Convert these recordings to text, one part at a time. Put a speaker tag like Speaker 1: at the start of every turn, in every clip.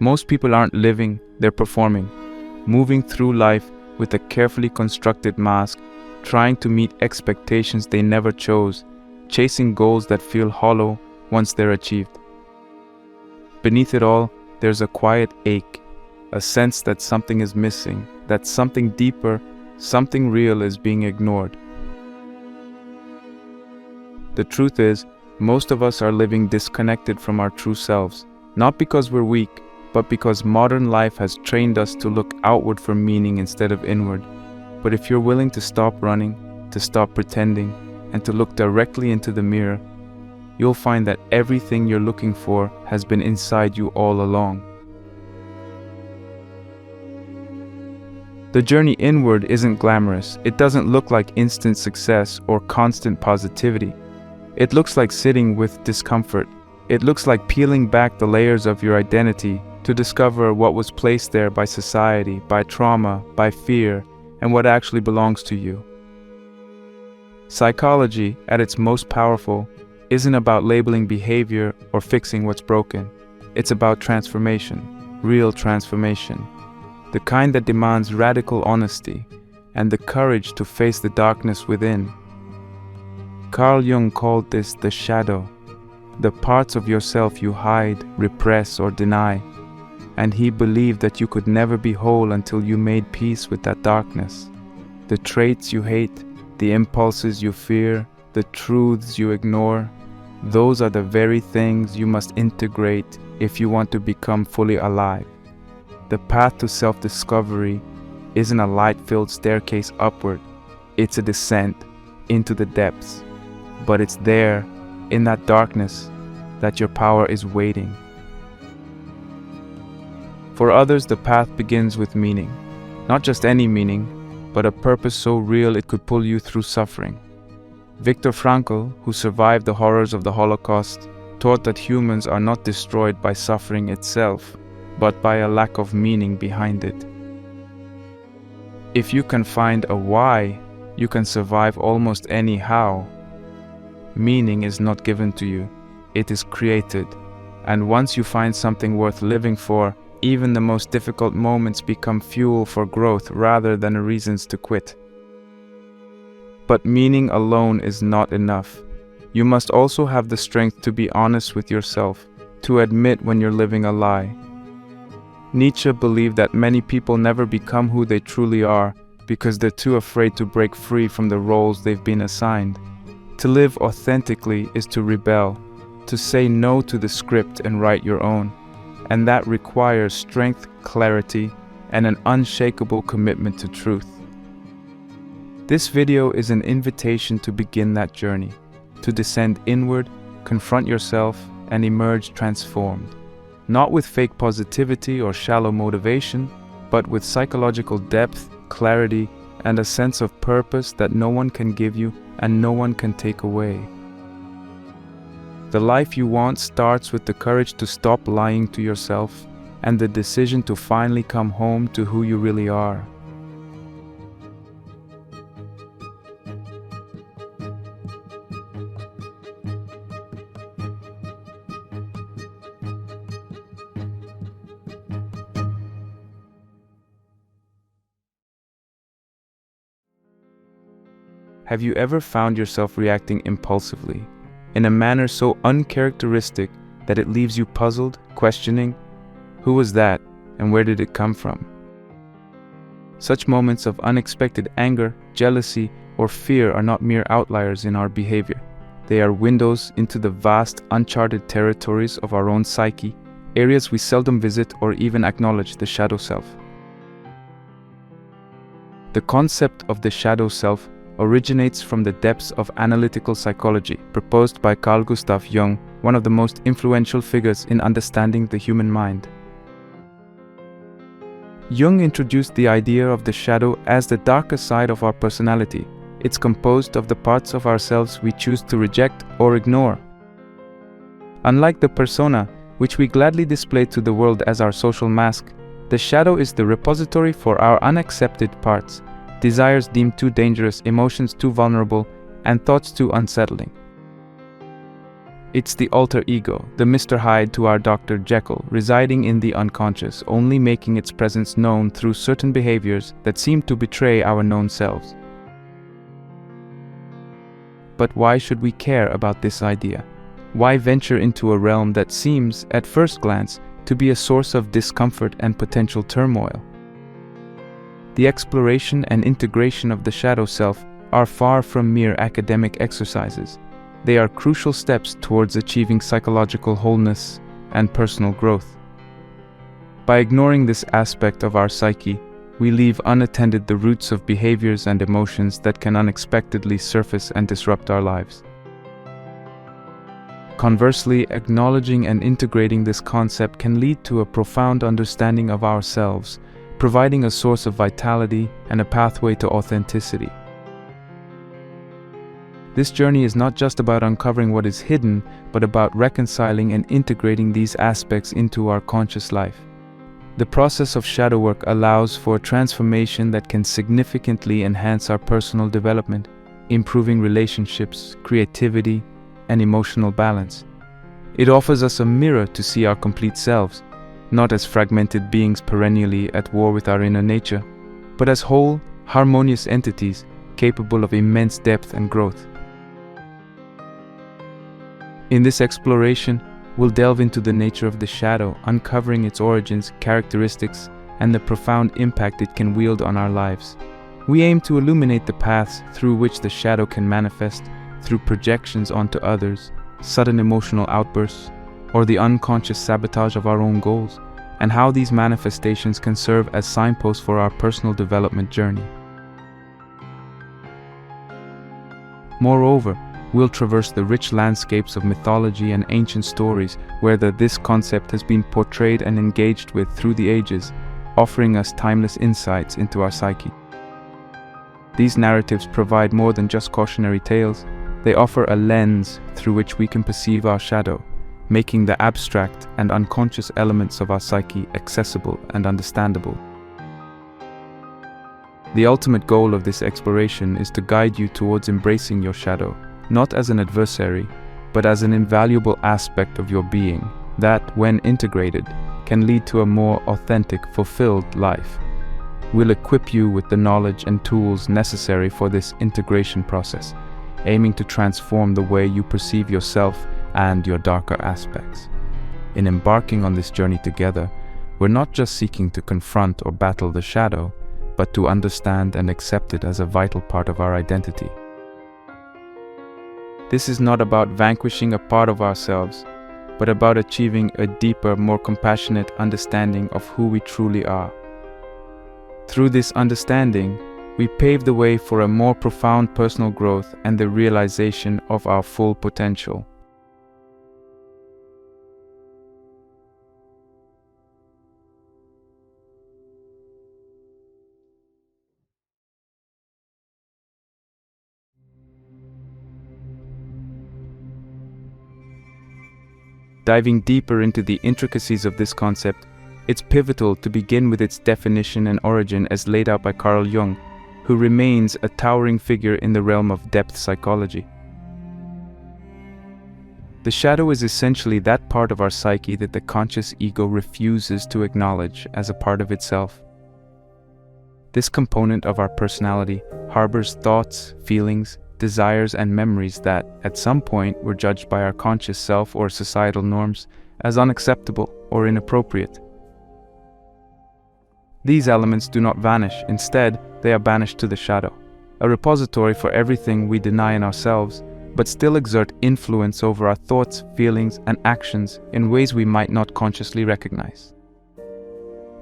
Speaker 1: Most people aren't living, they're performing, moving through life with a carefully constructed mask, trying to meet expectations they never chose, chasing goals that feel hollow once they're achieved. Beneath it all, there's a quiet ache, a sense that something is missing, that something deeper, something real is being ignored. The truth is, most of us are living disconnected from our true selves, not because we're weak, but because modern life has trained us to look outward for meaning instead of inward. But if you're willing to stop running, to stop pretending, and to look directly into the mirror, you'll find that everything you're looking for has been inside you all along. The journey inward isn't glamorous. It doesn't look like instant success or constant positivity. It looks like sitting with discomfort. It looks like peeling back the layers of your identity to discover what was placed there by society, by trauma, by fear, and what actually belongs to you. Psychology, at its most powerful, isn't about labeling behavior or fixing what's broken. It's about transformation, real transformation, the kind that demands radical honesty and the courage to face the darkness within. Carl Jung called this the shadow, the parts of yourself you hide, repress, or deny, and he believed that you could never be whole until you made peace with that darkness. The traits you hate, the impulses you fear, the truths you ignore, those are the very things you must integrate if you want to become fully alive. The path to self-discovery isn't a light-filled staircase upward, it's a descent into the depths. But it's there, in that darkness, that your power is waiting. For others, the path begins with meaning. Not just any meaning, but a purpose so real it could pull you through suffering. Viktor Frankl, who survived the horrors of the Holocaust, taught that humans are not destroyed by suffering itself, but by a lack of meaning behind it. If you can find a why, you can survive almost any how. Meaning is not given to you, it is created. And once you find something worth living for, even the most difficult moments become fuel for growth rather than reasons to quit. But meaning alone is not enough. You must also have the strength to be honest with yourself, to admit when you're living a lie. Nietzsche believed that many people never become who they truly are because they're too afraid to break free from the roles they've been assigned. To live authentically is to rebel, to say no to the script and write your own. And that requires strength, clarity, and an unshakable commitment to truth. This video is an invitation to begin that journey, to descend inward, confront yourself, and emerge transformed. Not with fake positivity or shallow motivation, but with psychological depth, clarity, and a sense of purpose that no one can give you and no one can take away. The life you want starts with the courage to stop lying to yourself and the decision to finally come home to who you really are. Have you ever found yourself reacting impulsively, in a manner so uncharacteristic that it leaves you puzzled, questioning, who was that and where did it come from? Such moments of unexpected anger, jealousy, or fear are not mere outliers in our behavior. They are windows into the vast, uncharted territories of our own psyche, areas we seldom visit or even acknowledge, the shadow self. The concept of the shadow self originates from the depths of analytical psychology, proposed by Carl Gustav Jung, one of the most influential figures in understanding the human mind. Jung introduced the idea of the shadow as the darker side of our personality. It's composed of the parts of ourselves we choose to reject or ignore. Unlike the persona, which we gladly display to the world as our social mask, the shadow is the repository for our unaccepted parts, desires deemed too dangerous, emotions too vulnerable, and thoughts too unsettling. It's the alter ego, the Mr. Hyde to our Dr. Jekyll, residing in the unconscious, only making its presence known through certain behaviors that seem to betray our known selves. But why should we care about this idea? Why venture into a realm that seems, at first glance, to be a source of discomfort and potential turmoil? The exploration and integration of the shadow self are far from mere academic exercises. They are crucial steps towards achieving psychological wholeness and personal growth. By ignoring this aspect of our psyche, we leave unattended the roots of behaviors and emotions that can unexpectedly surface and disrupt our lives. Conversely, acknowledging and integrating this concept can lead to a profound understanding of ourselves, providing a source of vitality and a pathway to authenticity. This journey is not just about uncovering what is hidden, but about reconciling and integrating these aspects into our conscious life. The process of shadow work allows for a transformation that can significantly enhance our personal development, improving relationships, creativity, and emotional balance. It offers us a mirror to see our complete selves, not as fragmented beings perennially at war with our inner nature, but as whole, harmonious entities capable of immense depth and growth. In this exploration, we'll delve into the nature of the shadow, uncovering its origins, characteristics, and the profound impact it can wield on our lives. We aim to illuminate the paths through which the shadow can manifest, through projections onto others, sudden emotional outbursts, or the unconscious sabotage of our own goals, and how these manifestations can serve as signposts for our personal development journey. Moreover, we'll traverse the rich landscapes of mythology and ancient stories where this concept has been portrayed and engaged with through the ages, offering us timeless insights into our psyche. These narratives provide more than just cautionary tales. They offer a lens through which we can perceive our shadow, making the abstract and unconscious elements of our psyche accessible and understandable. The ultimate goal of this exploration is to guide you towards embracing your shadow, not as an adversary, but as an invaluable aspect of your being that, when integrated, can lead to a more authentic, fulfilled life. We'll equip you with the knowledge and tools necessary for this integration process, aiming to transform the way you perceive yourself and your darker aspects. In embarking on this journey together, we're not just seeking to confront or battle the shadow, but to understand and accept it as a vital part of our identity. This is not about vanquishing a part of ourselves, but about achieving a deeper, more compassionate understanding of who we truly are. Through this understanding, we pave the way for a more profound personal growth and the realization of our full potential. Diving deeper into the intricacies of this concept, it's pivotal to begin with its definition and origin as laid out by Carl Jung, who remains a towering figure in the realm of depth psychology. The shadow is essentially that part of our psyche that the conscious ego refuses to acknowledge as a part of itself. This component of our personality harbors thoughts, feelings, desires, and memories that, at some point, were judged by our conscious self or societal norms as unacceptable or inappropriate. These elements do not vanish. Instead, they are banished to the shadow, a repository for everything we deny in ourselves, but still exert influence over our thoughts, feelings, and actions in ways we might not consciously recognize.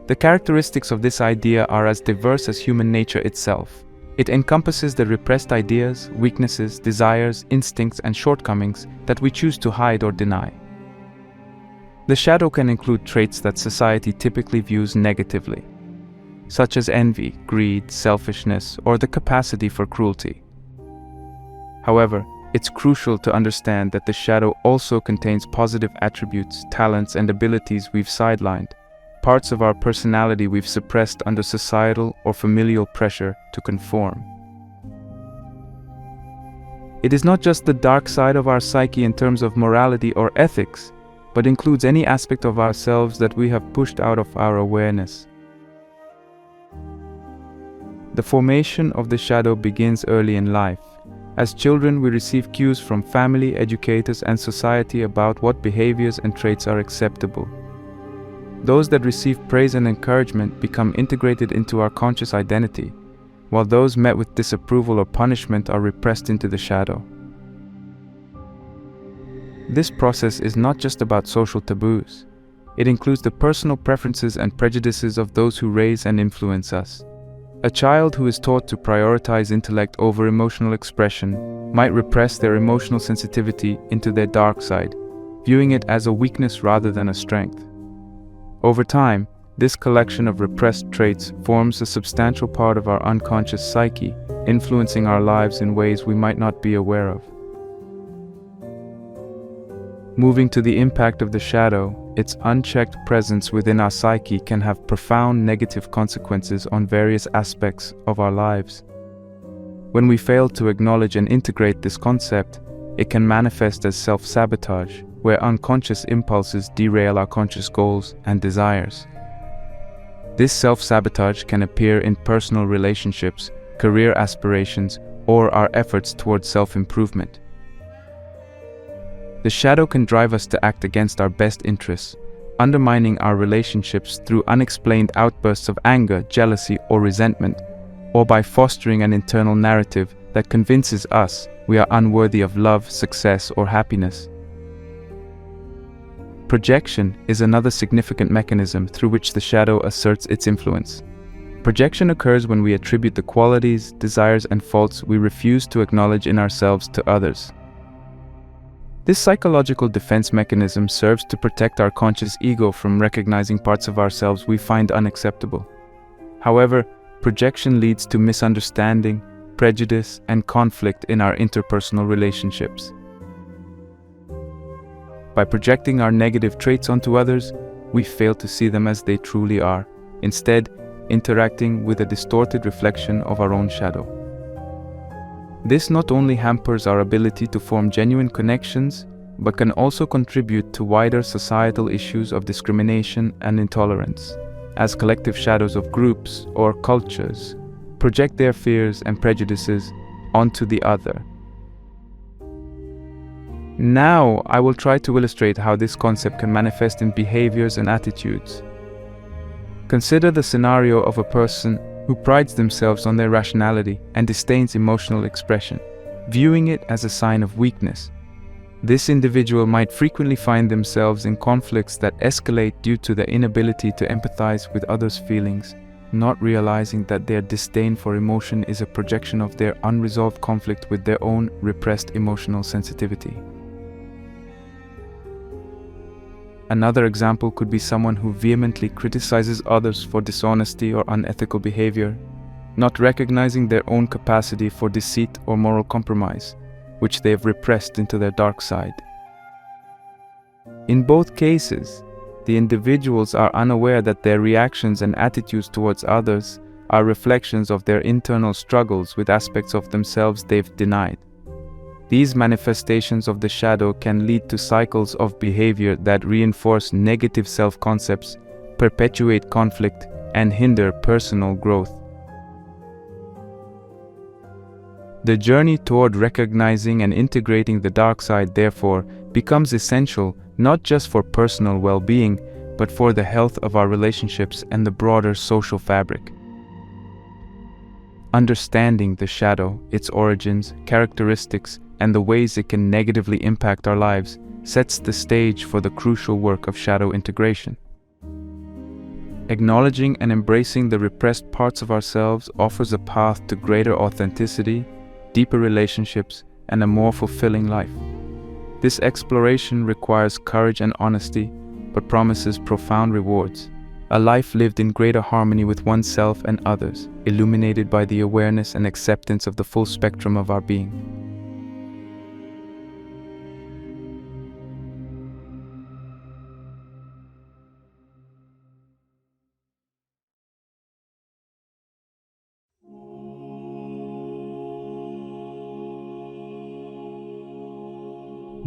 Speaker 1: The characteristics of this idea are as diverse as human nature itself. It encompasses the repressed ideas, weaknesses, desires, instincts, and shortcomings that we choose to hide or deny. The shadow can include traits that society typically views negatively, such as envy, greed, selfishness, or the capacity for cruelty. However, it's crucial to understand that the shadow also contains positive attributes, talents, and abilities we've sidelined, parts of our personality we've suppressed under societal or familial pressure to conform. It is not just the dark side of our psyche in terms of morality or ethics, but includes any aspect of ourselves that we have pushed out of our awareness. The formation of the shadow begins early in life. As children, we receive cues from family, educators, and society about what behaviors and traits are acceptable. Those that receive praise and encouragement become integrated into our conscious identity, while those met with disapproval or punishment are repressed into the shadow. This process is not just about social taboos. It includes the personal preferences and prejudices of those who raise and influence us. A child who is taught to prioritize intellect over emotional expression might repress their emotional sensitivity into their dark side, viewing it as a weakness rather than a strength. Over time, this collection of repressed traits forms a substantial part of our unconscious psyche, influencing our lives in ways we might not be aware of. Moving to the impact of the shadow, its unchecked presence within our psyche can have profound negative consequences on various aspects of our lives. When we fail to acknowledge and integrate this concept, it can manifest as self-sabotage, where unconscious impulses derail our conscious goals and desires. This self-sabotage can appear in personal relationships, career aspirations, or our efforts towards self-improvement. The shadow can drive us to act against our best interests, undermining our relationships through unexplained outbursts of anger, jealousy, or resentment, or by fostering an internal narrative that convinces us we are unworthy of love, success, or happiness. Projection is another significant mechanism through which the shadow asserts its influence. Projection occurs when we attribute the qualities, desires, and faults we refuse to acknowledge in ourselves to others. This psychological defense mechanism serves to protect our conscious ego from recognizing parts of ourselves we find unacceptable. However, projection leads to misunderstanding, prejudice, and conflict in our interpersonal relationships. By projecting our negative traits onto others, we fail to see them as they truly are, instead interacting with a distorted reflection of our own shadow. This not only hampers our ability to form genuine connections, but can also contribute to wider societal issues of discrimination and intolerance, as collective shadows of groups or cultures project their fears and prejudices onto the other. Now, I will try to illustrate how this concept can manifest in behaviors and attitudes. Consider the scenario of a person who prides themselves on their rationality and disdains emotional expression, viewing it as a sign of weakness. This individual might frequently find themselves in conflicts that escalate due to their inability to empathize with others' feelings, not realizing that their disdain for emotion is a projection of their unresolved conflict with their own repressed emotional sensitivity. Another example could be someone who vehemently criticizes others for dishonesty or unethical behavior, not recognizing their own capacity for deceit or moral compromise, which they have repressed into their dark side. In both cases, the individuals are unaware that their reactions and attitudes towards others are reflections of their internal struggles with aspects of themselves they've denied. These manifestations of the shadow can lead to cycles of behavior that reinforce negative self-concepts, perpetuate conflict, and hinder personal growth. The journey toward recognizing and integrating the dark side, therefore, becomes essential not just for personal well-being, but for the health of our relationships and the broader social fabric. Understanding the shadow, its origins, characteristics, and the ways it can negatively impact our lives sets the stage for the crucial work of shadow integration. Acknowledging and embracing the repressed parts of ourselves offers a path to greater authenticity, deeper relationships, and a more fulfilling life. This exploration requires courage and honesty, but promises profound rewards. A life lived in greater harmony with oneself and others, illuminated by the awareness and acceptance of the full spectrum of our being.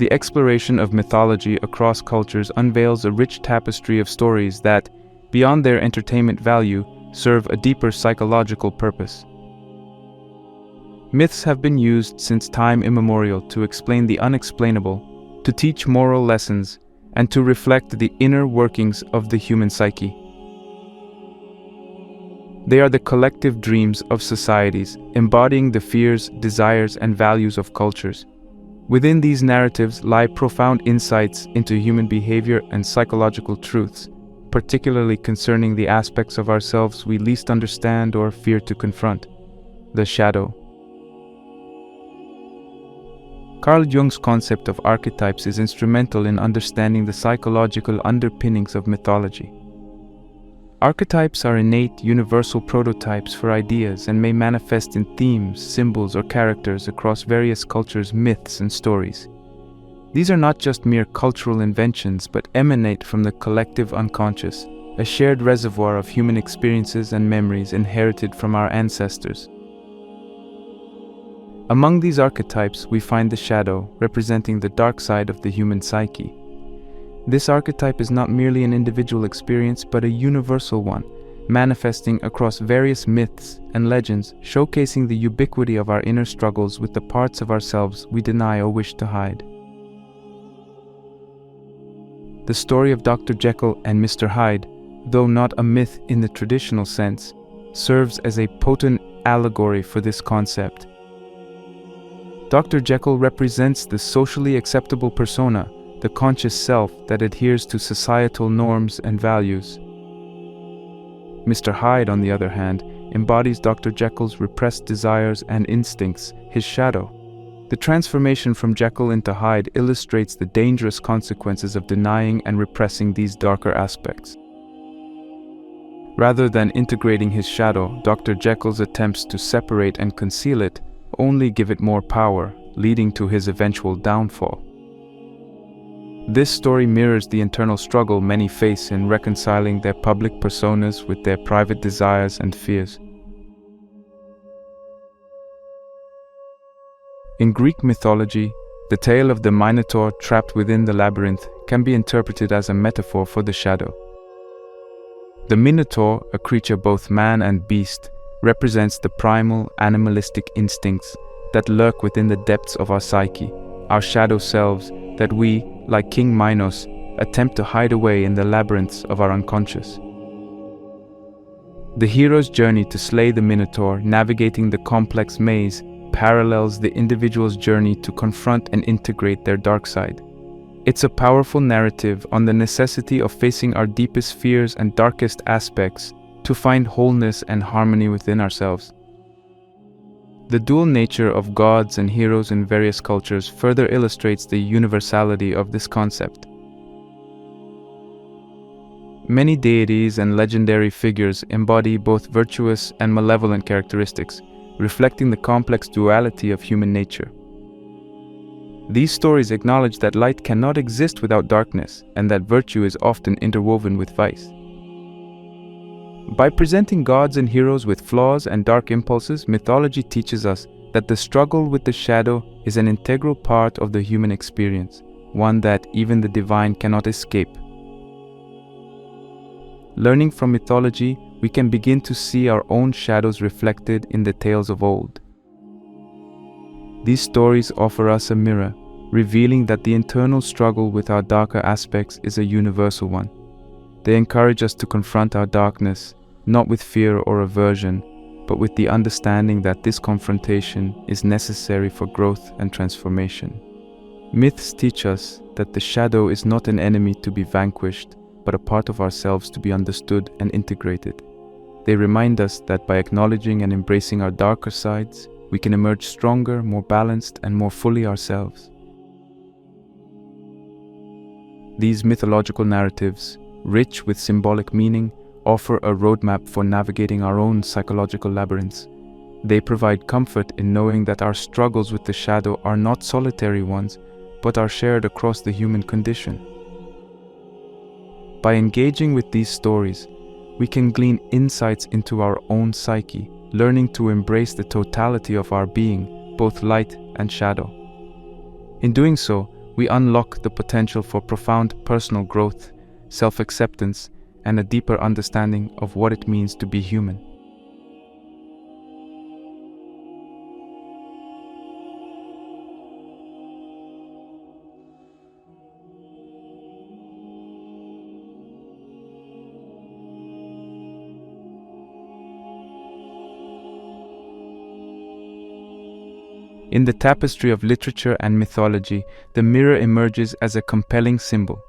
Speaker 1: The exploration of mythology across cultures unveils a rich tapestry of stories that, beyond their entertainment value, serve a deeper psychological purpose. Myths have been used since time immemorial to explain the unexplainable, to teach moral lessons, and to reflect the inner workings of the human psyche. They are the collective dreams of societies, embodying the fears, desires, and values of cultures. Within these narratives lie profound insights into human behavior and psychological truths, particularly concerning the aspects of ourselves we least understand or fear to confront: the shadow. Carl Jung's concept of archetypes is instrumental in understanding the psychological underpinnings of mythology. Archetypes are innate, universal prototypes for ideas and may manifest in themes, symbols, or characters across various cultures, myths, and stories. These are not just mere cultural inventions, but emanate from the collective unconscious, a shared reservoir of human experiences and memories inherited from our ancestors. Among these archetypes, we find the shadow, representing the dark side of the human psyche. This archetype is not merely an individual experience, but a universal one, manifesting across various myths and legends, showcasing the ubiquity of our inner struggles with the parts of ourselves we deny or wish to hide. The story of Dr. Jekyll and Mr. Hyde, though not a myth in the traditional sense, serves as a potent allegory for this concept. Dr. Jekyll represents the socially acceptable persona, the conscious self that adheres to societal norms and values. Mr. Hyde, on the other hand, embodies Dr. Jekyll's repressed desires and instincts, his shadow. The transformation from Jekyll into Hyde illustrates the dangerous consequences of denying and repressing these darker aspects. Rather than integrating his shadow, Dr. Jekyll's attempts to separate and conceal it only give it more power, leading to his eventual downfall. This story mirrors the internal struggle many face in reconciling their public personas with their private desires and fears. In Greek mythology, the tale of the Minotaur trapped within the labyrinth can be interpreted as a metaphor for the shadow. The Minotaur, a creature both man and beast, represents the primal, animalistic instincts that lurk within the depths of our psyche, our shadow selves that we, like King Minos, attempt to hide away in the labyrinths of our unconscious. The hero's journey to slay the Minotaur, navigating the complex maze, parallels the individual's journey to confront and integrate their dark side. It's a powerful narrative on the necessity of facing our deepest fears and darkest aspects to find wholeness and harmony within ourselves. The dual nature of gods and heroes in various cultures further illustrates the universality of this concept. Many deities and legendary figures embody both virtuous and malevolent characteristics, reflecting the complex duality of human nature. These stories acknowledge that light cannot exist without darkness, and that virtue is often interwoven with vice. By presenting gods and heroes with flaws and dark impulses, mythology teaches us that the struggle with the shadow is an integral part of the human experience, one that even the divine cannot escape. Learning from mythology, we can begin to see our own shadows reflected in the tales of old. These stories offer us a mirror, revealing that the internal struggle with our darker aspects is a universal one. They encourage us to confront our darkness, not with fear or aversion, but with the understanding that this confrontation is necessary for growth and transformation. Myths teach us that the shadow is not an enemy to be vanquished, but a part of ourselves to be understood and integrated. They remind us that by acknowledging and embracing our darker sides, we can emerge stronger, more balanced, and more fully ourselves. These mythological narratives, rich with symbolic meaning, offer a roadmap for navigating our own psychological labyrinths. They provide comfort in knowing that our struggles with the shadow are not solitary ones, but are shared across the human condition. By engaging with these stories, we can glean insights into our own psyche, learning to embrace the totality of our being, both light and shadow. In doing so, we unlock the potential for profound personal growth, self-acceptance, and a deeper understanding of what it means to be human. In the tapestry of literature and mythology, the mirror emerges as a compelling symbol,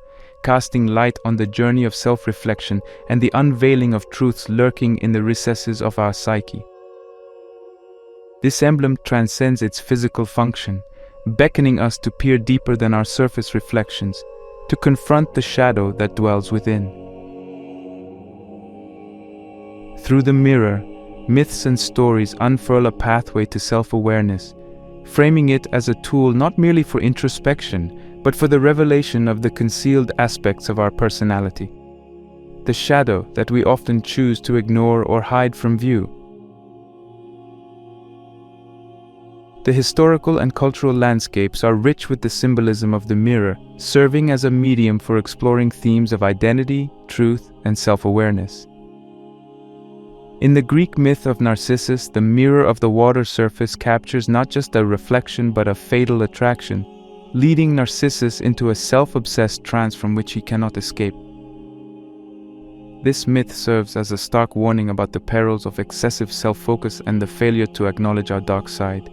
Speaker 1: casting light on the journey of self-reflection and the unveiling of truths lurking in the recesses of our psyche. This emblem transcends its physical function, beckoning us to peer deeper than our surface reflections, to confront the shadow that dwells within. Through the mirror, myths and stories unfurl a pathway to self-awareness, framing it as a tool not merely for introspection, but for the revelation of the concealed aspects of our personality, the shadow that we often choose to ignore or hide from view. The historical and cultural landscapes are rich with the symbolism of the mirror, serving as a medium for exploring themes of identity, truth, and self-awareness. In the Greek myth of Narcissus, the mirror of the water surface captures not just a reflection but a fatal attraction, leading Narcissus into a self-obsessed trance from which he cannot escape. This myth serves as a stark warning about the perils of excessive self-focus and the failure to acknowledge our dark side.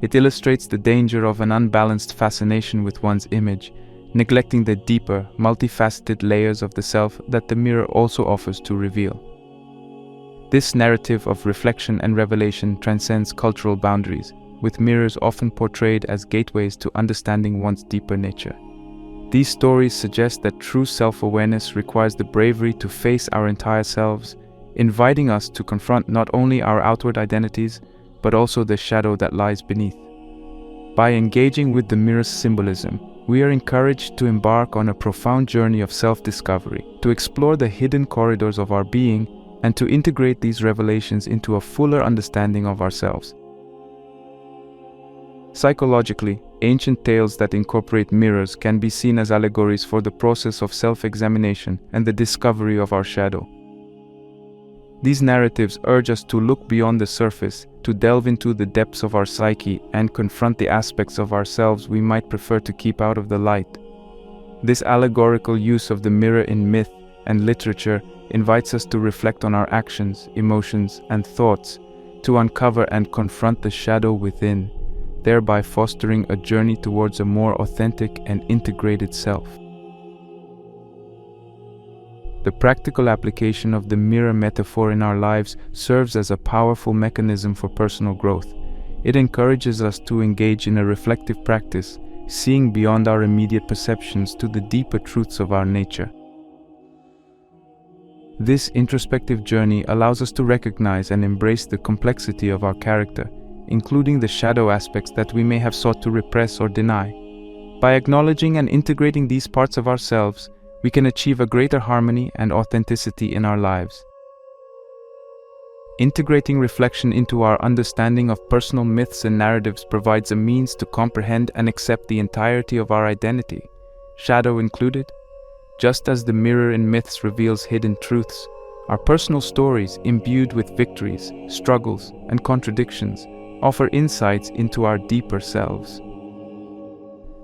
Speaker 1: It illustrates the danger of an unbalanced fascination with one's image, neglecting the deeper, multifaceted layers of the self that the mirror also offers to reveal. This narrative of reflection and revelation transcends cultural boundaries, with mirrors often portrayed as gateways to understanding one's deeper nature. These stories suggest that true self-awareness requires the bravery to face our entire selves, inviting us to confront not only our outward identities, but also the shadow that lies beneath. By engaging with the mirror's symbolism, we are encouraged to embark on a profound journey of self-discovery, to explore the hidden corridors of our being, and to integrate these revelations into a fuller understanding of ourselves. Psychologically, ancient tales that incorporate mirrors can be seen as allegories for the process of self-examination and the discovery of our shadow. These narratives urge us to look beyond the surface, to delve into the depths of our psyche and confront the aspects of ourselves we might prefer to keep out of the light. This allegorical use of the mirror in myth and literature invites us to reflect on our actions, emotions, and thoughts, to uncover and confront the shadow within, thereby fostering a journey towards a more authentic and integrated self. The practical application of the mirror metaphor in our lives serves as a powerful mechanism for personal growth. It encourages us to engage in a reflective practice, seeing beyond our immediate perceptions to the deeper truths of our nature. This introspective journey allows us to recognize and embrace the complexity of our character, including the shadow aspects that we may have sought to repress or deny. By acknowledging and integrating these parts of ourselves, we can achieve a greater harmony and authenticity in our lives. Integrating reflection into our understanding of personal myths and narratives provides a means to comprehend and accept the entirety of our identity, shadow included. Just as the mirror in myths reveals hidden truths, our personal stories, imbued with victories, struggles, and contradictions, offer insights into our deeper selves.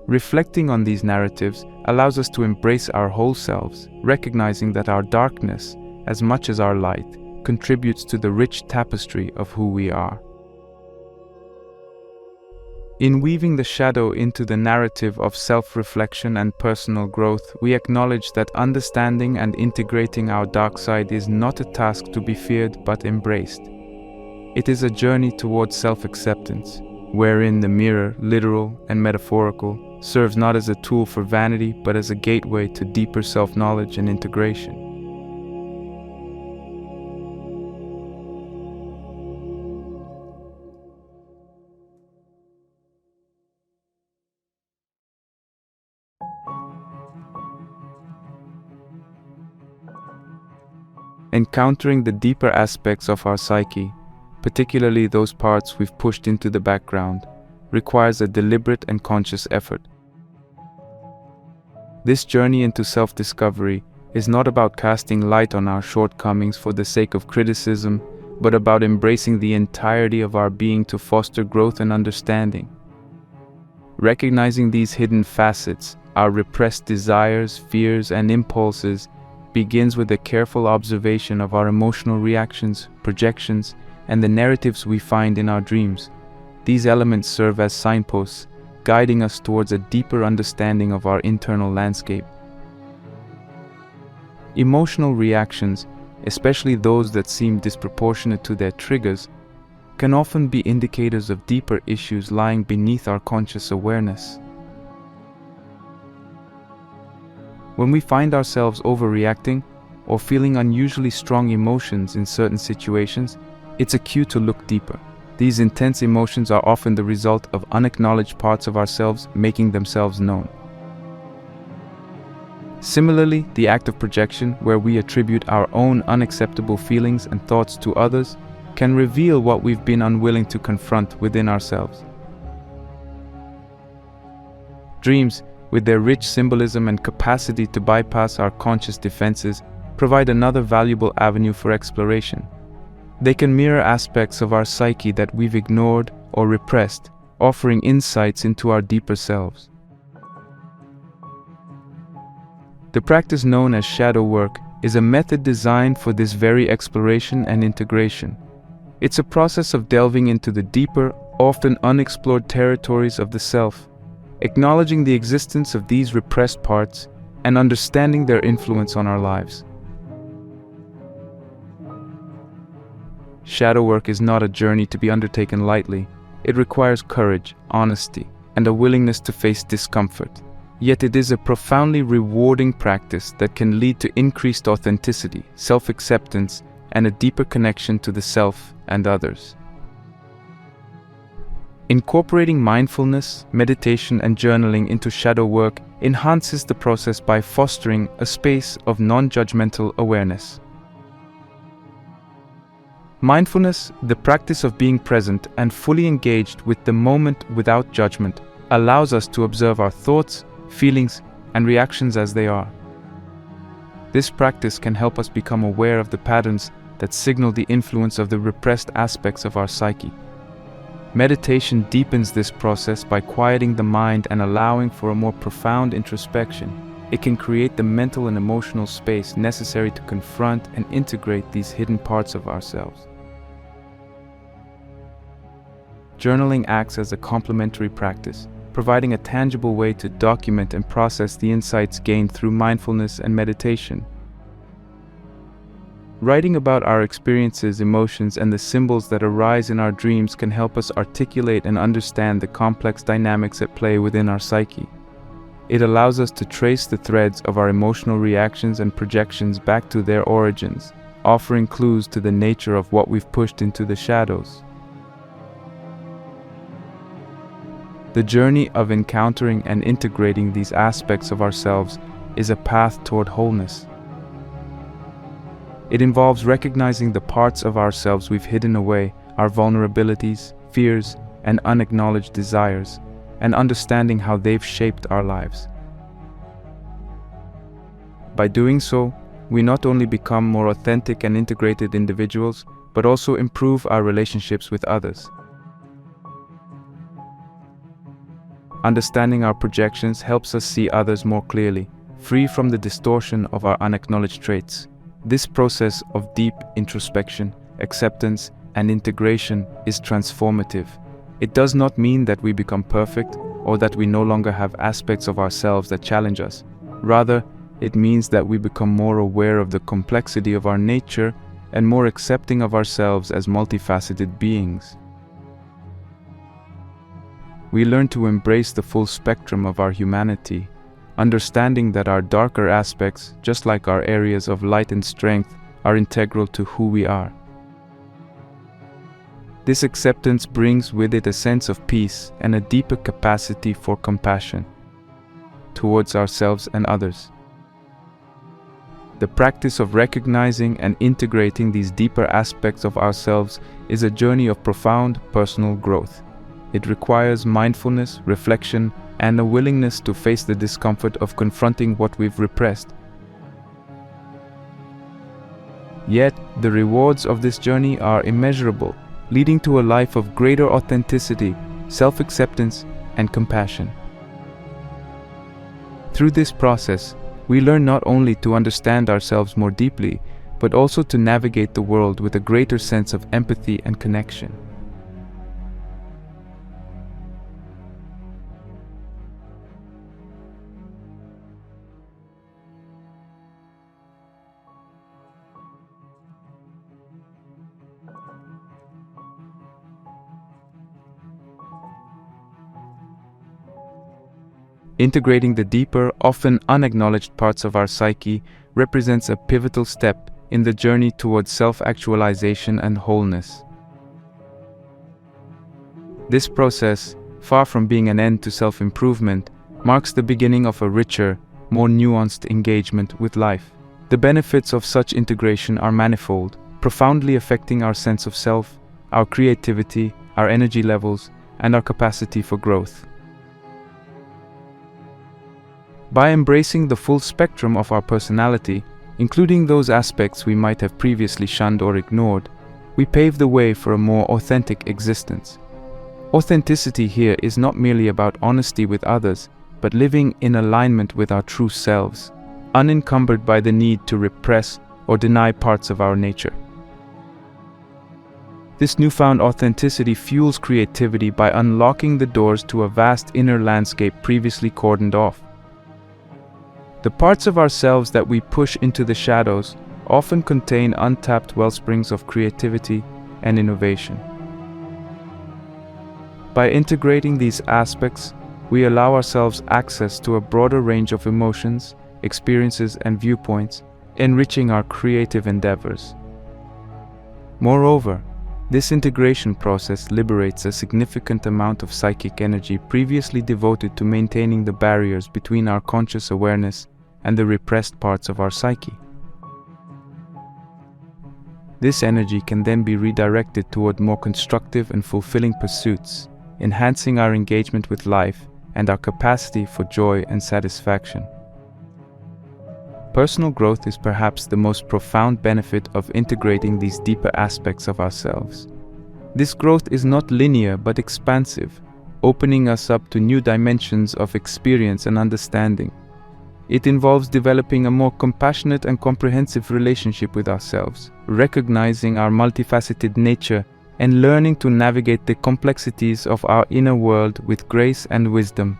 Speaker 1: Reflecting on these narratives allows us to embrace our whole selves, recognizing that our darkness, as much as our light, contributes to the rich tapestry of who we are. In weaving the shadow into the narrative of self-reflection and personal growth, we acknowledge that understanding and integrating our dark side is not a task to be feared but embraced. It is a journey towards self-acceptance, wherein the mirror, literal and metaphorical, serves not as a tool for vanity but as a gateway to deeper self-knowledge and integration. Encountering the deeper aspects of our psyche, particularly those parts we've pushed into the background, requires a deliberate and conscious effort. This journey into self-discovery is not about casting light on our shortcomings for the sake of criticism, but about embracing the entirety of our being to foster growth and understanding. Recognizing these hidden facets, our repressed desires, fears, and impulses, begins with a careful observation of our emotional reactions, projections, and the narratives we find in our dreams. These elements serve as signposts, guiding us towards a deeper understanding of our internal landscape. Emotional reactions, especially those that seem disproportionate to their triggers, can often be indicators of deeper issues lying beneath our conscious awareness. When we find ourselves overreacting or feeling unusually strong emotions in certain situations, it's a cue to look deeper. These intense emotions are often the result of unacknowledged parts of ourselves making themselves known. Similarly, the act of projection, where we attribute our own unacceptable feelings and thoughts to others, can reveal what we've been unwilling to confront within ourselves. Dreams, with their rich symbolism and capacity to bypass our conscious defenses, provide another valuable avenue for exploration. They can mirror aspects of our psyche that we've ignored or repressed, offering insights into our deeper selves. The practice known as shadow work is a method designed for this very exploration and integration. It's a process of delving into the deeper, often unexplored territories of the self, acknowledging the existence of these repressed parts and understanding their influence on our lives. Shadow work is not a journey to be undertaken lightly. It requires courage, honesty, and a willingness to face discomfort. Yet it is a profoundly rewarding practice that can lead to increased authenticity, self-acceptance, and a deeper connection to the self and others. Incorporating mindfulness, meditation, and journaling into shadow work enhances the process by fostering a space of non-judgmental awareness. Mindfulness, the practice of being present and fully engaged with the moment without judgment, allows us to observe our thoughts, feelings, and reactions as they are. This practice can help us become aware of the patterns that signal the influence of the repressed aspects of our psyche. Meditation deepens this process by quieting the mind and allowing for a more profound introspection. It can create the mental and emotional space necessary to confront and integrate these hidden parts of ourselves. Journaling acts as a complementary practice, providing a tangible way to document and process the insights gained through mindfulness and meditation. Writing about our experiences, emotions, and the symbols that arise in our dreams can help us articulate and understand the complex dynamics at play within our psyche. It allows us to trace the threads of our emotional reactions and projections back to their origins, offering clues to the nature of what we've pushed into the shadows. The journey of encountering and integrating these aspects of ourselves is a path toward wholeness. It involves recognizing the parts of ourselves we've hidden away, our vulnerabilities, fears, and unacknowledged desires, and understanding how they've shaped our lives. By doing so, we not only become more authentic and integrated individuals, but also improve our relationships with others. Understanding our projections helps us see others more clearly, free from the distortion of our unacknowledged traits. This process of deep introspection, acceptance, and integration is transformative. It does not mean that we become perfect or that we no longer have aspects of ourselves that challenge us. Rather, it means that we become more aware of the complexity of our nature and more accepting of ourselves as multifaceted beings. We learn to embrace the full spectrum of our humanity, understanding that our darker aspects, just like our areas of light and strength, are integral to who we are. This acceptance brings with it a sense of peace and a deeper capacity for compassion towards ourselves and others. The practice of recognizing and integrating these deeper aspects of ourselves is a journey of profound personal growth. It requires mindfulness, reflection, and a willingness to face the discomfort of confronting what we've repressed. Yet, the rewards of this journey are immeasurable, leading to a life of greater authenticity, self-acceptance, and compassion. Through this process, we learn not only to understand ourselves more deeply, but also to navigate the world with a greater sense of empathy and connection. Integrating the deeper, often unacknowledged parts of our psyche represents a pivotal step in the journey towards self-actualization and wholeness. This process, far from being an end to self-improvement, marks the beginning of a richer, more nuanced engagement with life. The benefits of such integration are manifold, profoundly affecting our sense of self, our creativity, our energy levels, and our capacity for growth. By embracing the full spectrum of our personality, including those aspects we might have previously shunned or ignored, we pave the way for a more authentic existence. Authenticity here is not merely about honesty with others, but living in alignment with our true selves, unencumbered by the need to repress or deny parts of our nature. This newfound authenticity fuels creativity by unlocking the doors to a vast inner landscape previously cordoned off. The parts of ourselves that we push into the shadows often contain untapped wellsprings of creativity and innovation. By integrating these aspects, we allow ourselves access to a broader range of emotions, experiences, and viewpoints, enriching our creative endeavors. Moreover, this integration process liberates a significant amount of psychic energy previously devoted to maintaining the barriers between our conscious awareness and the repressed parts of our psyche. This energy can then be redirected toward more constructive and fulfilling pursuits, enhancing our engagement with life and our capacity for joy and satisfaction. Personal growth is perhaps the most profound benefit of integrating these deeper aspects of ourselves. This growth is not linear but expansive, opening us up to new dimensions of experience and understanding. It involves developing a more compassionate and comprehensive relationship with ourselves, recognizing our multifaceted nature, and learning to navigate the complexities of our inner world with grace and wisdom.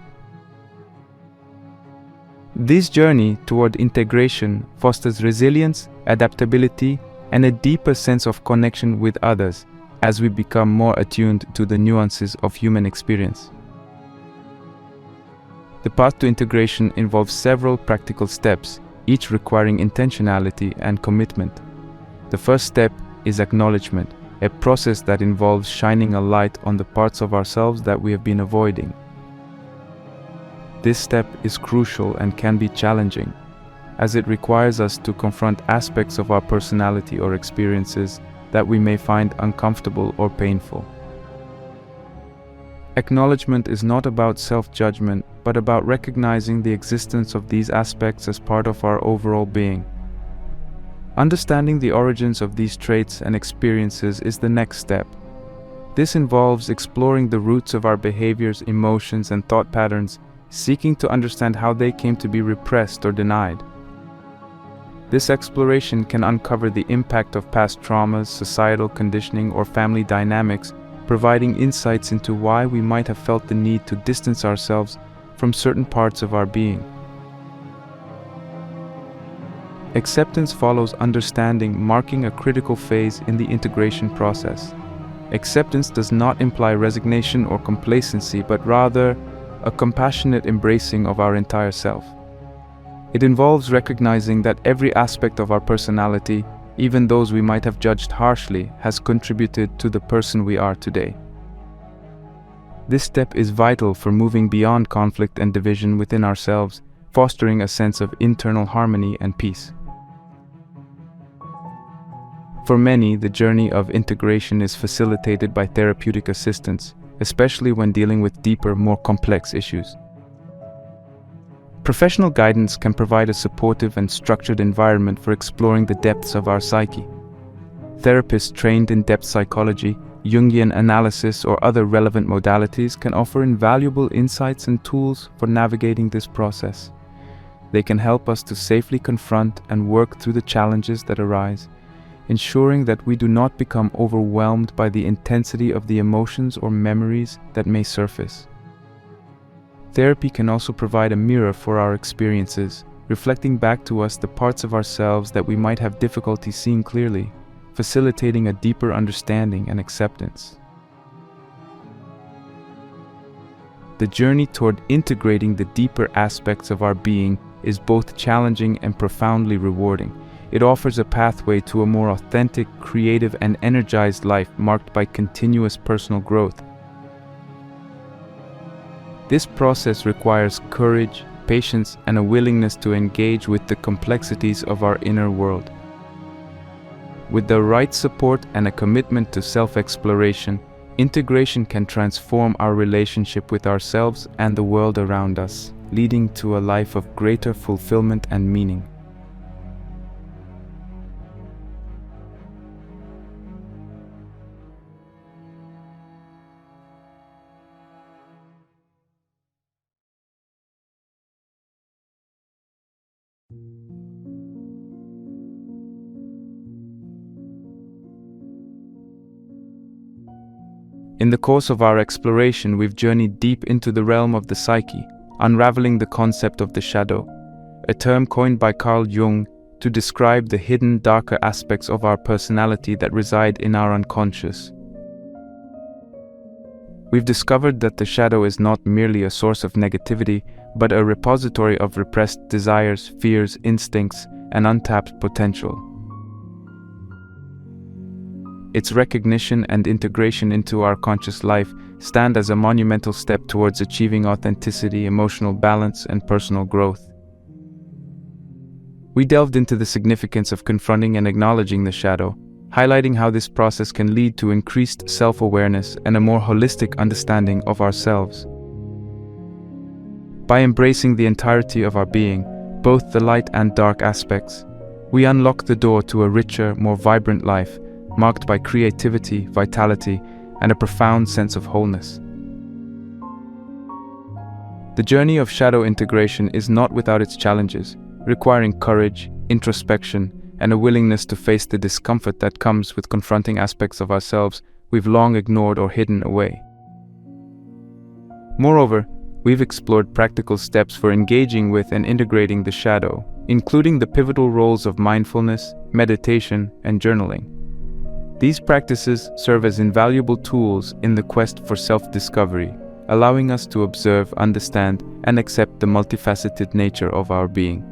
Speaker 1: This journey toward integration fosters resilience, adaptability, and a deeper sense of connection with others as we become more attuned to the nuances of human experience. The path to integration involves several practical steps, each requiring intentionality and commitment. The first step is acknowledgement, a process that involves shining a light on the parts of ourselves that we have been avoiding. This step is crucial and can be challenging, as it requires us to confront aspects of our personality or experiences that we may find uncomfortable or painful. Acknowledgement is not about self-judgment, but about recognizing the existence of these aspects as part of our overall being. Understanding the origins of these traits and experiences is the next step. This involves exploring the roots of our behaviors, emotions, and thought patterns, seeking to understand how they came to be repressed or denied. This exploration can uncover the impact of past traumas, societal conditioning, or family dynamics, providing insights into why we might have felt the need to distance ourselves from certain parts of our being. Acceptance follows understanding, marking a critical phase in the integration process. Acceptance does not imply resignation or complacency, but rather a compassionate embracing of our entire self. It involves recognizing that every aspect of our personality, even those we might have judged harshly, has contributed to the person we are today. This step is vital for moving beyond conflict and division within ourselves, fostering a sense of internal harmony and peace. For many, the journey of integration is facilitated by therapeutic assistance, especially when dealing with deeper, more complex issues. Professional guidance can provide a supportive and structured environment for exploring the depths of our psyche. Therapists trained in depth psychology, Jungian analysis, or other relevant modalities can offer invaluable insights and tools for navigating this process. They can help us to safely confront and work through the challenges that arise, ensuring that we do not become overwhelmed by the intensity of the emotions or memories that may surface. Therapy can also provide a mirror for our experiences, reflecting back to us the parts of ourselves that we might have difficulty seeing clearly, facilitating a deeper understanding and acceptance. The journey toward integrating the deeper aspects of our being is both challenging and profoundly rewarding. It offers a pathway to a more authentic, creative, and energized life marked by continuous personal growth. This process requires courage, patience, and a willingness to engage with the complexities of our inner world. With the right support and a commitment to self-exploration, integration can transform our relationship with ourselves and the world around us, leading to a life of greater fulfillment and meaning. In the course of our exploration, we've journeyed deep into the realm of the psyche, unraveling the concept of the shadow, a term coined by Carl Jung to describe the hidden, darker aspects of our personality that reside in our unconscious. We've discovered that the shadow is not merely a source of negativity, but a repository of repressed desires, fears, instincts, and untapped potential. Its recognition and integration into our conscious life stand as a monumental step towards achieving authenticity, emotional balance, and personal growth. We delved into the significance of confronting and acknowledging the shadow, highlighting how this process can lead to increased self-awareness and a more holistic understanding of ourselves. By embracing the entirety of our being, both the light and dark aspects, we unlock the door to a richer, more vibrant life, marked by creativity, vitality, and a profound sense of wholeness. The journey of shadow integration is not without its challenges, requiring courage, introspection, and a willingness to face the discomfort that comes with confronting aspects of ourselves we've long ignored or hidden away. Moreover, we've explored practical steps for engaging with and integrating the shadow, including the pivotal roles of mindfulness, meditation, and journaling. These practices serve as invaluable tools in the quest for self-discovery, allowing us to observe, understand, and accept the multifaceted nature of our being.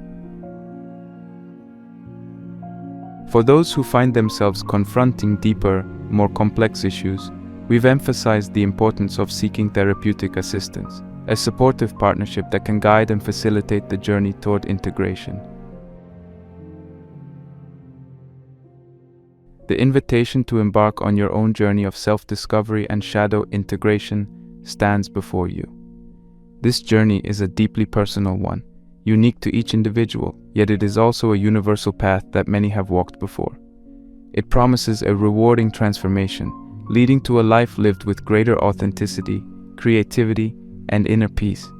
Speaker 1: For those who find themselves confronting deeper, more complex issues, we've emphasized the importance of seeking therapeutic assistance, a supportive partnership that can guide and facilitate the journey toward integration. The invitation to embark on your own journey of self-discovery and shadow integration stands before you. This journey is a deeply personal one, unique to each individual, yet it is also a universal path that many have walked before. It promises a rewarding transformation, leading to a life lived with greater authenticity, creativity, and inner peace.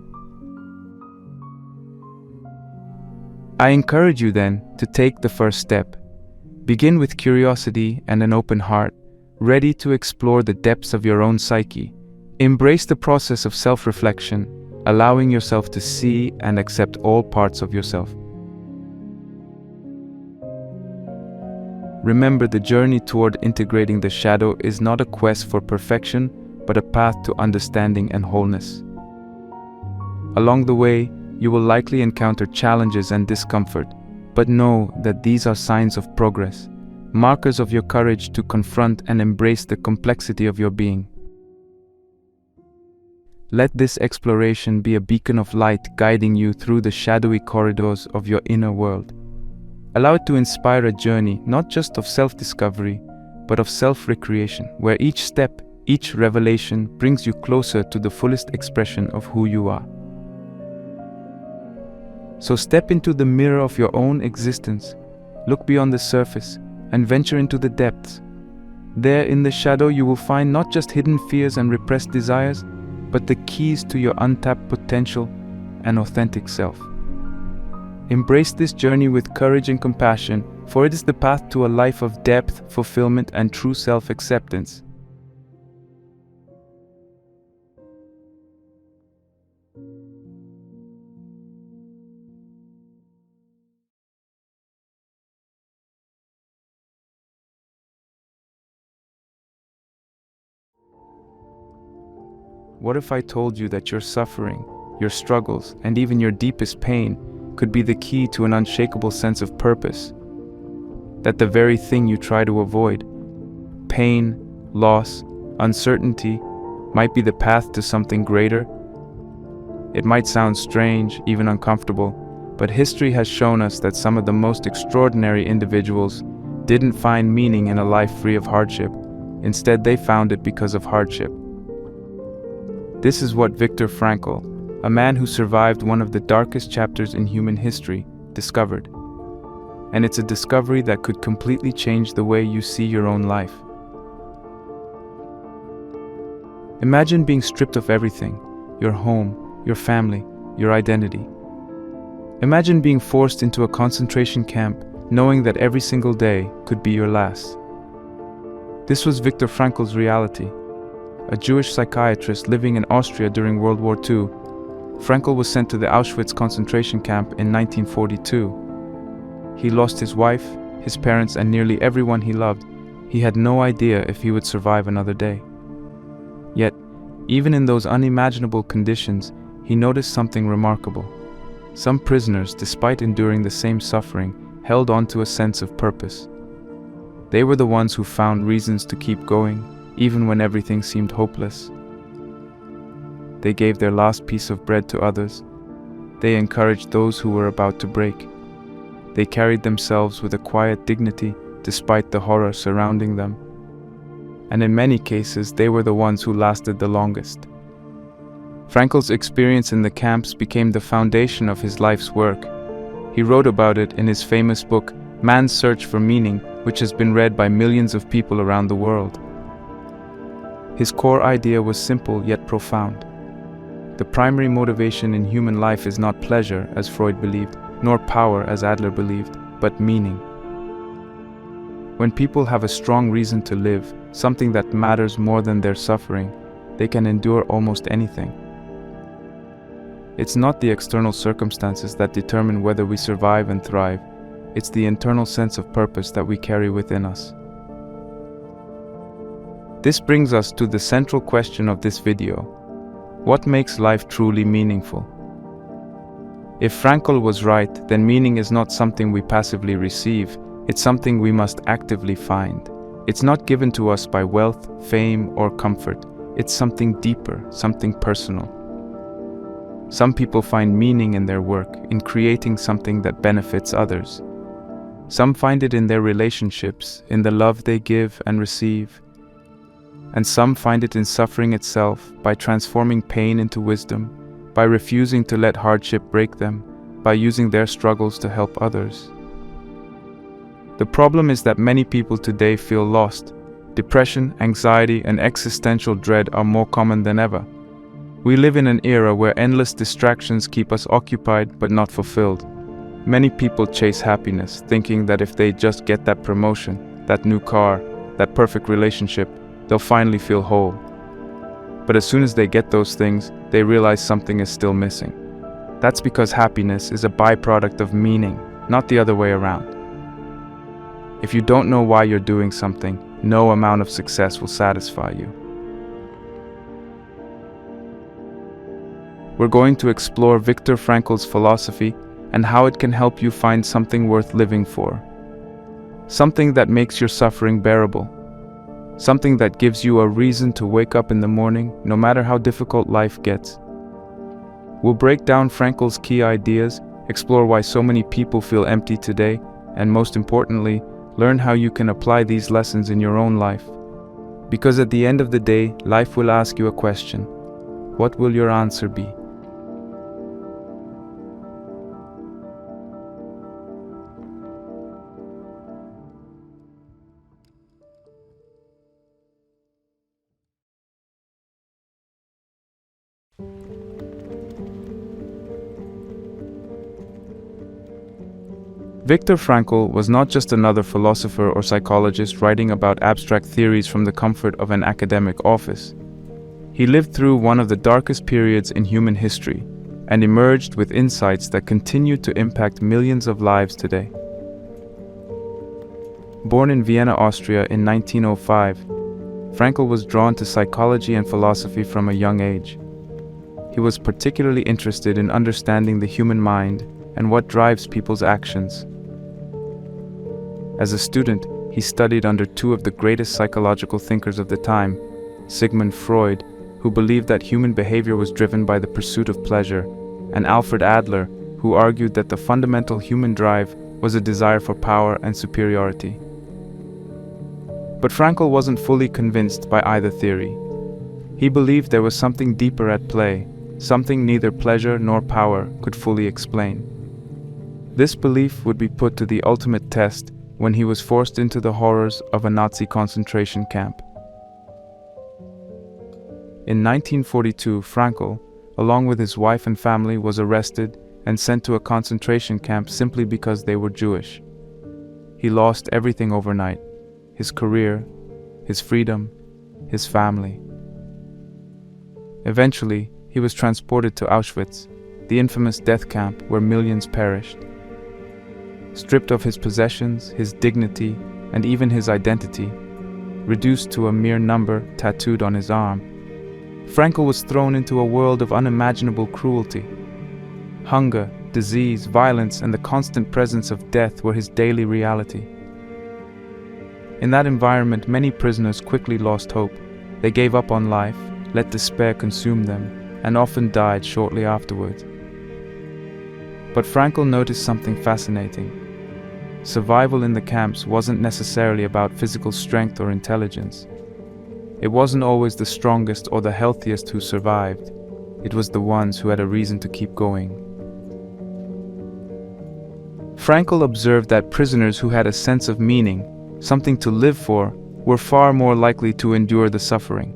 Speaker 1: I encourage you then to take the first step. Begin with curiosity and an open heart, ready to explore the depths of your own psyche. Embrace the process of self-reflection, allowing yourself to see and accept all parts of yourself. Remember, the journey toward integrating the shadow is not a quest for perfection, but a path to understanding and wholeness. Along the way, you will likely encounter challenges and discomfort, but know that these are signs of progress, markers of your courage to confront and embrace the complexity of your being. Let this exploration be a beacon of light guiding you through the shadowy corridors of your inner world. Allow it to inspire a journey not just of self-discovery, but of self-recreation, where each step, each revelation brings you closer to the fullest expression of who you are. So step into the mirror of your own existence, look beyond the surface, and venture into the depths. There in the shadow you will find not just hidden fears and repressed desires, but the keys to your untapped potential and authentic self. Embrace this journey with courage and compassion, for it is the path to a life of depth, fulfillment, and true self-acceptance. What if I told you that your suffering, your struggles, and even your deepest pain could be the key to an unshakable sense of purpose? That the very thing you try to avoid, pain, loss, uncertainty, might be the path to something greater? It might sound strange, even uncomfortable, but history has shown us that some of the most extraordinary individuals didn't find meaning in a life free of hardship. Instead, they found it because of hardship. This is what Viktor Frankl, a man who survived one of the darkest chapters in human history, discovered. And it's a discovery that could completely change the way you see your own life. Imagine being stripped of everything: your home, your family, your identity. Imagine being forced into a concentration camp, knowing that every single day could be your last. This was Viktor Frankl's reality. A Jewish psychiatrist living in Austria during World War II, Frankl was sent to the Auschwitz concentration camp in 1942. He lost his wife, his parents, and nearly everyone he loved. He had no idea if he would survive another day. Yet, even in those unimaginable conditions, he noticed something remarkable. Some prisoners, despite enduring the same suffering, held on to a sense of purpose. They were the ones who found reasons to keep going, even when everything seemed hopeless. They gave their last piece of bread to others. They encouraged those who were about to break. They carried themselves with a quiet dignity despite the horror surrounding them. And in many cases, they were the ones who lasted the longest. Frankl's experience in the camps became the foundation of his life's work. He wrote about it in his famous book, Man's Search for Meaning, which has been read by millions of people around the world. His core idea was simple yet profound. The primary motivation in human life is not pleasure, as Freud believed, nor power, as Adler believed, but meaning. When people have a strong reason to live, something that matters more than their suffering, they can endure almost anything. It's not the external circumstances that determine whether we survive and thrive. It's the internal sense of purpose that we carry within us. This brings us to the central question of this video. What makes life truly meaningful? If Frankl was right, then meaning is not something we passively receive, it's something we must actively find. It's not given to us by wealth, fame, or comfort. It's something deeper, something personal. Some people find meaning in their work, in creating something that benefits others. Some find it in their relationships, in the love they give and receive. And some find it in suffering itself, by transforming pain into wisdom, by refusing to let hardship break them, by using their struggles to help others. The problem is that many people today feel lost. Depression, anxiety, and existential dread are more common than ever. We live in an era where endless distractions keep us occupied but not fulfilled. Many people chase happiness, thinking that if they just get that promotion, that new car, that perfect relationship, they'll finally feel whole. But as soon as they get those things, they realize something is still missing. That's because happiness is a byproduct of meaning, not the other way around. If you don't know why you're doing something, no amount of success will satisfy you. We're going to explore Viktor Frankl's philosophy and how it can help you find something worth living for. Something that makes your suffering bearable. Something that gives you a reason to wake up in the morning, no matter how difficult life gets. We'll break down Frankl's key ideas, explore why so many people feel empty today, and most importantly, learn how you can apply these lessons in your own life. Because at the end of the day, life will ask you a question. What will your answer be? Viktor Frankl was not just another philosopher or psychologist writing about abstract theories from the comfort of an academic office. He lived through one of the darkest periods in human history and emerged with insights that continue to impact millions of lives today. Born in Vienna, Austria in 1905, Frankl was drawn to psychology and philosophy from a young age. He was particularly interested in understanding the human mind and what drives people's actions. As a student, he studied under two of the greatest psychological thinkers of the time, Sigmund Freud, who believed that human behavior was driven by the pursuit of pleasure, and Alfred Adler, who argued that the fundamental human drive was a desire for power and superiority. But Frankl wasn't fully convinced by either theory. He believed there was something deeper at play, something neither pleasure nor power could fully explain. This belief would be put to the ultimate test when he was forced into the horrors of a Nazi concentration camp. In 1942, Frankl, along with his wife and family, was arrested and sent to a concentration camp simply because they were Jewish. He lost everything overnight: his career, his freedom, his family. Eventually, he was transported to Auschwitz, the infamous death camp where millions perished. Stripped of his possessions, his dignity, and even his identity, reduced to a mere number tattooed on his arm, Frankl was thrown into a world of unimaginable cruelty. Hunger, disease, violence, and the constant presence of death were his daily reality. In that environment, many prisoners quickly lost hope. They gave up on life, let despair consume them, and often died shortly afterwards. But Frankl noticed something fascinating. Survival in the camps wasn't necessarily about physical strength or intelligence. It wasn't always the strongest or the healthiest who survived. It was the ones who had a reason to keep going. Frankl observed that prisoners who had a sense of meaning, something to live for, were far more likely to endure the suffering.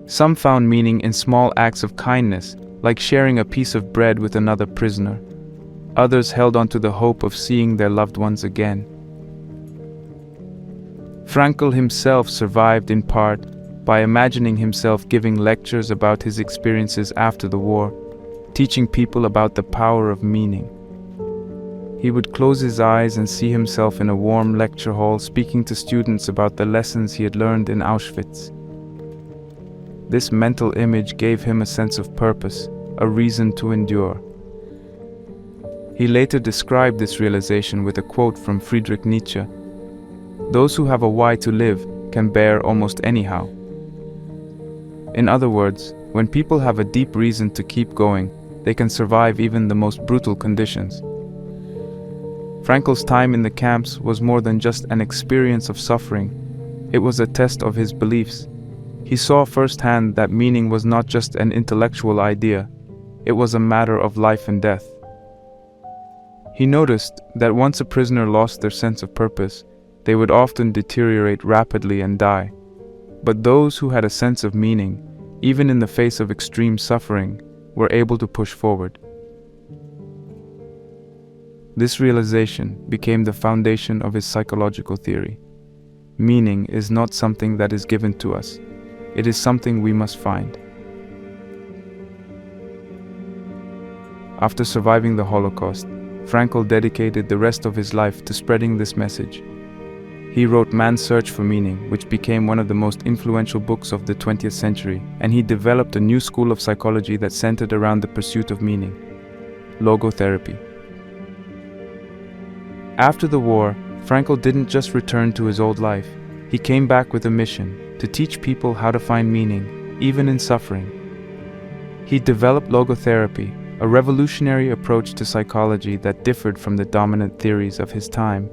Speaker 1: Some found meaning in small acts of kindness, like sharing a piece of bread with another prisoner. Others held on to the hope of seeing their loved ones again. Frankl himself survived in part by imagining himself giving lectures about his experiences after the war, teaching people about the power of meaning. He would close his eyes and see himself in a warm lecture hall speaking to students about the lessons he had learned in Auschwitz. This mental image gave him a sense of purpose, a reason to endure. He later described this realization with a quote from Friedrich Nietzsche: "Those who have a why to live can bear almost anyhow." In other words, when people have a deep reason to keep going, they can survive even the most brutal conditions. Frankl's time in the camps was more than just an experience of suffering. It was a test of his beliefs. He saw firsthand that meaning was not just an intellectual idea, it was a matter of life and death. He noticed that once a prisoner lost their sense of purpose, they would often deteriorate rapidly and die. But those who had a sense of meaning, even in the face of extreme suffering, were able to push forward. This realization became the foundation of his psychological theory. Meaning is not something that is given to us. It is something we must find. After surviving the Holocaust, Frankl dedicated the rest of his life to spreading this message. He wrote Man's Search for Meaning, which became one of the most influential books of the 20th century, and he developed a new school of psychology that centered around the pursuit of meaning: Logootherapy. After the war, Frankl didn't just return to his old life. He came back with a mission: to teach people how to find meaning, even in suffering. He developed Logootherapy, a revolutionary approach to psychology that differed from the dominant theories of his time.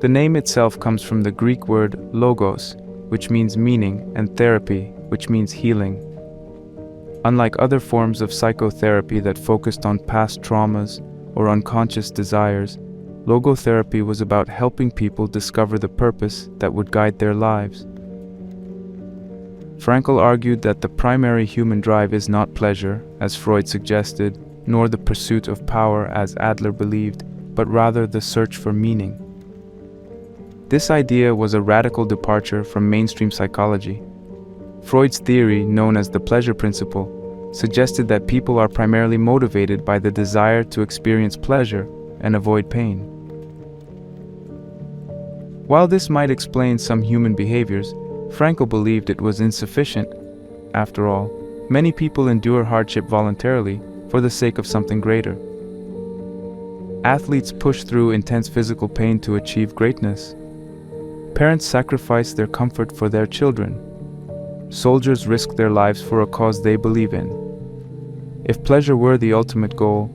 Speaker 1: The name itself comes from the Greek word logos, which means meaning, and therapy, which means healing. Unlike other forms of psychotherapy that focused on past traumas or unconscious desires, Logotherapy was about helping people discover the purpose that would guide their lives. Frankl argued that the primary human drive is not pleasure, as Freud suggested, nor the pursuit of power as Adler believed, but rather the search for meaning. This idea was a radical departure from mainstream psychology. Freud's theory, known as the pleasure principle, suggested that people are primarily motivated by the desire to experience pleasure and avoid pain. While this might explain some human behaviors, Frankl believed it was insufficient. After all, many people endure hardship voluntarily for the sake of something greater. Athletes push through intense physical pain to achieve greatness. Parents sacrifice their comfort for their children. Soldiers risk their lives for a cause they believe in. If pleasure were the ultimate goal,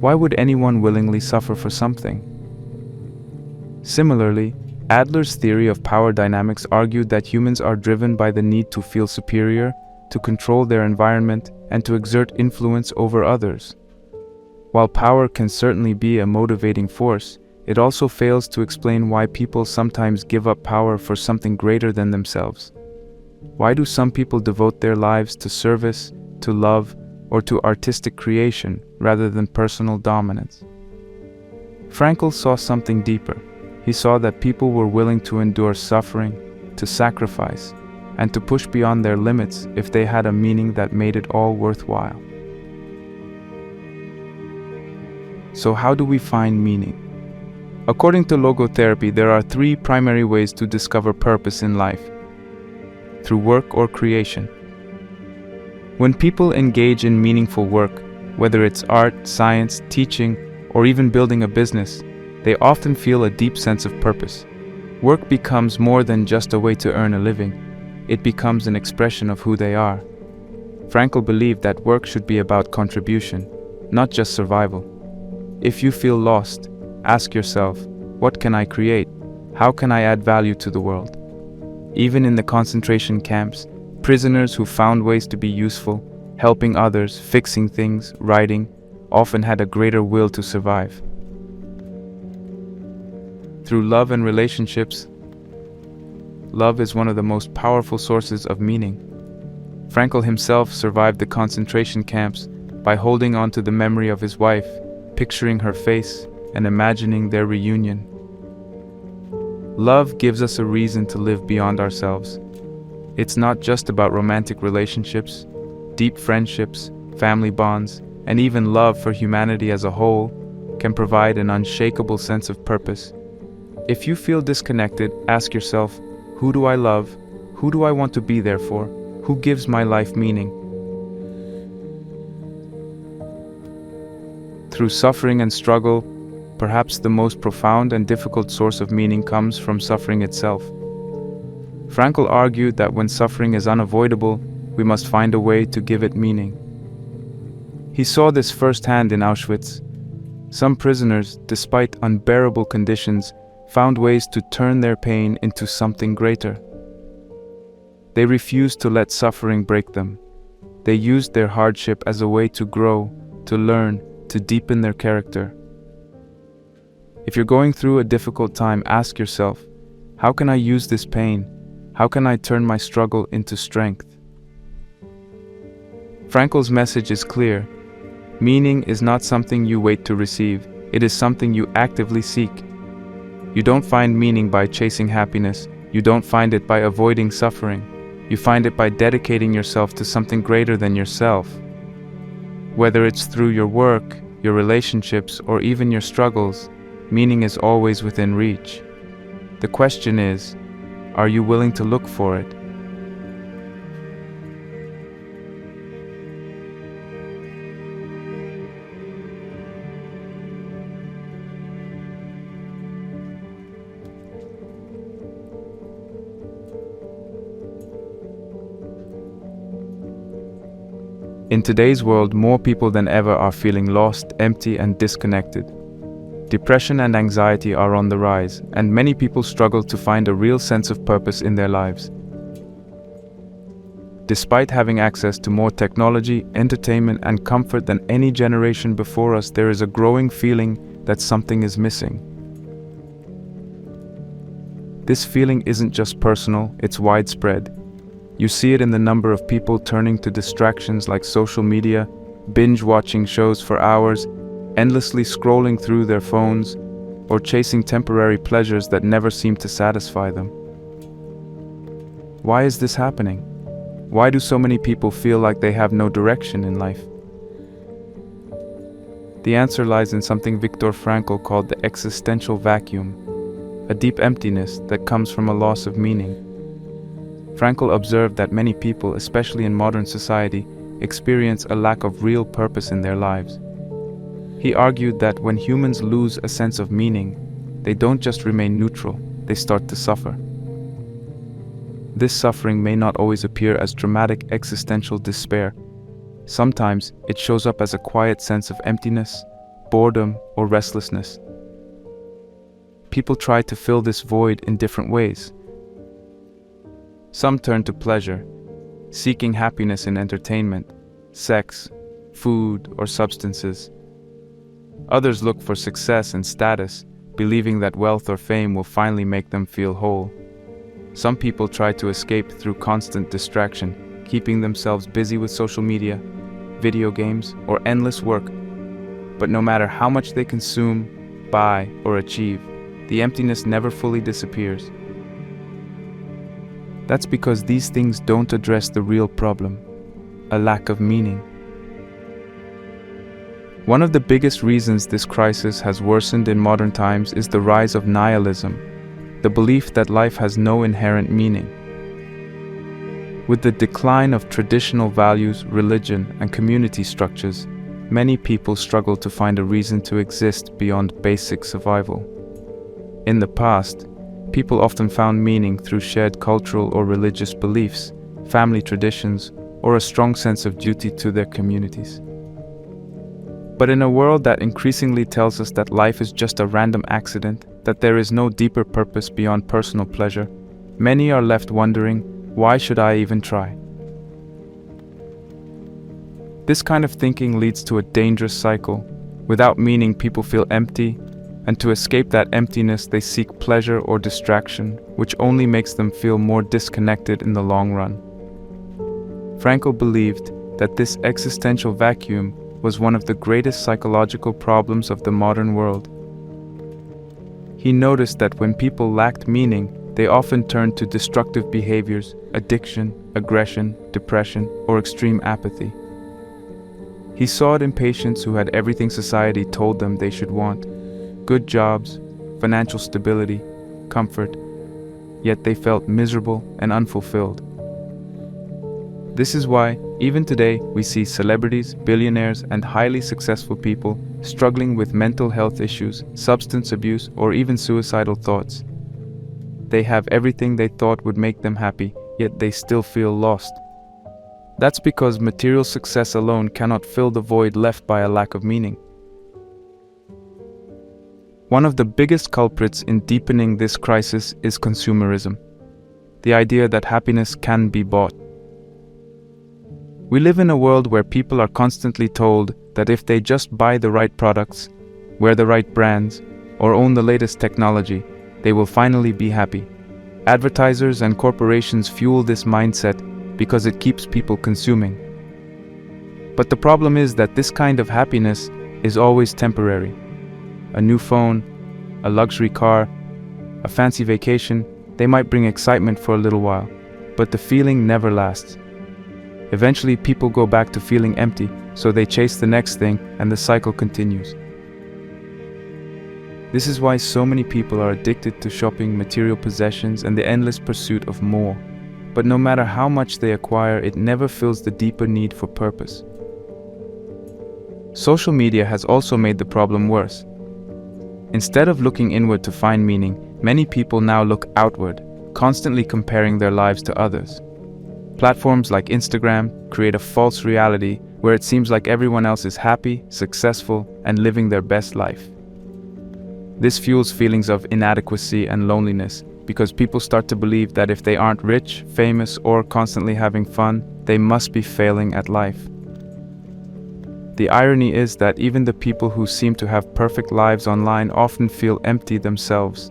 Speaker 1: why would anyone willingly suffer for something? Similarly, Adler's theory of power dynamics argued that humans are driven by the need to feel superior, to control their environment, and to exert influence over others. While power can certainly be a motivating force, it also fails to explain why people sometimes give up power for something greater than themselves. Why do some people devote their lives to service, to love, or to artistic creation rather than personal dominance? Frankl saw something deeper. He saw that people were willing to endure suffering, to sacrifice, and to push beyond their limits if they had a meaning that made it all worthwhile. So how do we find meaning? According to Logootherapy, there are 3 primary ways to discover purpose in life: through work or creation. When people engage in meaningful work, whether it's art, science, teaching, or even building a business, they often feel a deep sense of purpose. Work becomes more than just a way to earn a living. It becomes an expression of who they are. Frankl believed that work should be about contribution, not just survival. If you feel lost, ask yourself, what can I create? How can I add value to the world? Even in the concentration camps, prisoners who found ways to be useful, helping others, fixing things, writing, often had a greater will to survive. Through love and relationships, love is one of the most powerful sources of meaning. Frankl himself survived the concentration camps by holding on to the memory of his wife, picturing her face, and imagining their reunion. Love gives us a reason to live beyond ourselves. It's not just about romantic relationships, deep friendships, family bonds, and even love for humanity as a whole can provide an unshakable sense of purpose. If you feel disconnected, ask yourself, who do I love? Who do I want to be there for? Who gives my life meaning? Through suffering and struggle, perhaps the most profound and difficult source of meaning comes from suffering itself. Frankl argued that when suffering is unavoidable, we must find a way to give it meaning. He saw this firsthand in Auschwitz. Some prisoners, despite unbearable conditions, found ways to turn their pain into something greater. They refused to let suffering break them. They used their hardship as a way to grow, to learn, to deepen their character. If you're going through a difficult time, ask yourself, how can I use this pain? How can I turn my struggle into strength? Frankl's message is clear. Meaning is not something you wait to receive. It is something you actively seek. You don't find meaning by chasing happiness. You don't find it by avoiding suffering. You find it by dedicating yourself to something greater than yourself. Whether it's through your work, your relationships, or even your struggles, meaning is always within reach. The question is, are you willing to look for it? In today's world, more people than ever are feeling lost, empty, and disconnected. Depression and anxiety are on the rise, and many people struggle to find a real sense of purpose in their lives. Despite having access to more technology, entertainment, and comfort than any generation before us, there is a growing feeling that something is missing. This feeling isn't just personal, it's widespread. You see it in the number of people turning to distractions like social media, binge-watching shows for hours, endlessly scrolling through their phones, or chasing temporary pleasures that never seem to satisfy them. Why is this happening? Why do so many people feel like they have no direction in life? The answer lies in something Viktor Frankl called the existential vacuum, a deep emptiness that comes from a loss of meaning. Frankl observed that many people, especially in modern society, experience a lack of real purpose in their lives. He argued that when humans lose a sense of meaning, they don't just remain neutral, they start to suffer. This suffering may not always appear as dramatic existential despair. Sometimes it shows up as a quiet sense of emptiness, boredom, or restlessness. People try to fill this void in different ways. Some turn to pleasure, seeking happiness in entertainment, sex, food, or substances. Others look for success and status, believing that wealth or fame will finally make them feel whole. Some people try to escape through constant distraction, keeping themselves busy with social media, video games, or endless work. But no matter how much they consume, buy, or achieve, the emptiness never fully disappears. That's because these things don't address the real problem, a lack of meaning. One of the biggest reasons this crisis has worsened in modern times is the rise of nihilism, the belief that life has no inherent meaning. With the decline of traditional values, religion, and community structures, many people struggle to find a reason to exist beyond basic survival. In the past, people often found meaning through shared cultural or religious beliefs, family traditions, or a strong sense of duty to their communities. But in a world that increasingly tells us that life is just a random accident, that there is no deeper purpose beyond personal pleasure, many are left wondering, why should I even try? This kind of thinking leads to a dangerous cycle. Without meaning, people feel empty, and to escape that emptiness, they seek pleasure or distraction, which only makes them feel more disconnected in the long run. Frankl believed that this existential vacuum was one of the greatest psychological problems of the modern world. He noticed that when people lacked meaning, they often turned to destructive behaviors, addiction, aggression, depression, or extreme apathy. He saw it in patients who had everything society told them they should want: good jobs, financial stability, comfort, yet they felt miserable and unfulfilled. This is why, even today, we see celebrities, billionaires, and highly successful people struggling with mental health issues, substance abuse, or even suicidal thoughts. They have everything they thought would make them happy, yet they still feel lost. That's because material success alone cannot fill the void left by a lack of meaning. One of the biggest culprits in deepening this crisis is consumerism, the idea that happiness can be bought. We live in a world where people are constantly told that if they just buy the right products, wear the right brands, or own the latest technology, they will finally be happy. Advertisers and corporations fuel this mindset because it keeps people consuming. But the problem is that this kind of happiness is always temporary. A new phone, a luxury car, a fancy vacation, they might bring excitement for a little while, but the feeling never lasts. Eventually, people go back to feeling empty, so they chase the next thing, and the cycle continues. This is why so many people are addicted to shopping, material possessions, and the endless pursuit of more. But no matter how much they acquire, it never fills the deeper need for purpose. Social media has also made the problem worse. Instead of looking inward to find meaning, many people now look outward, constantly comparing their lives to others. Platforms like Instagram create a false reality where it seems like everyone else is happy, successful, and living their best life. This fuels feelings of inadequacy and loneliness because people start to believe that if they aren't rich, famous, or constantly having fun, they must be failing at life. The irony is that even the people who seem to have perfect lives online often feel empty themselves.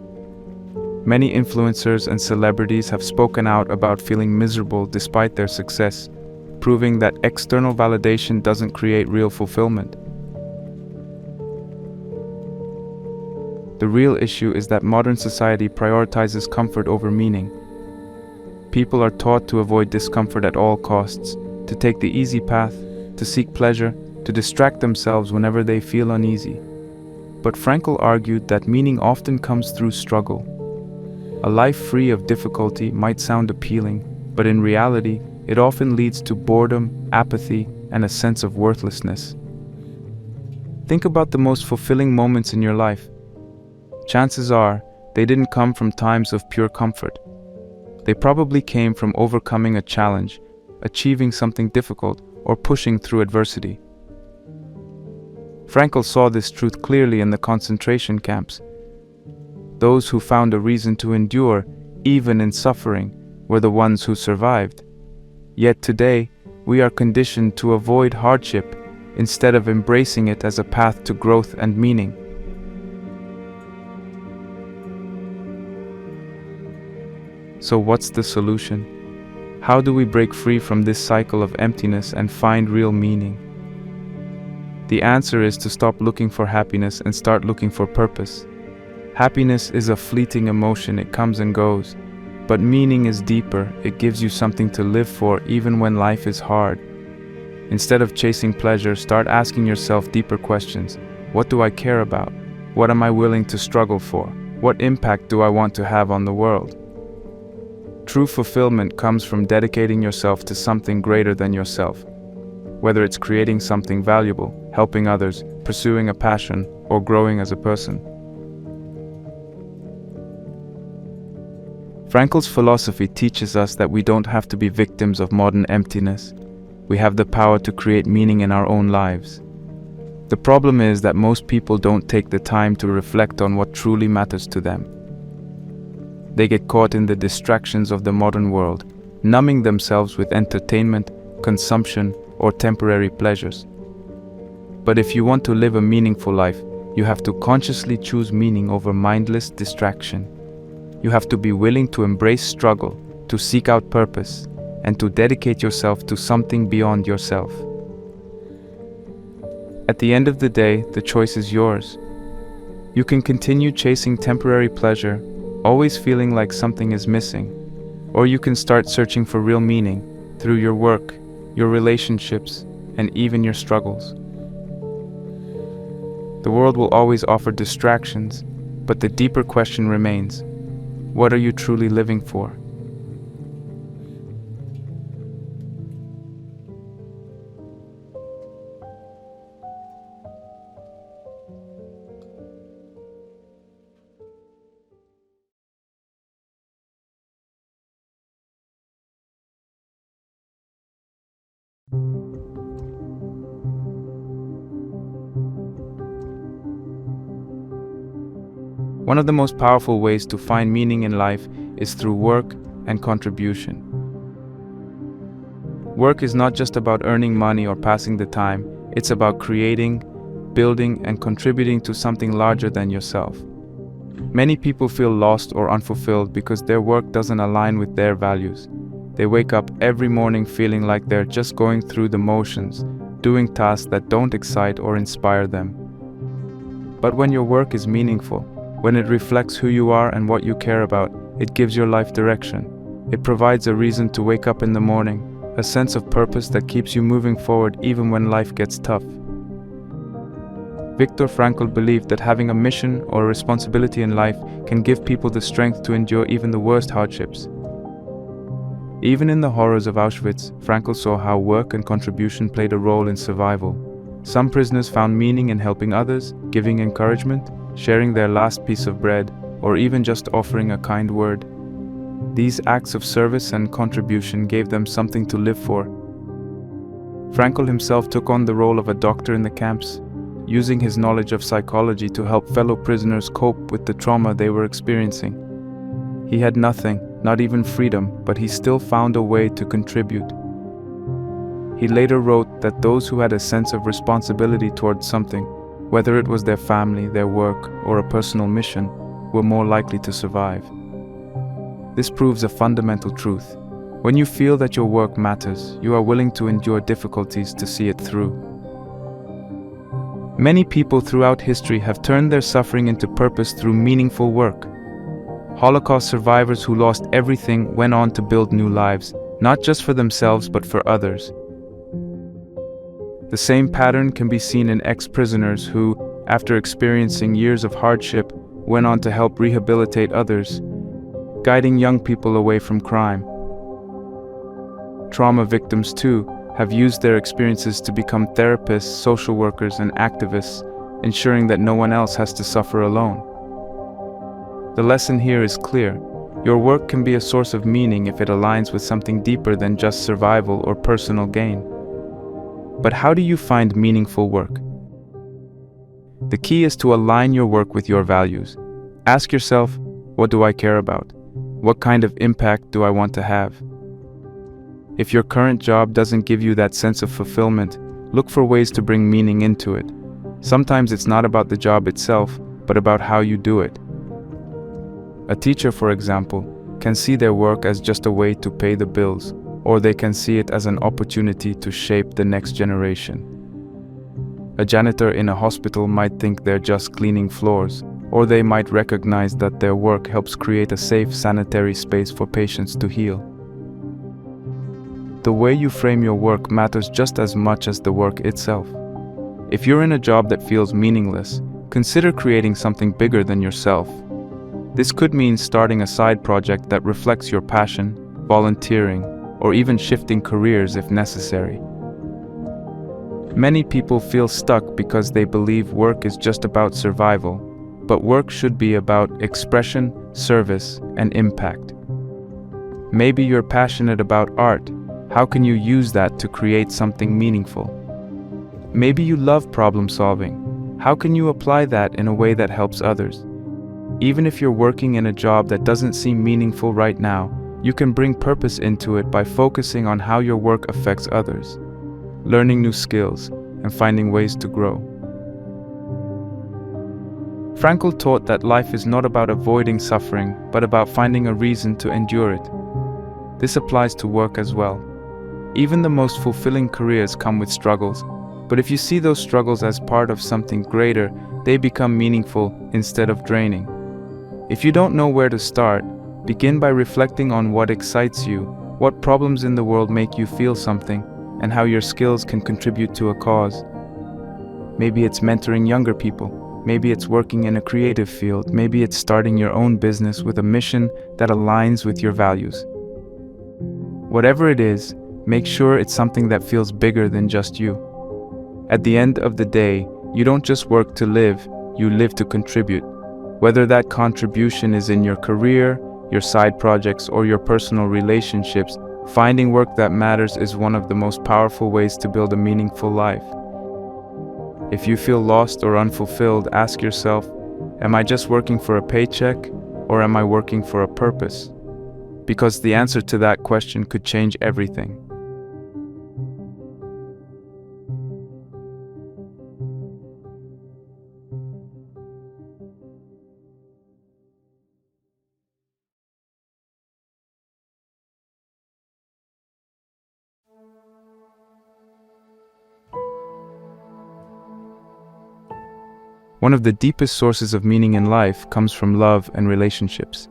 Speaker 1: Many influencers and celebrities have spoken out about feeling miserable despite their success, proving that external validation doesn't create real fulfillment. The real issue is that modern society prioritizes comfort over meaning. People are taught to avoid discomfort at all costs, to take the easy path, to seek pleasure, to distract themselves whenever they feel uneasy. But Frankl argued that meaning often comes through struggle. A life free of difficulty might sound appealing, but in reality, it often leads to boredom, apathy, and a sense of worthlessness. Think about the most fulfilling moments in your life. Chances are, they didn't come from times of pure comfort. They probably came from overcoming a challenge, achieving something difficult, or pushing through adversity. Frankl saw this truth clearly in the concentration camps. Those who found a reason to endure, even in suffering, were the ones who survived. Yet today, we are conditioned to avoid hardship instead of embracing it as a path to growth and meaning. So what's the solution? How do we break free from this cycle of emptiness and find real meaning? The answer is to stop looking for happiness and start looking for purpose. Happiness is a fleeting emotion, it comes and goes. But meaning is deeper, it gives you something to live for even when life is hard. Instead of chasing pleasure, start asking yourself deeper questions. What do I care about? What am I willing to struggle for? What impact do I want to have on the world? True fulfillment comes from dedicating yourself to something greater than yourself. Whether it's creating something valuable, helping others, pursuing a passion, or growing as a person. Frankl's philosophy teaches us that we don't have to be victims of modern emptiness. We have the power to create meaning in our own lives. The problem is that most people don't take the time to reflect on what truly matters to them. They get caught in the distractions of the modern world, numbing themselves with entertainment, consumption, or temporary pleasures. But if you want to live a meaningful life, you have to consciously choose meaning over mindless distraction. You have to be willing to embrace struggle, to seek out purpose, and to dedicate yourself to something beyond yourself. At the end of the day, the choice is yours. You can continue chasing temporary pleasure, always feeling like something is missing, or you can start searching for real meaning through your work, your relationships, and even your struggles. The world will always offer distractions, but the deeper question remains: what are you truly living for? One of the most powerful ways to find meaning in life is through work and contribution. Work is not just about earning money or passing the time, it's about creating, building, and contributing to something larger than yourself. Many people feel lost or unfulfilled because their work doesn't align with their values. They wake up every morning feeling like they're just going through the motions, doing tasks that don't excite or inspire them. But when your work is meaningful, when it reflects who you are and what you care about, it gives your life direction. It provides a reason to wake up in the morning, a sense of purpose that keeps you moving forward even when life gets tough. Viktor Frankl believed that having a mission or a responsibility in life can give people the strength to endure even the worst hardships. Even in the horrors of Auschwitz, Frankl saw how work and contribution played a role in survival. Some prisoners found meaning in helping others, giving encouragement, sharing their last piece of bread, or even just offering a kind word. These acts of service and contribution gave them something to live for. Frankl himself took on the role of a doctor in the camps, using his knowledge of psychology to help fellow prisoners cope with the trauma they were experiencing. He had nothing, not even freedom, but he still found a way to contribute. He later wrote that those who had a sense of responsibility towards something, whether it was their family, their work, or a personal mission, were more likely to survive. This proves a fundamental truth. When you feel that your work matters, you are willing to endure difficulties to see it through. Many people throughout history have turned their suffering into purpose through meaningful work. Holocaust survivors who lost everything went on to build new lives, not just for themselves but for others. The same pattern can be seen in ex-prisoners who, after experiencing years of hardship, went on to help rehabilitate others, guiding young people away from crime. Trauma victims, too, have used their experiences to become therapists, social workers, and activists, ensuring that no one else has to suffer alone. The lesson here is clear. Your work can be a source of meaning if it aligns with something deeper than just survival or personal gain. But how do you find meaningful work? The key is to align your work with your values. Ask yourself, what do I care about? What kind of impact do I want to have? If your current job doesn't give you that sense of fulfillment, look for ways to bring meaning into it. Sometimes it's not about the job itself, but about how you do it. A teacher, for example, can see their work as just a way to pay the bills, or they can see it as an opportunity to shape the next generation. A janitor in a hospital might think they're just cleaning floors, or they might recognize that their work helps create a safe, sanitary space for patients to heal. The way you frame your work matters just as much as the work itself. If you're in a job that feels meaningless, consider creating something bigger than yourself. This could mean starting a side project that reflects your passion, volunteering, or even shifting careers if necessary. Many people feel stuck because they believe work is just about survival, but work should be about expression, service, and impact. Maybe you're passionate about art. How can you use that to create something meaningful? Maybe you love problem solving. How can you apply that in a way that helps others? Even if you're working in a job that doesn't seem meaningful right now, you can bring purpose into it by focusing on how your work affects others, learning new skills, and finding ways to grow. Frankl taught that life is not about avoiding suffering, but about finding a reason to endure it. This applies to work as well. Even the most fulfilling careers come with struggles, but if you see those struggles as part of something greater, they become meaningful instead of draining. If you don't know where to start, begin by reflecting on what excites you, what problems in the world make you feel something, and how your skills can contribute to a cause. Maybe it's mentoring younger people, maybe it's working in a creative field, maybe it's starting your own business with a mission that aligns with your values. Whatever it is, make sure it's something that feels bigger than just you. At the end of the day, you don't just work to live, you live to contribute. Whether that contribution is in your career, your side projects, or your personal relationships, finding work that matters is one of the most powerful ways to build a meaningful life. If you feel lost or unfulfilled, ask yourself, am I just working for a paycheck, or am I working for a purpose? Because the answer to that question could change everything. One of the deepest sources of meaning in life comes from love and relationships.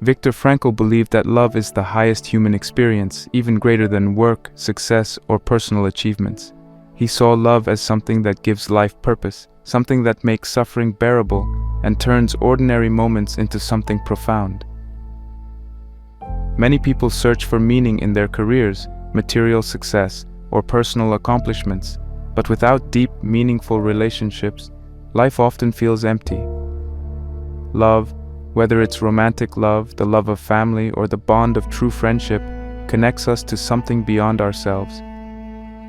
Speaker 1: Viktor Frankl believed that love is the highest human experience, even greater than work, success, or personal achievements. He saw love as something that gives life purpose, something that makes suffering bearable, and turns ordinary moments into something profound. Many people search for meaning in their careers, material success, or personal accomplishments, but without deep, meaningful relationships, life often feels empty. Love, whether it's romantic love, the love of family, or the bond of true friendship, connects us to something beyond ourselves.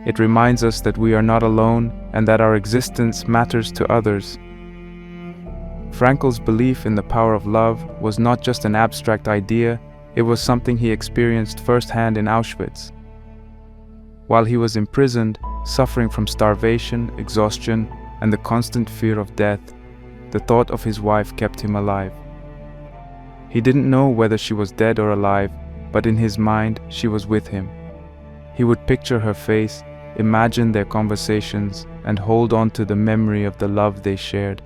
Speaker 1: It reminds us that we are not alone and that our existence matters to others. Frankl's belief in the power of love was not just an abstract idea, it was something he experienced firsthand in Auschwitz. While he was imprisoned, suffering from starvation, exhaustion, and the constant fear of death, the thought of his wife kept him alive. He didn't know whether she was dead or alive, but in his mind, she was with him. He would picture her face, imagine their conversations, and hold on to the memory of the love they shared.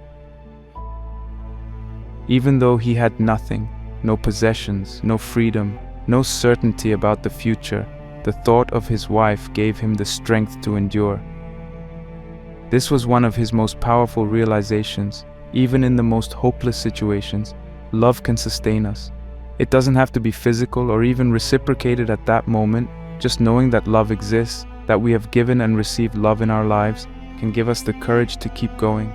Speaker 1: Even though he had nothing, no possessions, no freedom, no certainty about the future, the thought of his wife gave him the strength to endure. This was one of his most powerful realizations. Even in the most hopeless situations, love can sustain us. It doesn't have to be physical or even reciprocated at that moment. Just knowing that love exists, that we have given and received love in our lives, can give us the courage to keep going.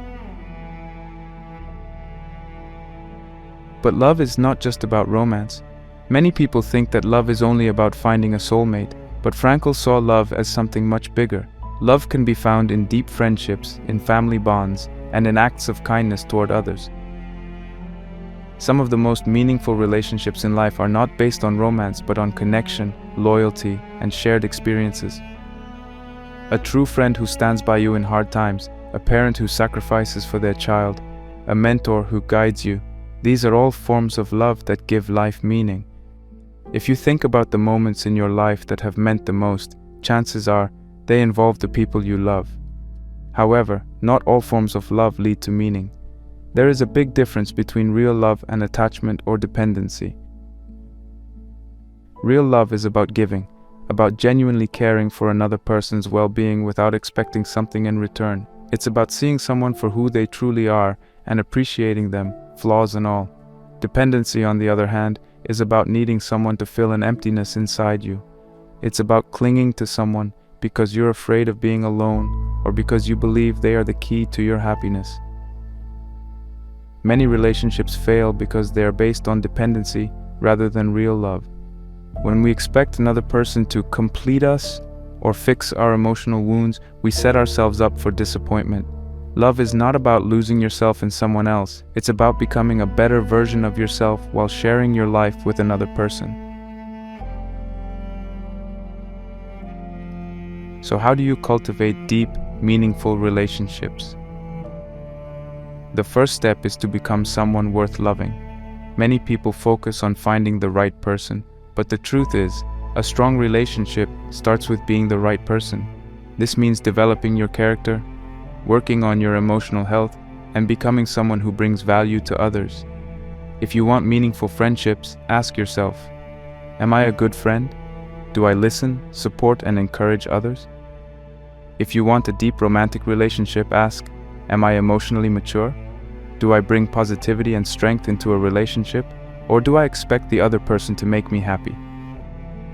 Speaker 1: But love is not just about romance. Many people think that love is only about finding a soulmate, but Frankl saw love as something much bigger. Love can be found in deep friendships, in family bonds, and in acts of kindness toward others. Some of the most meaningful relationships in life are not based on romance, but on connection, loyalty, and shared experiences. A true friend who stands by you in hard times, a parent who sacrifices for their child, a mentor who guides you, these are all forms of love that give life meaning. If you think about the moments in your life that have meant the most, chances are they involve the people you love. However, not all forms of love lead to meaning. There is a big difference between real love and attachment or dependency. Real love is about giving, about genuinely caring for another person's well-being without expecting something in return. It's about seeing someone for who they truly are and appreciating them, flaws and all. Dependency, on the other hand, is about needing someone to fill an emptiness inside you. It's about clinging to someone because you're afraid of being alone or because you believe they are the key to your happiness. Many relationships fail because they are based on dependency rather than real love. When we expect another person to complete us or fix our emotional wounds, we set ourselves up for disappointment. Love is not about losing yourself in someone else. It's about becoming a better version of yourself while sharing your life with another person. So how do you cultivate deep, meaningful relationships? The first step is to become someone worth loving. Many people focus on finding the right person, but the truth is, a strong relationship starts with being the right person. This means developing your character, working on your emotional health, and becoming someone who brings value to others. If you want meaningful friendships, ask yourself, am I a good friend? Do I listen, support, and encourage others? If you want a deep romantic relationship, ask, am I emotionally mature? Do I bring positivity and strength into a relationship? Or do I expect the other person to make me happy?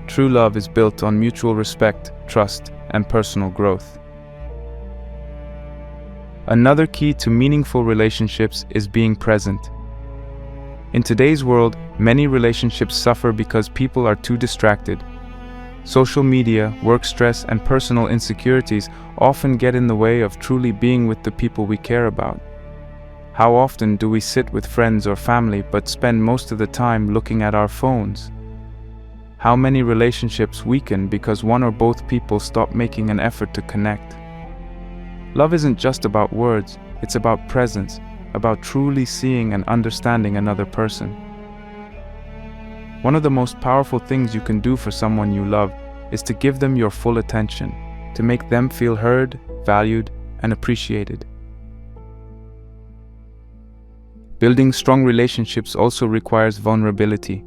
Speaker 1: True love is built on mutual respect, trust, and personal growth. Another key to meaningful relationships is being present. In today's world, many relationships suffer because people are too distracted. Social media, work stress, and personal insecurities often get in the way of truly being with the people we care about. How often do we sit with friends or family but spend most of the time looking at our phones? How many relationships weaken because one or both people stop making an effort to connect? Love isn't just about words, it's about presence, about truly seeing and understanding another person. One of the most powerful things you can do for someone you love is to give them your full attention, to make them feel heard, valued, and appreciated. Building strong relationships also requires vulnerability.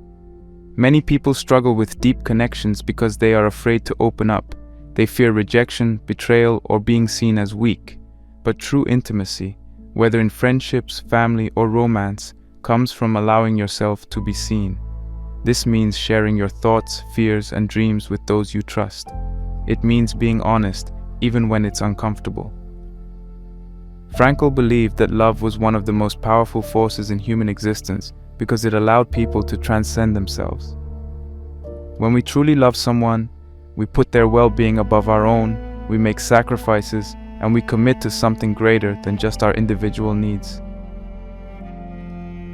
Speaker 1: Many people struggle with deep connections because they are afraid to open up. They fear rejection, betrayal, or being seen as weak. But true intimacy, whether in friendships, family, or romance, comes from allowing yourself to be seen. This means sharing your thoughts, fears, and dreams with those you trust. It means being honest, even when it's uncomfortable. Frankl believed that love was one of the most powerful forces in human existence because it allowed people to transcend themselves. When we truly love someone, we put their well-being above our own, we make sacrifices, and we commit to something greater than just our individual needs.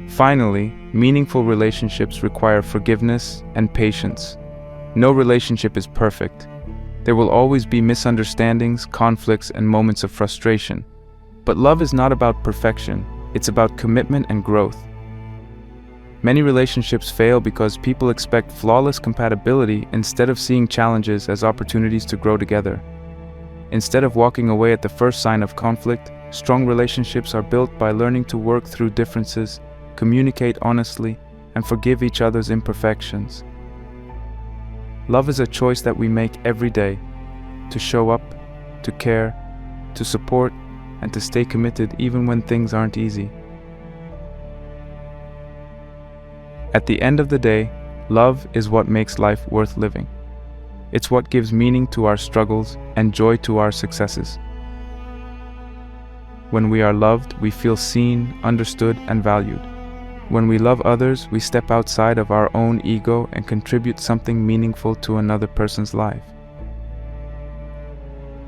Speaker 1: Finally, meaningful relationships require forgiveness and patience. No relationship is perfect. There will always be misunderstandings, conflicts, and moments of frustration. But love is not about perfection, it's about commitment and growth. Many relationships fail because people expect flawless compatibility instead of seeing challenges as opportunities to grow together. Instead of walking away at the first sign of conflict, strong relationships are built by learning to work through differences, communicate honestly, and forgive each other's imperfections. Love is a choice that we make every day, to show up, to care, to support, and to stay committed even when things aren't easy. At the end of the day, love is what makes life worth living. It's what gives meaning to our struggles and joy to our successes. When we are loved, we feel seen, understood, and valued. When we love others, we step outside of our own ego and contribute something meaningful to another person's life.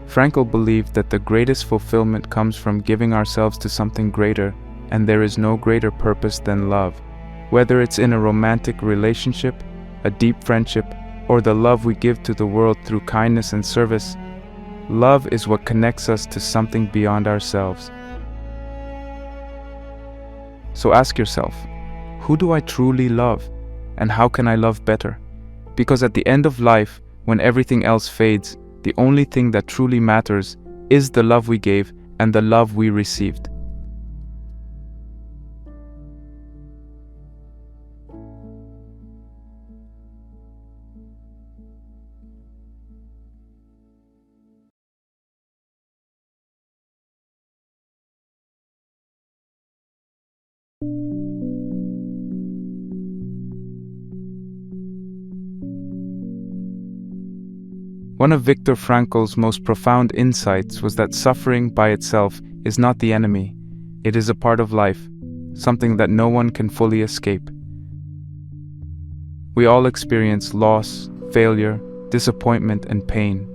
Speaker 1: Frankl believed that the greatest fulfillment comes from giving ourselves to something greater, and there is no greater purpose than love. Whether it's in a romantic relationship, a deep friendship, or the love we give to the world through kindness and service, love is what connects us to something beyond ourselves. So ask yourself, who do I truly love, and how can I love better? Because at the end of life, when everything else fades, the only thing that truly matters is the love we gave and the love we received. One of Viktor Frankl's most profound insights was that suffering by itself is not the enemy. It is a part of life, something that no one can fully escape. We all experience loss, failure, disappointment, and pain.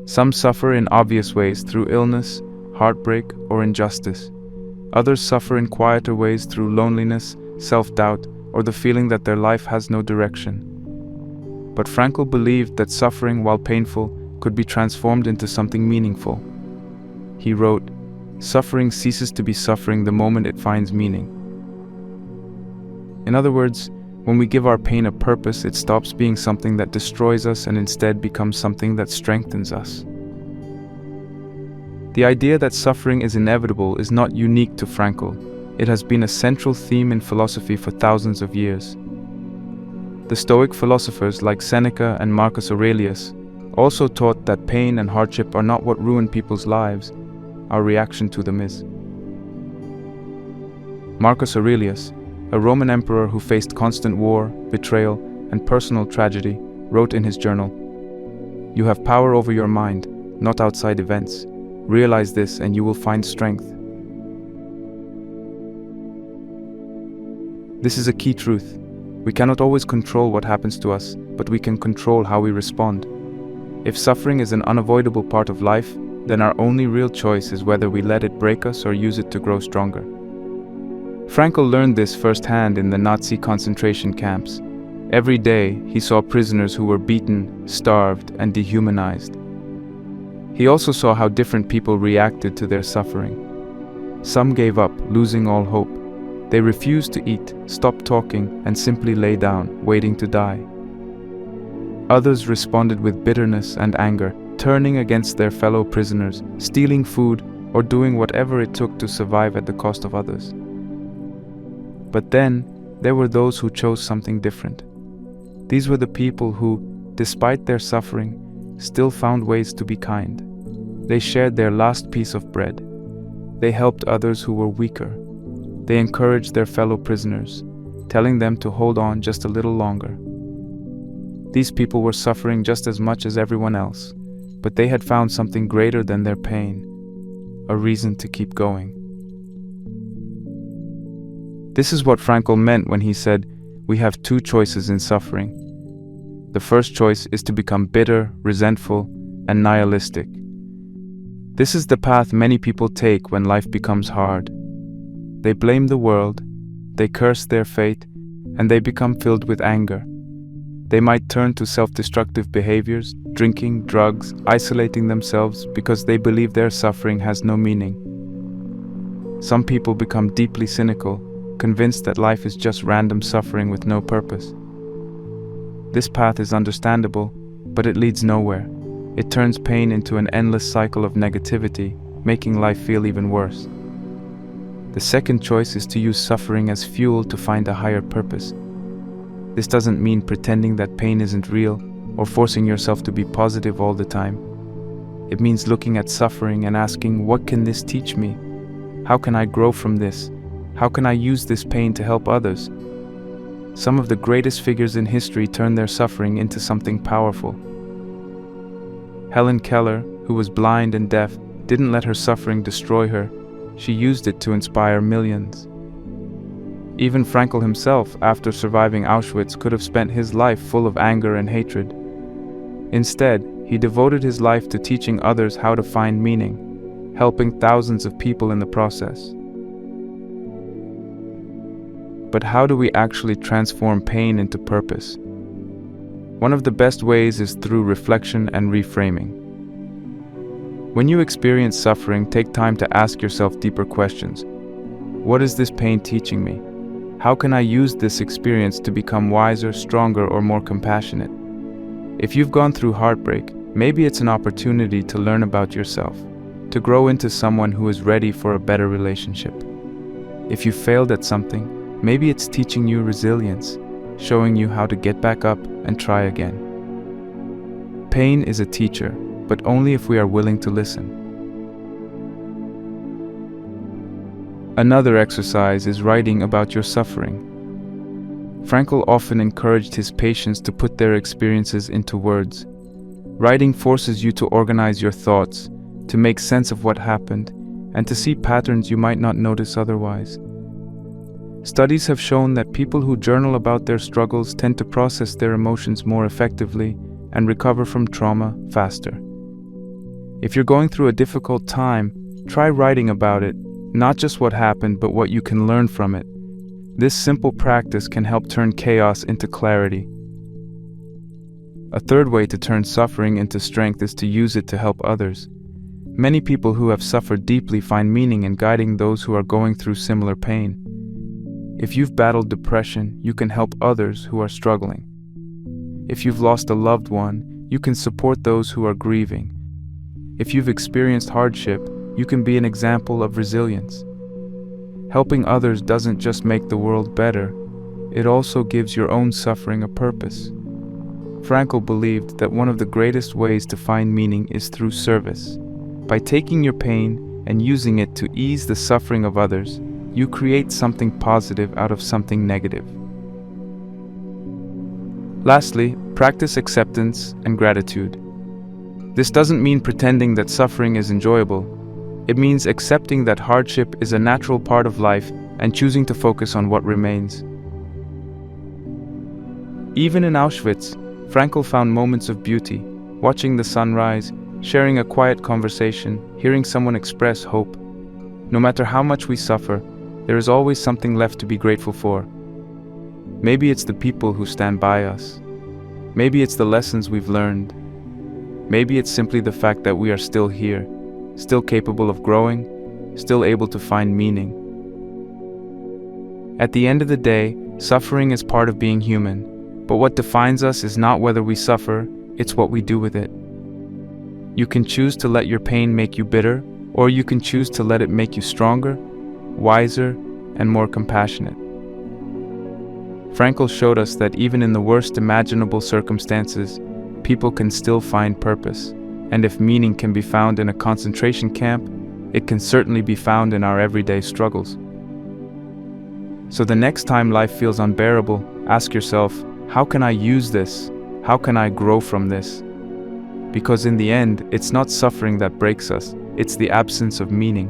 Speaker 1: Some suffer in obvious ways through illness, heartbreak, or injustice. Others suffer in quieter ways through loneliness, self-doubt, or the feeling that their life has no direction. But Frankl believed that suffering, while painful, could be transformed into something meaningful. He wrote, "Suffering ceases to be suffering the moment it finds meaning." In other words, when we give our pain a purpose, it stops being something that destroys us and instead becomes something that strengthens us. The idea that suffering is inevitable is not unique to Frankl. It has been a central theme in philosophy for thousands of years. The Stoic philosophers like Seneca and Marcus Aurelius also taught that pain and hardship are not what ruin people's lives, our reaction to them is. Marcus Aurelius, a Roman emperor who faced constant war, betrayal, and personal tragedy, wrote in his journal, "You have power over your mind, not outside events. Realize this and you will find strength." This is a key truth. We cannot always control what happens to us, but we can control how we respond. If suffering is an unavoidable part of life, then our only real choice is whether we let it break us or use it to grow stronger. Frankl learned this firsthand in the Nazi concentration camps. Every day, he saw prisoners who were beaten, starved, and dehumanized. He also saw how different people reacted to their suffering. Some gave up, losing all hope. They refused to eat, stopped talking, and simply lay down, waiting to die. Others responded with bitterness and anger, turning against their fellow prisoners, stealing food, or doing whatever it took to survive at the cost of others. But then, there were those who chose something different. These were the people who, despite their suffering, still found ways to be kind. They shared their last piece of bread. They helped others who were weaker. They encouraged their fellow prisoners, telling them to hold on just a little longer. These people were suffering just as much as everyone else, but they had found something greater than their pain, a reason to keep going. This is what Frankl meant when he said, "We have two choices in suffering. The first choice is to become bitter, resentful, and nihilistic. This is the path many people take when life becomes hard. They blame the world, they curse their fate, and they become filled with anger. They might turn to self-destructive behaviors, drinking, drugs, isolating themselves because they believe their suffering has no meaning. Some people become deeply cynical, convinced that life is just random suffering with no purpose. This path is understandable, but it leads nowhere. It turns pain into an endless cycle of negativity, making life feel even worse. The second choice is to use suffering as fuel to find a higher purpose. This doesn't mean pretending that pain isn't real or forcing yourself to be positive all the time. It means looking at suffering and asking, what can this teach me? How can I grow from this? How can I use this pain to help others? Some of the greatest figures in history turned their suffering into something powerful. Helen Keller, who was blind and deaf, didn't let her suffering destroy her. She used it to inspire millions. Even Frankl himself, after surviving Auschwitz, could have spent his life full of anger and hatred. Instead, he devoted his life to teaching others how to find meaning, helping thousands of people in the process. But how do we actually transform pain into purpose? One of the best ways is through reflection and reframing. When you experience suffering, take time to ask yourself deeper questions. What is this pain teaching me? How can I use this experience to become wiser, stronger, or more compassionate? If you've gone through heartbreak, maybe it's an opportunity to learn about yourself, to grow into someone who is ready for a better relationship. If you failed at something, maybe it's teaching you resilience, showing you how to get back up and try again. Pain is a teacher, but only if we are willing to listen. Another exercise is writing about your suffering. Frankl often encouraged his patients to put their experiences into words. Writing forces you to organize your thoughts, to make sense of what happened, and to see patterns you might not notice otherwise. Studies have shown that people who journal about their struggles tend to process their emotions more effectively and recover from trauma faster. If you're going through a difficult time, try writing about it, not just what happened, but what you can learn from it. This simple practice can help turn chaos into clarity. A third way to turn suffering into strength is to use it to help others. Many people who have suffered deeply find meaning in guiding those who are going through similar pain. If you've battled depression, you can help others who are struggling. If you've lost a loved one, you can support those who are grieving. If you've experienced hardship, you can be an example of resilience. Helping others doesn't just make the world better, it also gives your own suffering a purpose. Frankl believed that one of the greatest ways to find meaning is through service. By taking your pain and using it to ease the suffering of others, you create something positive out of something negative. Lastly, practice acceptance and gratitude. This doesn't mean pretending that suffering is enjoyable. It means accepting that hardship is a natural part of life and choosing to focus on what remains. Even in Auschwitz, Frankl found moments of beauty, watching the sunrise, sharing a quiet conversation, hearing someone express hope. No matter how much we suffer, there is always something left to be grateful for. Maybe it's the people who stand by us. Maybe it's the lessons we've learned. Maybe it's simply the fact that we are still here, still capable of growing, still able to find meaning. At the end of the day, suffering is part of being human, but what defines us is not whether we suffer, it's what we do with it. You can choose to let your pain make you bitter, or you can choose to let it make you stronger, wiser, and more compassionate. Frankl showed us that even in the worst imaginable circumstances, people can still find purpose. And if meaning can be found in a concentration camp, it can certainly be found in our everyday struggles. So the next time life feels unbearable, ask yourself, how can I use this? How can I grow from this? Because in the end, it's not suffering that breaks us, it's the absence of meaning.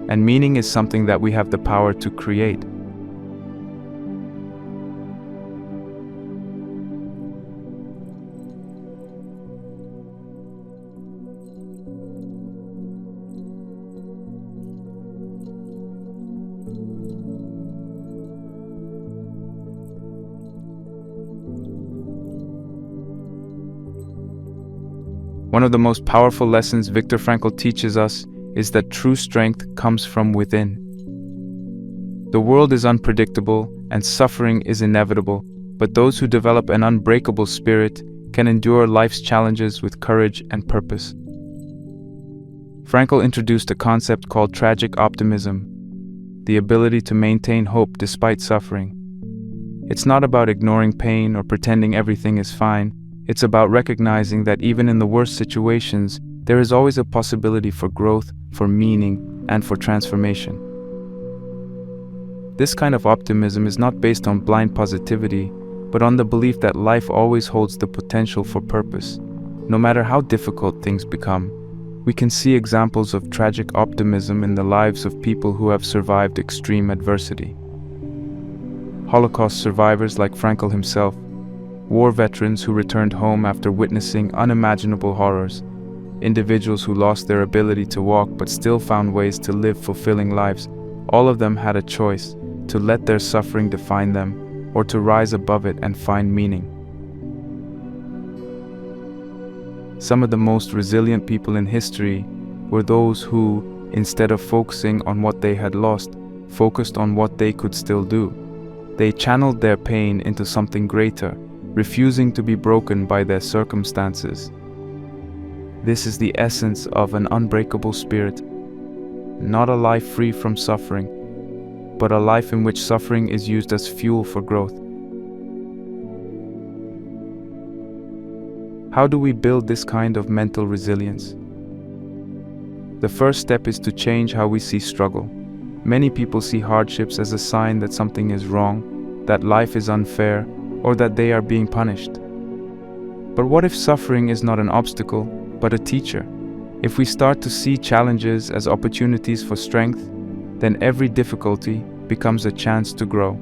Speaker 1: And meaning is something that we have the power to create. One of the most powerful lessons Viktor Frankl teaches us is that true strength comes from within. The world is unpredictable and suffering is inevitable, but those who develop an unbreakable spirit can endure life's challenges with courage and purpose. Frankl introduced a concept called tragic optimism, the ability to maintain hope despite suffering. It's not about ignoring pain or pretending everything is fine. It's about recognizing that even in the worst situations, there is always a possibility for growth, for meaning, and for transformation. This kind of optimism is not based on blind positivity, but on the belief that life always holds the potential for purpose, no matter how difficult things become. We can see examples of tragic optimism in the lives of people who have survived extreme adversity. Holocaust survivors like Frankl himself, war veterans who returned home after witnessing unimaginable horrors, individuals who lost their ability to walk but still found ways to live fulfilling lives. All of them had a choice: to let their suffering define them, or to rise above it and find meaning. Some of the most resilient people in history were those who, instead of focusing on what they had lost, focused on what they could still do. They channeled their pain into something greater, refusing to be broken by their circumstances. This is the essence of an unbreakable spirit, not a life free from suffering, but a life in which suffering is used as fuel for growth. How do we build this kind of mental resilience? The first step is to change how we see struggle. Many people see hardships as a sign that something is wrong, that life is unfair, or that they are being punished. But what if suffering is not an obstacle, but a teacher? If we start to see challenges as opportunities for strength, then every difficulty becomes a chance to grow.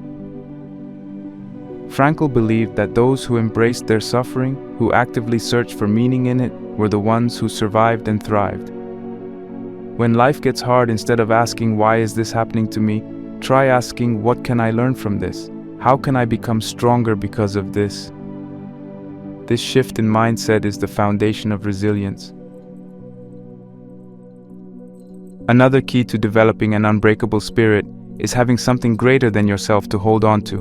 Speaker 1: Frankl believed that those who embraced their suffering, who actively searched for meaning in it, were the ones who survived and thrived. When life gets hard, instead of asking, "Why is this happening to me?" try asking, "What can I learn from this? How can I become stronger because of this?" This shift in mindset is the foundation of resilience. Another key to developing an unbreakable spirit is having something greater than yourself to hold on to.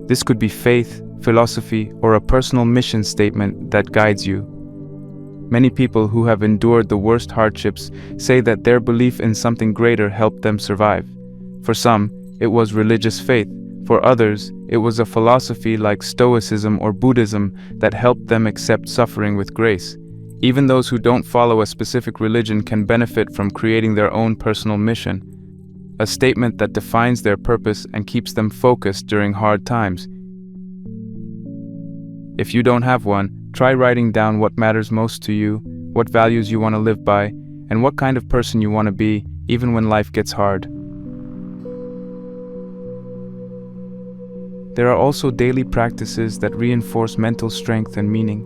Speaker 1: This could be faith, philosophy, or a personal mission statement that guides you. Many people who have endured the worst hardships say that their belief in something greater helped them survive. For some, it was religious faith. For others, it was a philosophy like Stoicism or Buddhism that helped them accept suffering with grace. Even those who don't follow a specific religion can benefit from creating their own personal mission, a statement that defines their purpose and keeps them focused during hard times. If you don't have one, try writing down what matters most to you, what values you want to live by, and what kind of person you want to be, even when life gets hard. There are also daily practices that reinforce mental strength and meaning.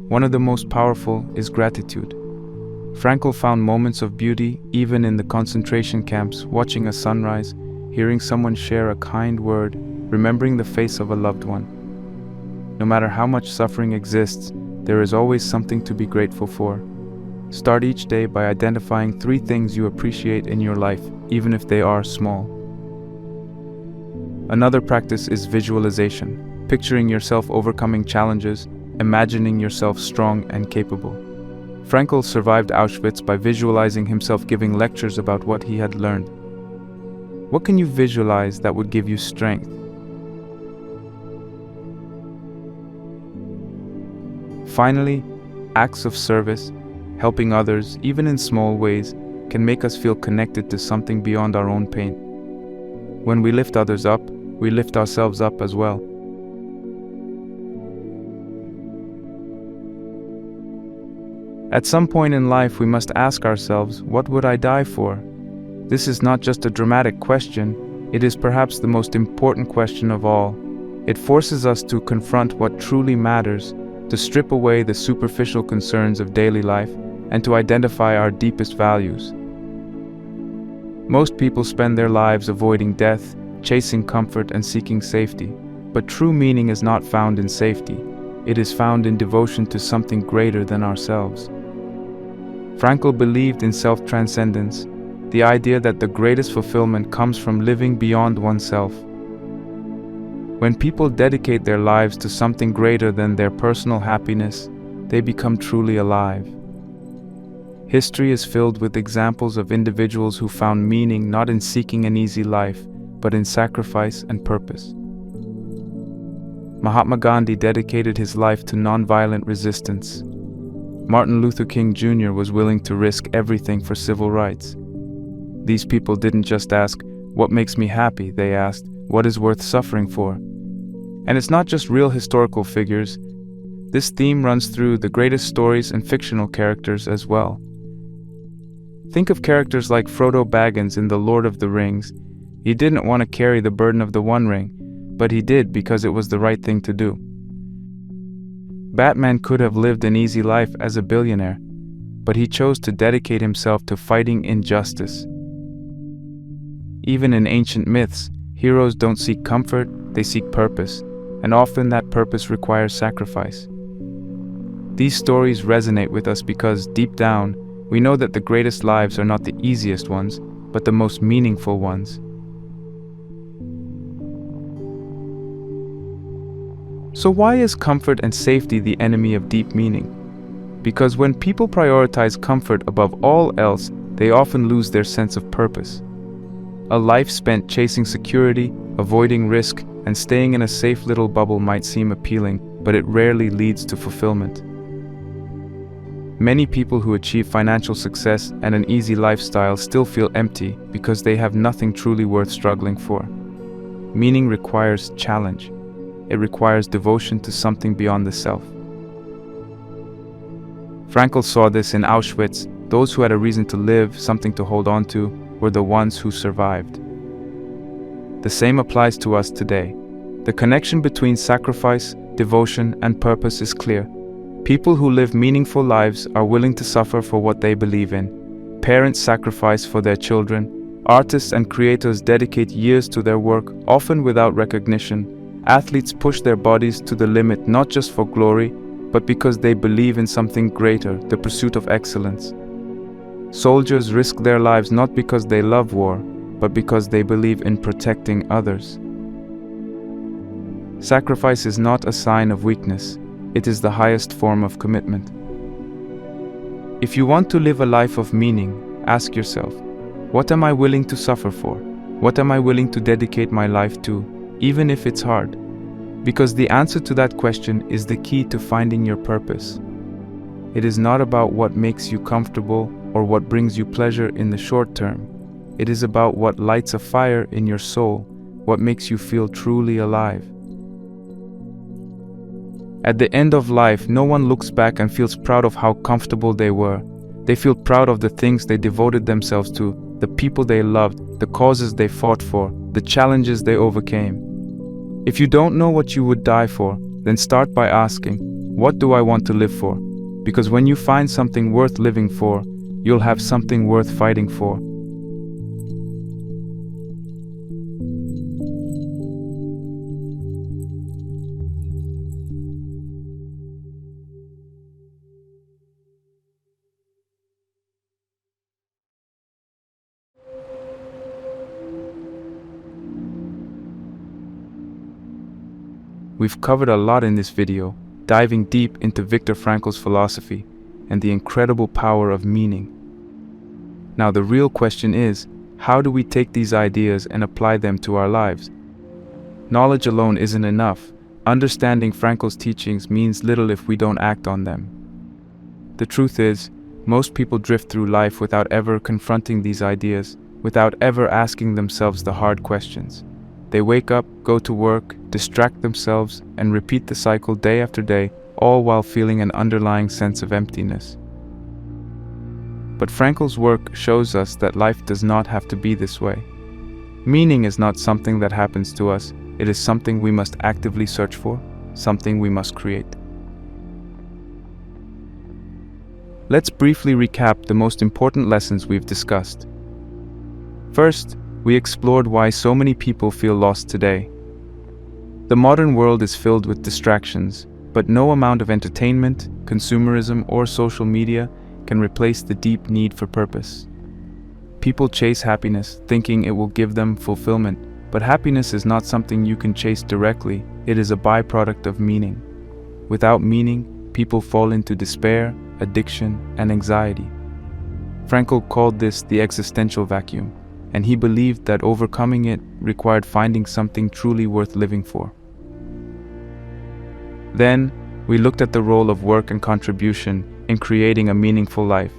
Speaker 1: One of the most powerful is gratitude. Frankl found moments of beauty even in the concentration camps, watching a sunrise, hearing someone share a kind word, remembering the face of a loved one. No matter how much suffering exists, there is always something to be grateful for. Start each day by identifying 3 things you appreciate in your life, even if they are small. Another practice is visualization, picturing yourself overcoming challenges, imagining yourself strong and capable. Frankl survived Auschwitz by visualizing himself giving lectures about what he had learned. What can you visualize that would give you strength? Finally, acts of service, helping others, even in small ways, can make us feel connected to something beyond our own pain. When we lift others up, we lift ourselves up as well. At some point in life, we must ask ourselves, what would I die for? This is not just a dramatic question, it is perhaps the most important question of all. It forces us to confront what truly matters, to strip away the superficial concerns of daily life, and to identify our deepest values. Most people spend their lives avoiding death, chasing comfort, and seeking safety. But true meaning is not found in safety. It is found in devotion to something greater than ourselves. Frankl believed in self-transcendence, the idea that the greatest fulfillment comes from living beyond oneself. When people dedicate their lives to something greater than their personal happiness, they become truly alive. History is filled with examples of individuals who found meaning not in seeking an easy life, but in sacrifice and purpose. Mahatma Gandhi dedicated his life to nonviolent resistance. Martin Luther King Jr. was willing to risk everything for civil rights. These people didn't just ask, "What makes me happy?" They asked, "What is worth suffering for?" And it's not just real historical figures. This theme runs through the greatest stories and fictional characters as well. Think of characters like Frodo Baggins in The Lord of the Rings. He didn't want to carry the burden of the One Ring, but he did because it was the right thing to do. Batman could have lived an easy life as a billionaire, but he chose to dedicate himself to fighting injustice. Even in ancient myths, heroes don't seek comfort, they seek purpose, and often that purpose requires sacrifice. These stories resonate with us because, deep down, we know that the greatest lives are not the easiest ones, but the most meaningful ones. So why is comfort and safety the enemy of deep meaning? Because when people prioritize comfort above all else, they often lose their sense of purpose. A life spent chasing security, avoiding risk, and staying in a safe little bubble might seem appealing, but it rarely leads to fulfillment. Many people who achieve financial success and an easy lifestyle still feel empty because they have nothing truly worth struggling for. Meaning requires challenge. It requires devotion to something beyond the self. Frankl saw this in Auschwitz. Those who had a reason to live, something to hold on to, were the ones who survived. The same applies to us today. The connection between sacrifice, devotion, and purpose is clear. People who live meaningful lives are willing to suffer for what they believe in. Parents sacrifice for their children. Artists and creators dedicate years to their work, often without recognition. Athletes push their bodies to the limit not just for glory, but because they believe in something greater, the pursuit of excellence. Soldiers risk their lives not because they love war, but because they believe in protecting others. Sacrifice is not a sign of weakness. It is the highest form of commitment. If you want to live a life of meaning, ask yourself, what am I willing to suffer for? What am I willing to dedicate my life to, even if it's hard? Because the answer to that question is the key to finding your purpose. It is not about what makes you comfortable or what brings you pleasure in the short term. It is about what lights a fire in your soul, what makes you feel truly alive. At the end of life, no one looks back and feels proud of how comfortable they were. They feel proud of the things they devoted themselves to, the people they loved, the causes they fought for, the challenges they overcame. If you don't know what you would die for, then start by asking, what do I want to live for? Because when you find something worth living for, you'll have something worth fighting for. We've covered a lot in this video, diving deep into Viktor Frankl's philosophy and the incredible power of meaning. Now the real question is, how do we take these ideas and apply them to our lives? Knowledge alone isn't enough. Understanding Frankl's teachings means little if we don't act on them. The truth is, most people drift through life without ever confronting these ideas, without ever asking themselves the hard questions. They wake up, go to work, distract themselves, and repeat the cycle day after day, all while feeling an underlying sense of emptiness. But Frankl's work shows us that life does not have to be this way. Meaning is not something that happens to us, it is something we must actively search for, something we must create. Let's briefly recap the most important lessons we've discussed. First, we explored why so many people feel lost today. The modern world is filled with distractions, but no amount of entertainment, consumerism, or social media can replace the deep need for purpose. People chase happiness, thinking it will give them fulfillment, but happiness is not something you can chase directly, it is a byproduct of meaning. Without meaning, people fall into despair, addiction, and anxiety. Frankl called this the existential vacuum, and he believed that overcoming it required finding something truly worth living for. Then, we looked at the role of work and contribution in creating a meaningful life.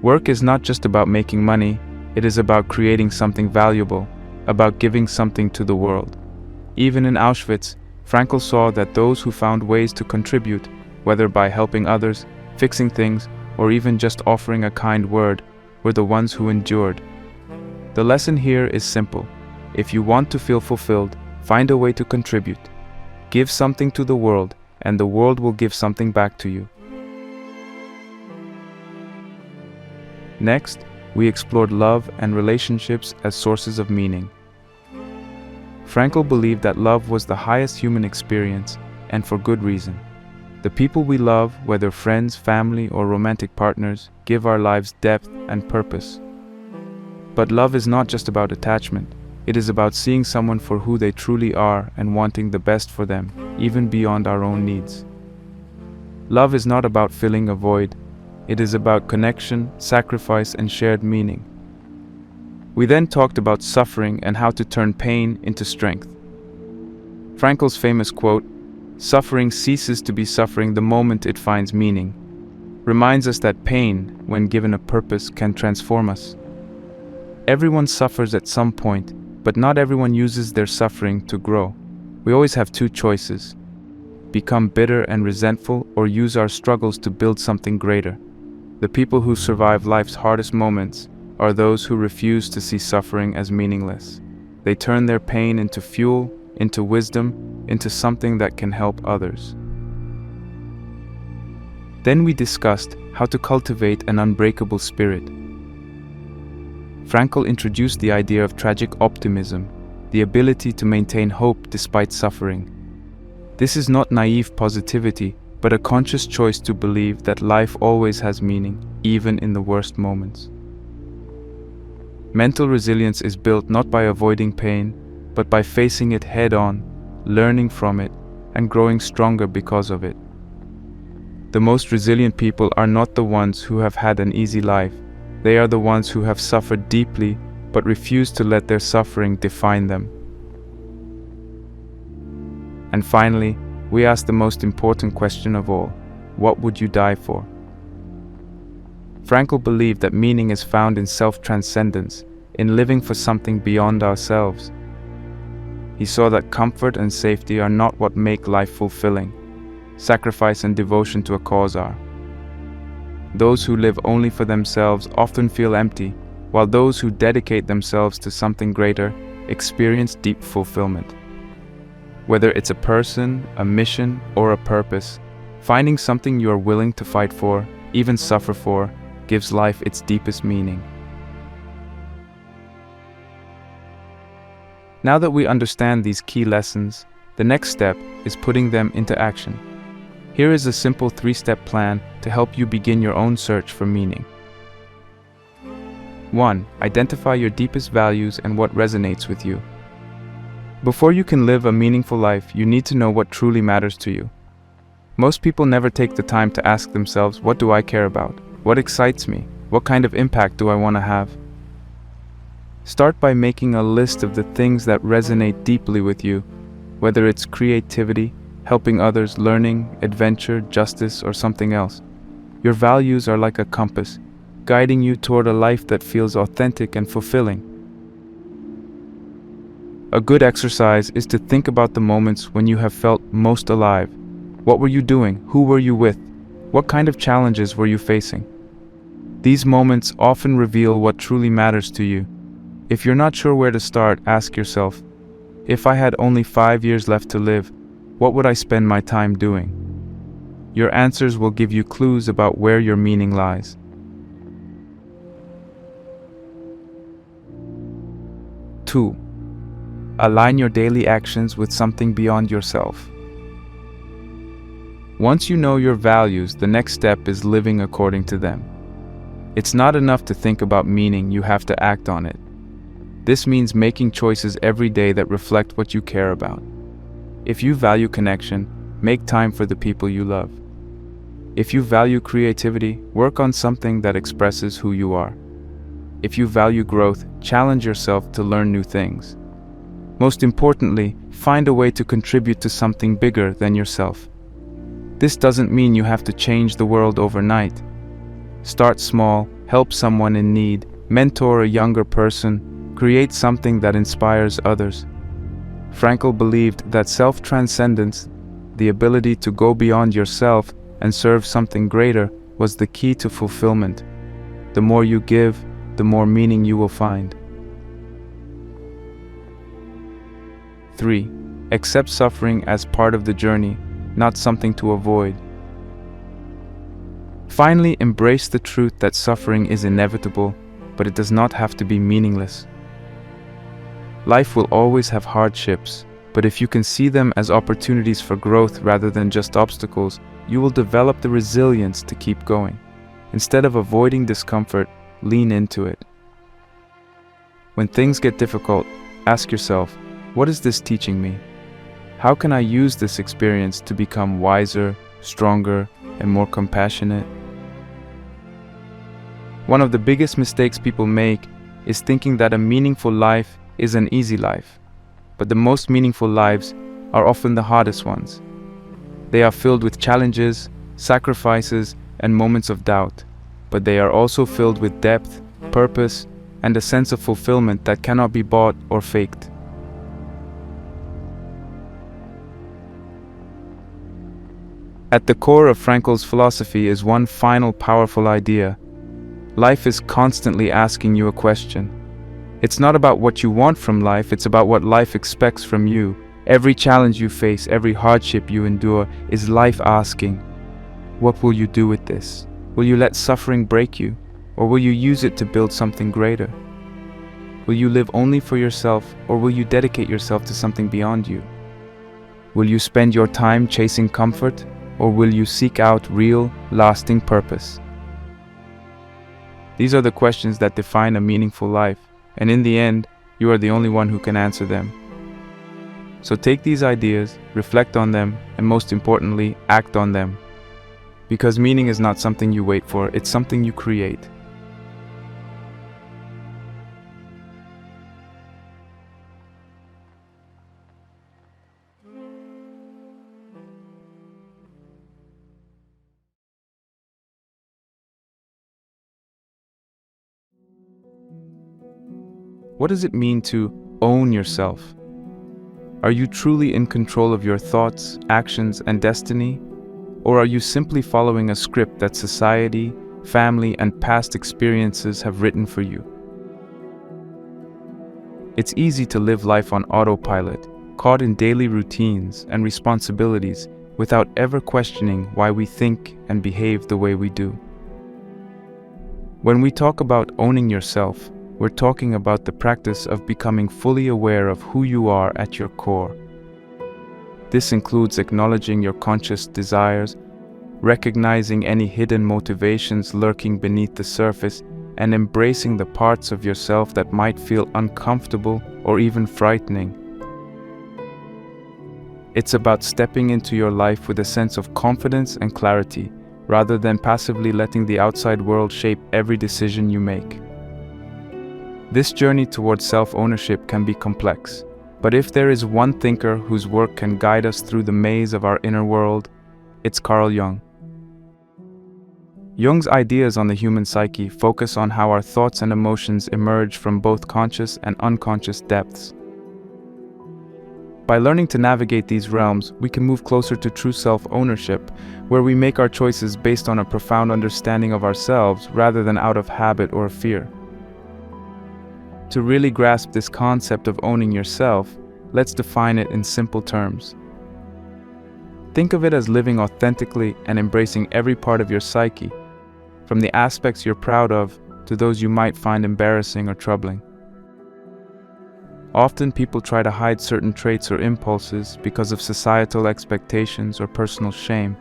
Speaker 1: Work is not just about making money, it is about creating something valuable, about giving something to the world. Even in Auschwitz, Frankl saw that those who found ways to contribute, whether by helping others, fixing things, or even just offering a kind word, were the ones who endured. The lesson here is simple. If you want to feel fulfilled, find a way to contribute. Give something to the world, and the world will give something back to you. Next, we explored love and relationships as sources of meaning. Frankl believed that love was the highest human experience, and for good reason. The people we love, whether friends, family, or romantic partners, give our lives depth and purpose. But love is not just about attachment. It is about seeing someone for who they truly are and wanting the best for them, even beyond our own needs. Love is not about filling a void. It is about connection, sacrifice, and shared meaning. We then talked about suffering and how to turn pain into strength. Frankl's famous quote, "Suffering ceases to be suffering the moment it finds meaning," reminds us that pain, when given a purpose, can transform us. Everyone suffers at some point, but not everyone uses their suffering to grow. We always have two choices: become bitter and resentful, or use our struggles to build something greater. The people who survive life's hardest moments are those who refuse to see suffering as meaningless. They turn their pain into fuel, into wisdom, into something that can help others. Then we discussed how to cultivate an unbreakable spirit. Frankl introduced the idea of tragic optimism, the ability to maintain hope despite suffering. This is not naive positivity, but a conscious choice to believe that life always has meaning, even in the worst moments. Mental resilience is built not by avoiding pain, but by facing it head-on, learning from it, and growing stronger because of it. The most resilient people are not the ones who have had an easy life. They are the ones who have suffered deeply, but refuse to let their suffering define them. And finally, we asked the most important question of all: what would you die for? Frankl believed that meaning is found in self-transcendence, in living for something beyond ourselves. He saw that comfort and safety are not what make life fulfilling. Sacrifice and devotion to a cause are. Those who live only for themselves often feel empty, while those who dedicate themselves to something greater experience deep fulfillment. Whether it's a person, a mission, or a purpose, finding something you are willing to fight for, even suffer for, gives life its deepest meaning. Now that we understand these key lessons, the next step is putting them into action. Here is a simple 3-step plan to help you begin your own search for meaning. 1. Identify your deepest values and what resonates with you. Before you can live a meaningful life, you need to know what truly matters to you. Most people never take the time to ask themselves, what do I care about? What excites me? What kind of impact do I want to have? Start by making a list of the things that resonate deeply with you, whether it's creativity, helping others, learning, adventure, justice, or something else. Your values are like a compass, guiding you toward a life that feels authentic and fulfilling. A good exercise is to think about the moments when you have felt most alive. What were you doing? Who were you with? What kind of challenges were you facing? These moments often reveal what truly matters to you. If you're not sure where to start, ask yourself, if I had only 5 years left to live, what would I spend my time doing? Your answers will give you clues about where your meaning lies. 2. Align your daily actions with something beyond yourself. Once you know your values, the next step is living according to them. It's not enough to think about meaning, you have to act on it. This means making choices every day that reflect what you care about. If you value connection, make time for the people you love. If you value creativity, work on something that expresses who you are. If you value growth, challenge yourself to learn new things. Most importantly, find a way to contribute to something bigger than yourself. This doesn't mean you have to change the world overnight. Start small, help someone in need, mentor a younger person, create something that inspires others. Frankl believed that self-transcendence, the ability to go beyond yourself and serve something greater, was the key to fulfillment. The more you give, the more meaning you will find. 3. Accept suffering as part of the journey, not something to avoid. Finally, embrace the truth that suffering is inevitable, but it does not have to be meaningless. Life will always have hardships, but if you can see them as opportunities for growth rather than just obstacles, you will develop the resilience to keep going. Instead of avoiding discomfort, lean into it. When things get difficult, ask yourself, what is this teaching me? How can I use this experience to become wiser, stronger, and more compassionate? One of the biggest mistakes people make is thinking that a meaningful life is an easy life. But the most meaningful lives are often the hardest ones. They are filled with challenges, sacrifices, and moments of doubt, but they are also filled with depth, purpose, and a sense of fulfillment that cannot be bought or faked. At the core of Frankl's philosophy is one final powerful idea. Life is constantly asking you a question. It's not about what you want from life, it's about what life expects from you. Every challenge you face, every hardship you endure, is life asking, what will you do with this? Will you let suffering break you? Or will you use it to build something greater? Will you live only for yourself, or will you dedicate yourself to something beyond you? Will you spend your time chasing comfort, or will you seek out real, lasting purpose? These are the questions that define a meaningful life, and in the end, you are the only one who can answer them. So take these ideas, reflect on them, and most importantly, act on them. Because meaning is not something you wait for, it's something you create. What does it mean to own yourself? Are you truly in control of your thoughts, actions, and destiny? Or are you simply following a script that society, family, and past experiences have written for you? It's easy to live life on autopilot, caught in daily routines and responsibilities without ever questioning why we think and behave the way we do. When we talk about owning yourself, we're talking about the practice of becoming fully aware of who you are at your core. This includes acknowledging your conscious desires, recognizing any hidden motivations lurking beneath the surface, and embracing the parts of yourself that might feel uncomfortable or even frightening. It's about stepping into your life with a sense of confidence and clarity, rather than passively letting the outside world shape every decision you make. This journey towards self-ownership can be complex, but if there is one thinker whose work can guide us through the maze of our inner world, it's Carl Jung. Jung's ideas on the human psyche focus on how our thoughts and emotions emerge from both conscious and unconscious depths. By learning to navigate these realms, we can move closer to true self-ownership, where we make our choices based on a profound understanding of ourselves rather than out of habit or fear. To really grasp this concept of owning yourself, let's define it in simple terms. Think of it as living authentically and embracing every part of your psyche, from the aspects you're proud of to those you might find embarrassing or troubling. Often people try to hide certain traits or impulses because of societal expectations or personal shame.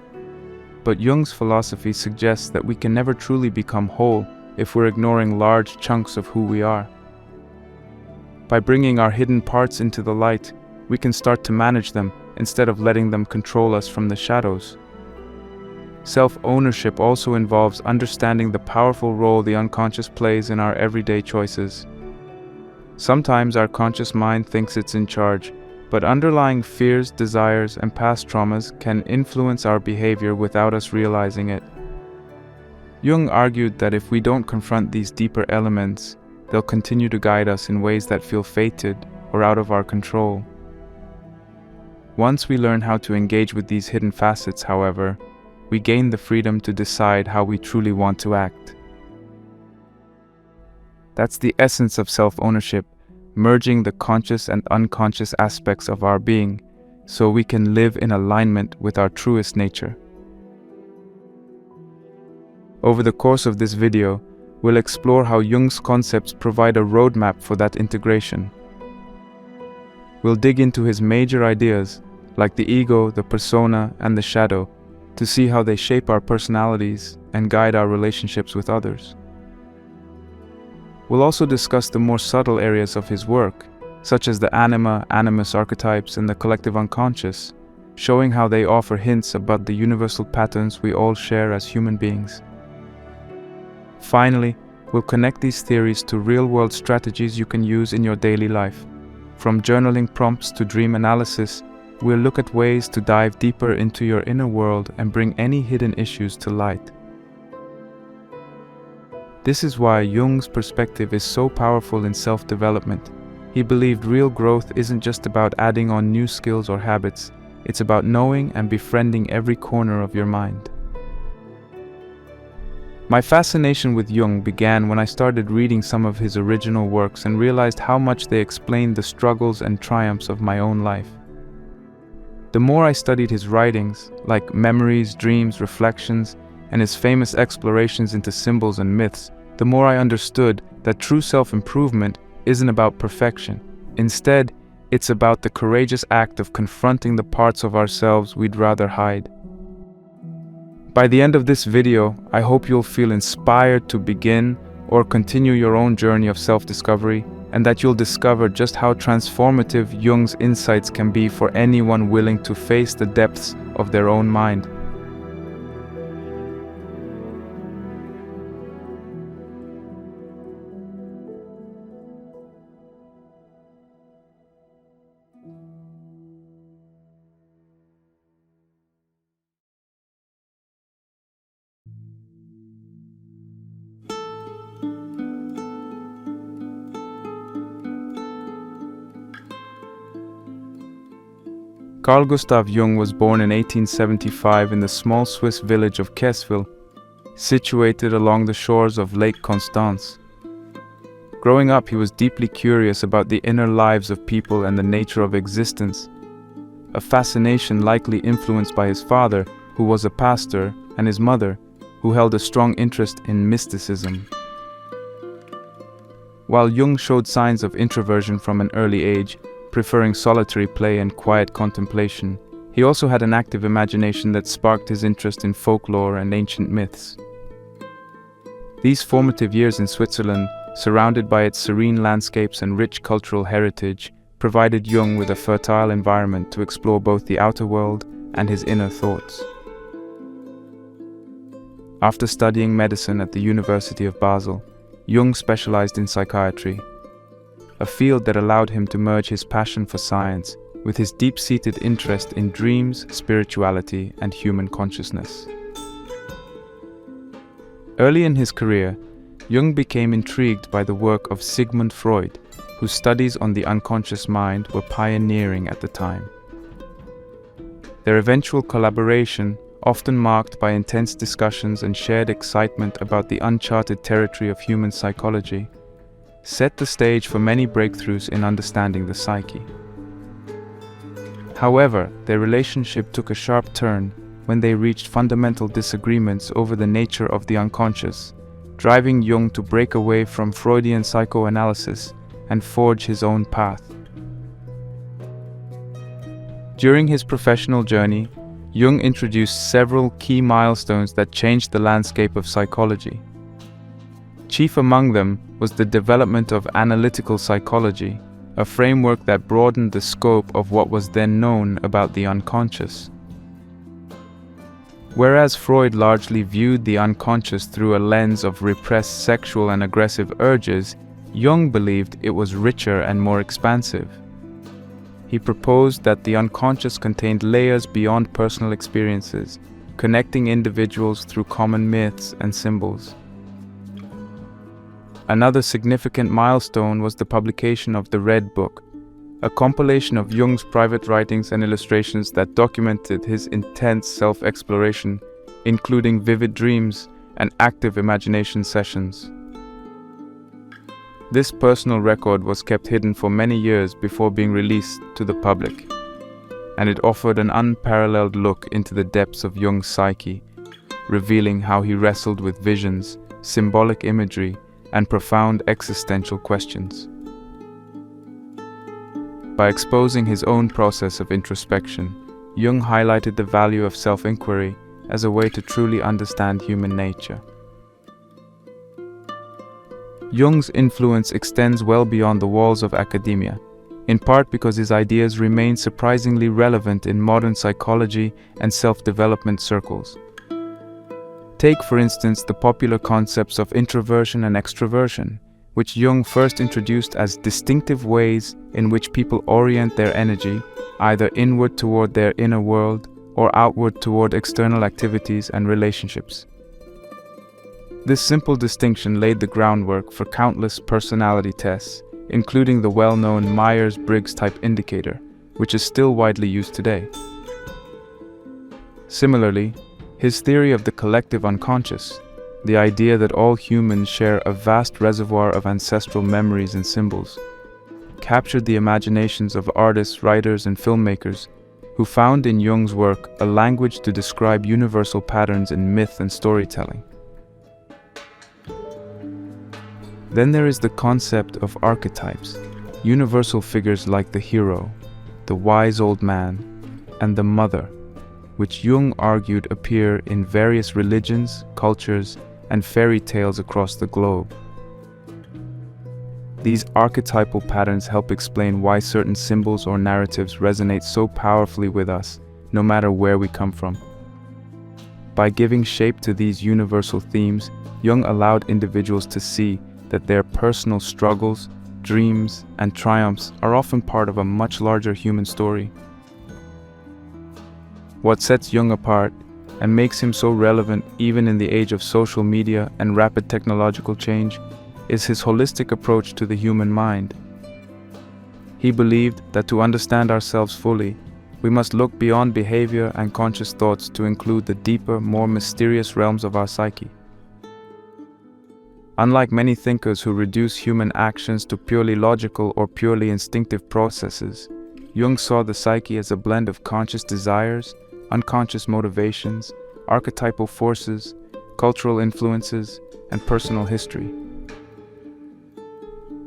Speaker 1: But Jung's philosophy suggests that we can never truly become whole if we're ignoring large chunks of who we are. By bringing our hidden parts into the light, we can start to manage them instead of letting them control us from the shadows. Self-ownership also involves understanding the powerful role the unconscious plays in our everyday choices. Sometimes our conscious mind thinks it's in charge, but underlying fears, desires, and past traumas can influence our behavior without us realizing it. Jung argued that if we don't confront these deeper elements, they'll continue to guide us in ways that feel fated or out of our control. Once we learn how to engage with these hidden facets, however, we gain the freedom to decide how we truly want to act. That's the essence of self-ownership, merging the conscious and unconscious aspects of our being so we can live in alignment with our truest nature. Over the course of this video, we'll explore how Jung's concepts provide a roadmap for that integration. We'll dig into his major ideas, like the ego, the persona, and the shadow, to see how they shape our personalities and guide our relationships with others. We'll also discuss the more subtle areas of his work, such as the anima, animus archetypes, and the collective unconscious, showing how they offer hints about the universal patterns we all share as human beings. Finally, we'll connect these theories to real-world strategies you can use in your daily life. From journaling prompts to dream analysis, we'll look at ways to dive deeper into your inner world and bring any hidden issues to light. This is why Jung's perspective is so powerful in self-development. He believed real growth isn't just about adding on new skills or habits, it's about knowing and befriending every corner of your mind. My fascination with Jung began when I started reading some of his original works and realized how much they explained the struggles and triumphs of my own life. The more I studied his writings, like Memories, Dreams, Reflections, and his famous explorations into symbols and myths, the more I understood that true self-improvement isn't about perfection. Instead, it's about the courageous act of confronting the parts of ourselves we'd rather hide. By the end of this video, I hope you'll feel inspired to begin or continue your own journey of self-discovery, and that you'll discover just how transformative Jung's insights can be for anyone willing to face the depths of their own mind. Carl Gustav Jung was born in 1875 in the small Swiss village of Kesville, situated along the shores of Lake Constance. Growing up, he was deeply curious about the inner lives of people and the nature of existence, a fascination likely influenced by his father, who was a pastor, and his mother, who held a strong interest in mysticism. While Jung showed signs of introversion from an early age, preferring solitary play and quiet contemplation, he also had an active imagination that sparked his interest in folklore and ancient myths. These formative years in Switzerland, surrounded by its serene landscapes and rich cultural heritage, provided Jung with a fertile environment to explore both the outer world and his inner thoughts. After studying medicine at the University of Basel, Jung specialized in psychiatry, a field that allowed him to merge his passion for science with his deep-seated interest in dreams, spirituality, and human consciousness. Early in his career, Jung became intrigued by the work of Sigmund Freud, whose studies on the unconscious mind were pioneering at the time. Their eventual collaboration, often marked by intense discussions and shared excitement about the uncharted territory of human psychology, set the stage for many breakthroughs in understanding the psyche. However, their relationship took a sharp turn when they reached fundamental disagreements over the nature of the unconscious, driving Jung to break away from Freudian psychoanalysis and forge his own path. During his professional journey, Jung introduced several key milestones that changed the landscape of psychology. Chief among them was the development of analytical psychology, a framework that broadened the scope of what was then known about the unconscious. Whereas Freud largely viewed the unconscious through a lens of repressed sexual and aggressive urges, Jung believed it was richer and more expansive. He proposed that the unconscious contained layers beyond personal experiences, connecting individuals through common myths and symbols. Another significant milestone was the publication of the Red Book, a compilation of Jung's private writings and illustrations that documented his intense self-exploration, including vivid dreams and active imagination sessions. This personal record was kept hidden for many years before being released to the public, and it offered an unparalleled look into the depths of Jung's psyche, revealing how he wrestled with visions, symbolic imagery, and profound existential questions. By exposing his own process of introspection, Jung highlighted the value of self-inquiry as a way to truly understand human nature. Jung's influence extends well beyond the walls of academia, in part because his ideas remain surprisingly relevant in modern psychology and self-development circles. Take, for instance, the popular concepts of introversion and extroversion, which Jung first introduced as distinctive ways in which people orient their energy, either inward toward their inner world or outward toward external activities and relationships. This simple distinction laid the groundwork for countless personality tests, including the well-known Myers-Briggs type indicator, which is still widely used today. Similarly, his theory of the collective unconscious, the idea that all humans share a vast reservoir of ancestral memories and symbols, captured the imaginations of artists, writers, and filmmakers who found in Jung's work a language to describe universal patterns in myth and storytelling. Then there is the concept of archetypes, universal figures like the hero, the wise old man, and the mother, which Jung argued appear in various religions, cultures, and fairy tales across the globe. These archetypal patterns help explain why certain symbols or narratives resonate so powerfully with us, no matter where we come from. By giving shape to these universal themes, Jung allowed individuals to see that their personal struggles, dreams, and triumphs are often part of a much larger human story. What sets Jung apart and makes him so relevant even in the age of social media and rapid technological change is his holistic approach to the human mind. He believed that to understand ourselves fully, we must look beyond behavior and conscious thoughts to include the deeper, more mysterious realms of our psyche. Unlike many thinkers who reduce human actions to purely logical or purely instinctive processes, Jung saw the psyche as a blend of conscious desires, unconscious motivations, archetypal forces, cultural influences, and personal history.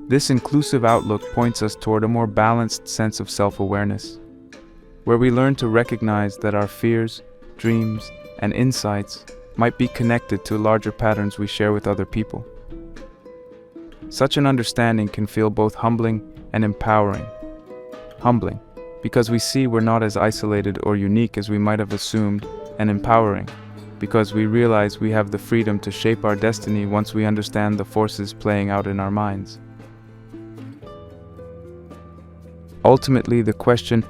Speaker 1: This inclusive outlook points us toward a more balanced sense of self-awareness, where we learn to recognize that our fears, dreams, and insights might be connected to larger patterns we share with other people. Such an understanding can feel both humbling and empowering. Humbling, because we see we're not as isolated or unique as we might have assumed, and empowering, because we realize we have the freedom to shape our destiny once we understand the forces playing out in our minds. Ultimately, the question,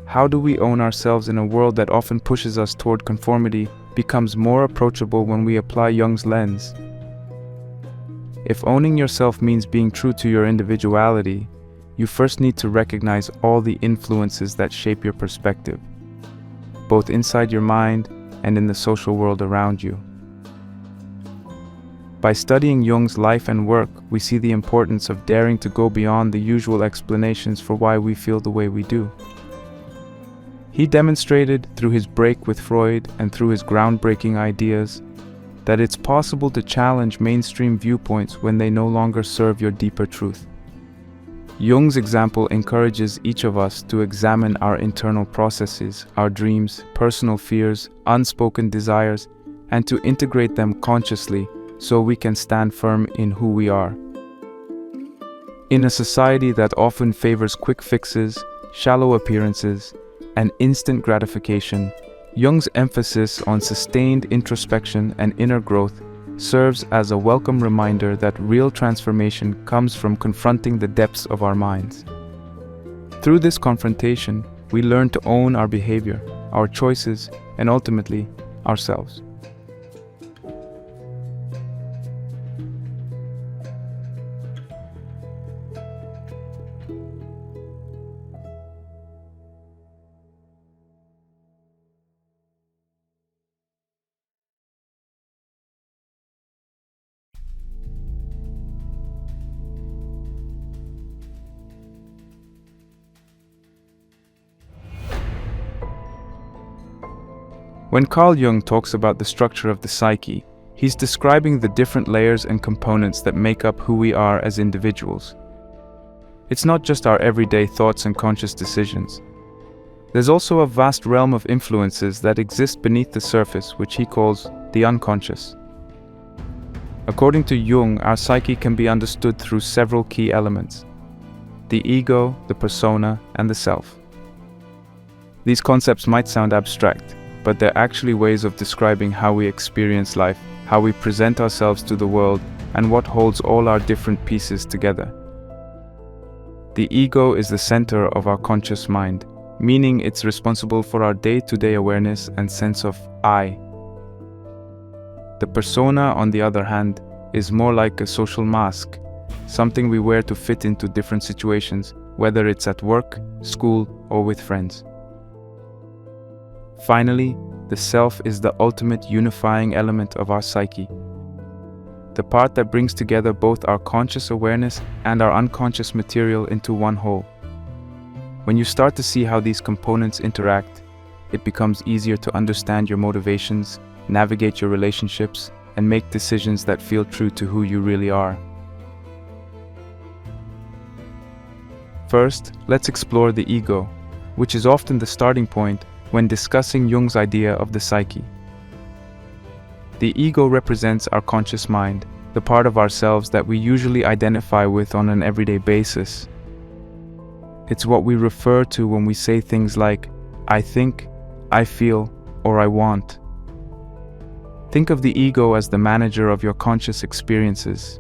Speaker 1: how do we own ourselves in a world that often pushes us toward conformity, becomes more approachable when we apply Jung's lens. If owning yourself means being true to your individuality, you first need to recognize all the influences that shape your perspective, both inside your mind and in the social world around you. By studying Jung's life and work, we see the importance of daring to go beyond the usual explanations for why we feel the way we do. He demonstrated through his break with Freud and through his groundbreaking ideas that it's possible to challenge mainstream viewpoints when they no longer serve your deeper truth. Jung's example encourages each of us to examine our internal processes, our dreams, personal fears, unspoken desires, and to integrate them consciously so we can stand firm in who we are. In a society that often favors quick fixes, shallow appearances, and instant gratification, Jung's emphasis on sustained introspection and inner growth serves as a welcome reminder that real transformation comes from confronting the depths of our minds. Through this confrontation, we learn to own our behavior, our choices, and ultimately, ourselves. When Carl Jung talks about the structure of the psyche, he's describing the different layers and components that make up who we are as individuals. It's not just our everyday thoughts and conscious decisions. There's also a vast realm of influences that exist beneath the surface, which he calls the unconscious. According to Jung, our psyche can be understood through several key elements: the ego, the persona, and the self. These concepts might sound abstract, but they're actually ways of describing how we experience life, how we present ourselves to the world, and what holds all our different pieces together. The ego is the center of our conscious mind, meaning it's responsible for our day-to-day awareness and sense of I. The persona, on the other hand, is more like a social mask, something we wear to fit into different situations, whether it's at work, school, or with friends. Finally, the self is the ultimate unifying element of our psyche, the part that brings together both our conscious awareness and our unconscious material into one whole. When you start to see how these components interact, it becomes easier to understand your motivations, navigate your relationships, and make decisions that feel true to who you really are. First, let's explore the ego, which is often the starting point when discussing Jung's idea of the psyche. The ego represents our conscious mind, the part of ourselves that we usually identify with on an everyday basis. It's what we refer to when we say things like, I think, I feel, or I want. Think of the ego as the manager of your conscious experiences.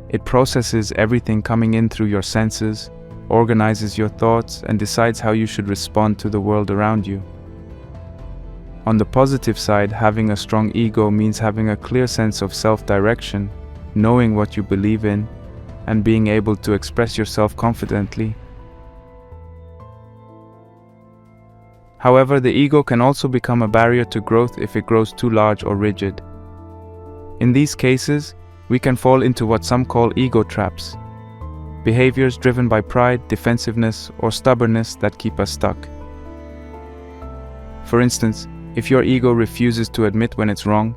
Speaker 1: It processes everything coming in through your senses, organizes your thoughts, and decides how you should respond to the world around you. On the positive side, having a strong ego means having a clear sense of self-direction, knowing what you believe in, and being able to express yourself confidently. However, the ego can also become a barrier to growth if it grows too large or rigid. In these cases, we can fall into what some call ego traps, behaviors driven by pride, defensiveness, or stubbornness that keep us stuck. For instance, if your ego refuses to admit when it's wrong,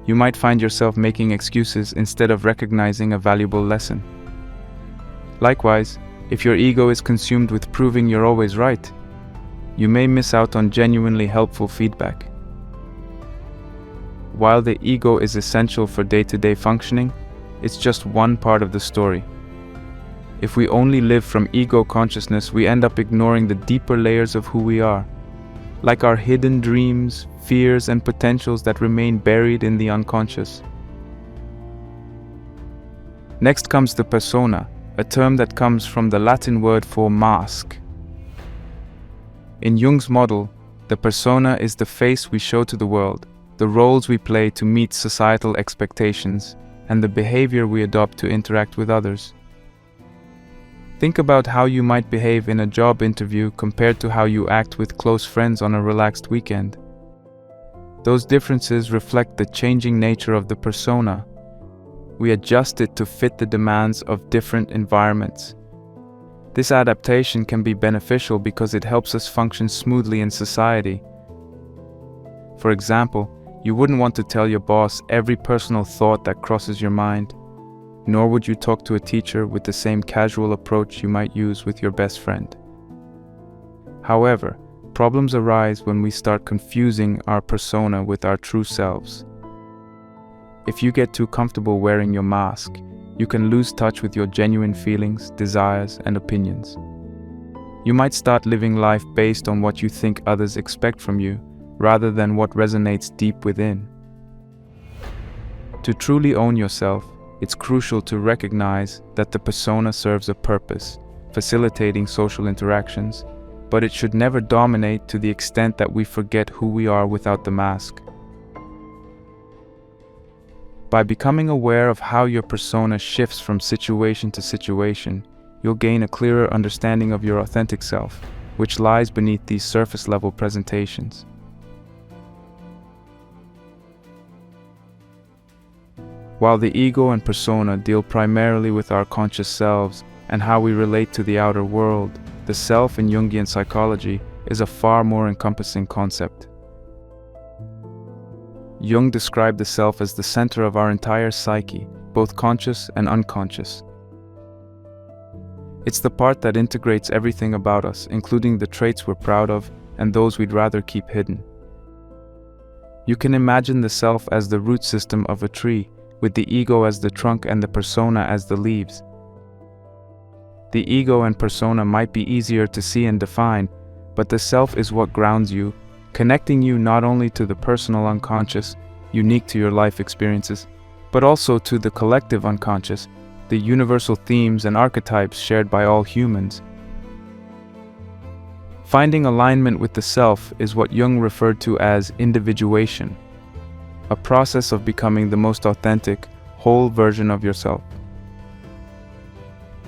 Speaker 1: you might find yourself making excuses instead of recognizing a valuable lesson. Likewise, if your ego is consumed with proving you're always right, you may miss out on genuinely helpful feedback. While the ego is essential for day-to-day functioning, it's just one part of the story. If we only live from ego consciousness, we end up ignoring the deeper layers of who we are, like our hidden dreams, fears, and potentials that remain buried in the unconscious. Next comes the persona, a term that comes from the Latin word for mask. In Jung's model, the persona is the face we show to the world, the roles we play to meet societal expectations, and the behavior we adopt to interact with others. Think about how you might behave in a job interview compared to how you act with close friends on a relaxed weekend. Those differences reflect the changing nature of the persona. We adjust it to fit the demands of different environments. This adaptation can be beneficial because it helps us function smoothly in society. For example, you wouldn't want to tell your boss every personal thought that crosses your mind, nor would you talk to a teacher with the same casual approach you might use with your best friend. However, problems arise when we start confusing our persona with our true selves. If you get too comfortable wearing your mask, you can lose touch with your genuine feelings, desires, and opinions. You might start living life based on what you think others expect from you, rather than what resonates deep within. To truly own yourself, it's crucial to recognize that the persona serves a purpose, facilitating social interactions, but it should never dominate to the extent that we forget who we are without the mask. By becoming aware of how your persona shifts from situation to situation, you'll gain a clearer understanding of your authentic self, which lies beneath these surface-level presentations. While the ego and persona deal primarily with our conscious selves and how we relate to the outer world, the self in Jungian psychology is a far more encompassing concept. Jung described the self as the center of our entire psyche, both conscious and unconscious. It's the part that integrates everything about us, including the traits we're proud of and those we'd rather keep hidden. You can imagine the self as the root system of a tree, with the ego as the trunk and the persona as the leaves. The ego and persona might be easier to see and define, but the self is what grounds you, connecting you not only to the personal unconscious, unique to your life experiences, but also to the collective unconscious, the universal themes and archetypes shared by all humans. Finding alignment with the self is what Jung referred to as individuation, a process of becoming the most authentic, whole version of yourself.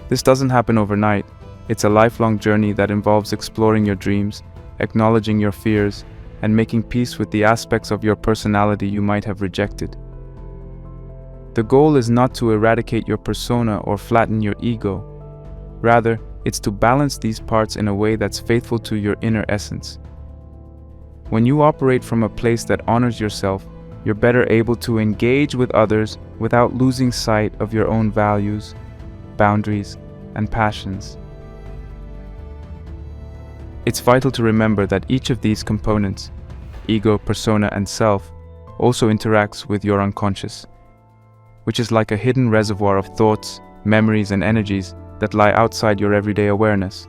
Speaker 1: This doesn't happen overnight. It's a lifelong journey that involves exploring your dreams, acknowledging your fears, and making peace with the aspects of your personality you might have rejected. The goal is not to eradicate your persona or flatten your ego. Rather, it's to balance these parts in a way that's faithful to your inner essence. When you operate from a place that honors yourself, you're better able to engage with others without losing sight of your own values, boundaries, and passions. It's vital to remember that each of these components, ego, persona, and self, also interacts with your unconscious, which is like a hidden reservoir of thoughts, memories, and energies that lie outside your everyday awareness.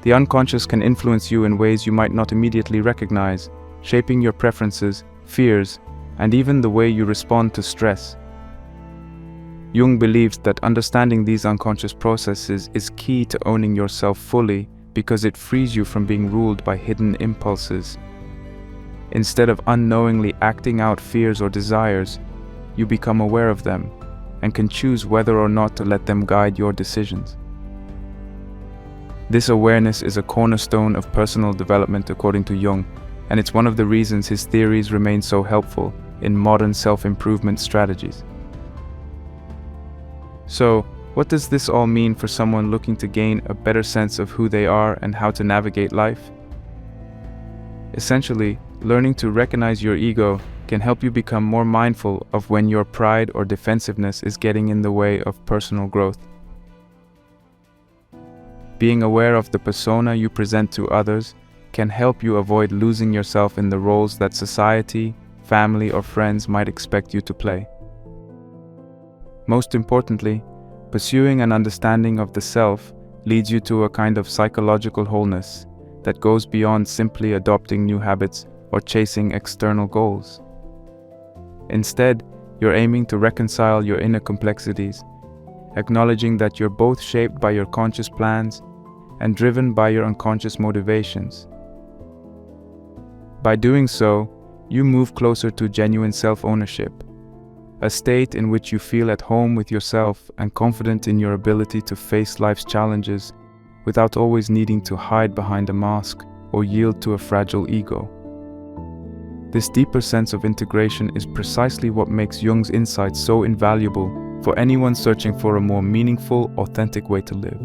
Speaker 1: The unconscious can influence you in ways you might not immediately recognize, shaping your preferences, fears, and even the way you respond to stress. Jung believes that understanding these unconscious processes is key to owning yourself fully because it frees you from being ruled by hidden impulses. Instead of unknowingly acting out fears or desires, you become aware of them and can choose whether or not to let them guide your decisions. This awareness is a cornerstone of personal development according to Jung, and it's one of the reasons his theories remain so helpful in modern self-improvement strategies. So, what does this all mean for someone looking to gain a better sense of who they are and how to navigate life? Essentially, learning to recognize your ego can help you become more mindful of when your pride or defensiveness is getting in the way of personal growth. Being aware of the persona you present to others can help you avoid losing yourself in the roles that society, family, or friends might expect you to play. Most importantly, pursuing an understanding of the self leads you to a kind of psychological wholeness that goes beyond simply adopting new habits or chasing external goals. Instead, you're aiming to reconcile your inner complexities, acknowledging that you're both shaped by your conscious plans and driven by your unconscious motivations. By doing so, you move closer to genuine self-ownership, a state in which you feel at home with yourself and confident in your ability to face life's challenges without always needing to hide behind a mask or yield to a fragile ego. This deeper sense of integration is precisely what makes Jung's insights so invaluable for anyone searching for a more meaningful, authentic way to live.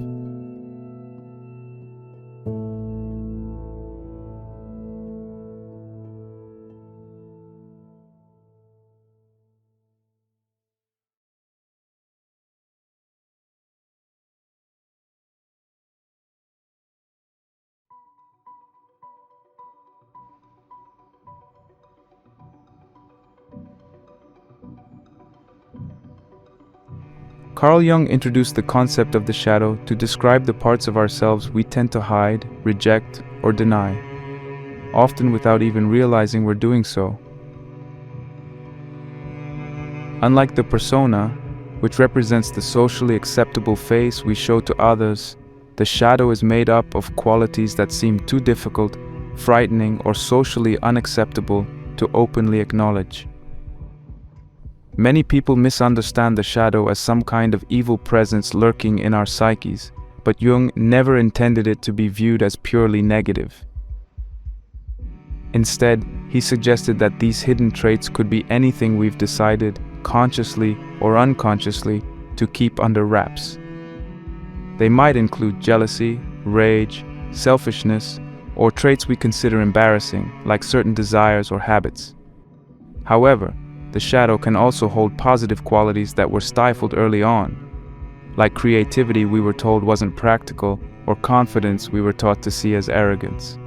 Speaker 1: Carl Jung introduced the concept of the shadow to describe the parts of ourselves we tend to hide, reject, or deny, often without even realizing we're doing so. Unlike the persona, which represents the socially acceptable face we show to others, the shadow is made up of qualities that seem too difficult, frightening, or socially unacceptable to openly acknowledge. Many people misunderstand the shadow as some kind of evil presence lurking in our psyches, but Jung never intended it to be viewed as purely negative. Instead, he suggested that these hidden traits could be anything we've decided, consciously or unconsciously, to keep under wraps. They might include jealousy, rage, selfishness, or traits we consider embarrassing, like certain desires or habits. However, the shadow can also hold positive qualities that were stifled early on, like creativity we were told wasn't practical, or confidence we were taught to see as arrogance.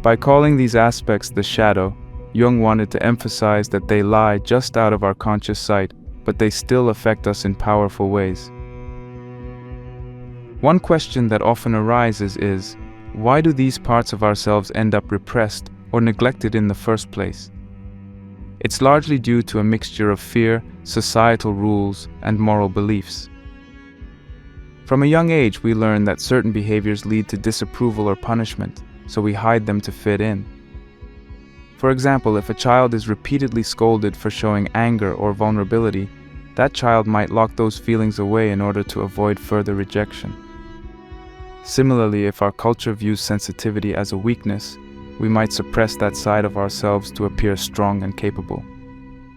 Speaker 1: By calling these aspects the shadow, Jung wanted to emphasize that they lie just out of our conscious sight, but they still affect us in powerful ways. One question that often arises is, why do these parts of ourselves end up repressed or neglected in the first place? It's largely due to a mixture of fear, societal rules, and moral beliefs. From a young age, we learn that certain behaviors lead to disapproval or punishment, so we hide them to fit in. For example, if a child is repeatedly scolded for showing anger or vulnerability, that child might lock those feelings away in order to avoid further rejection. Similarly, if our culture views sensitivity as a weakness, we might suppress that side of ourselves to appear strong and capable.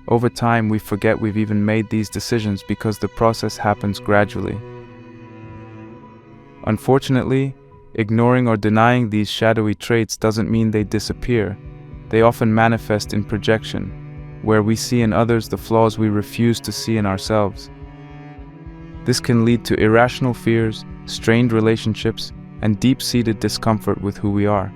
Speaker 1: Over time, we forget we've even made these decisions because the process happens gradually. Unfortunately, ignoring or denying these shadowy traits doesn't mean they disappear. They often manifest in projection, where we see in others the flaws we refuse to see in ourselves. This can lead to irrational fears, strained relationships, and deep-seated discomfort with who we are.